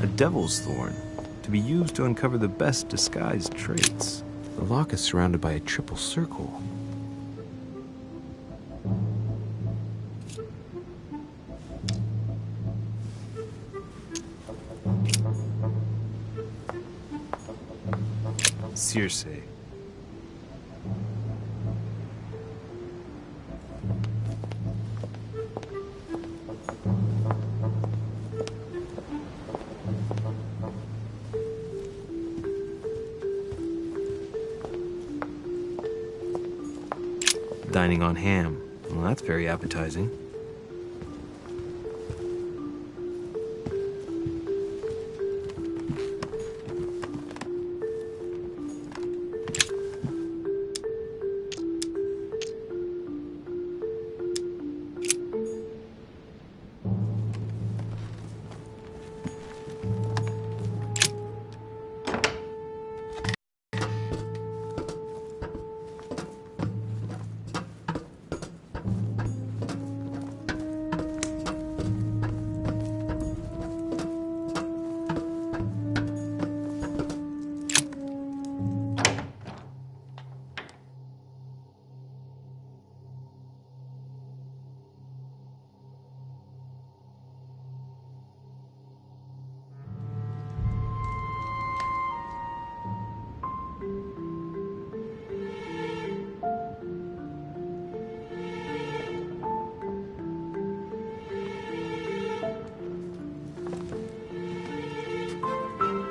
A devil's thorn, to be used to uncover the best disguised traits. The lock is surrounded by a triple circle. Circe. Dining on ham. Well, that's very appetizing.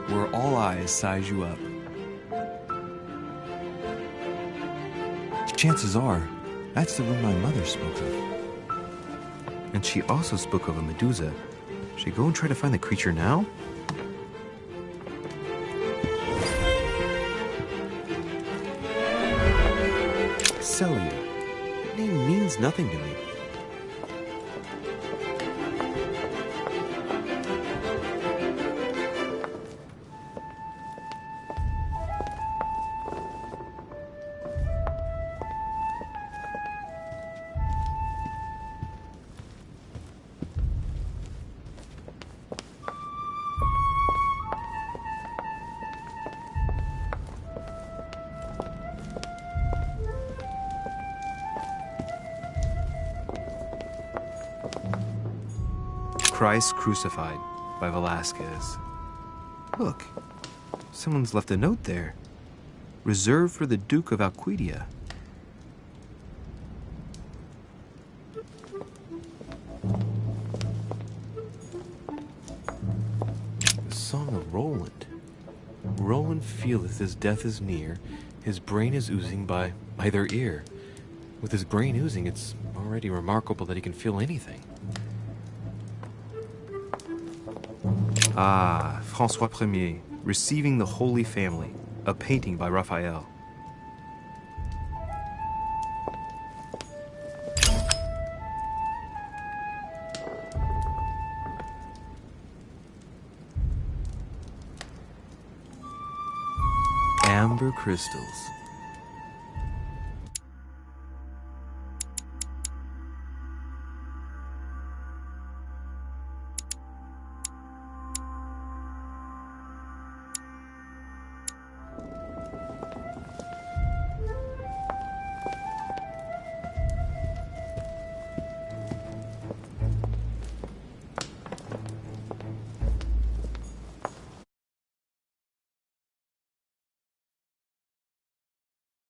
Where all eyes size you up. Chances are, that's the room my mother spoke of. And she also spoke of a Medusa. Should I go and try to find the creature now? Celia. That name means nothing to me. Christ Crucified by Velázquez. Look, someone's left a note there. Reserved for the Duke of Alcudia. The Song of Roland. Roland feeleth his death is near, his brain is oozing by either ear. With his brain oozing, it's already remarkable that he can feel anything. Ah, François Ier, Receiving the Holy Family, a painting by Raphael. Amber crystals.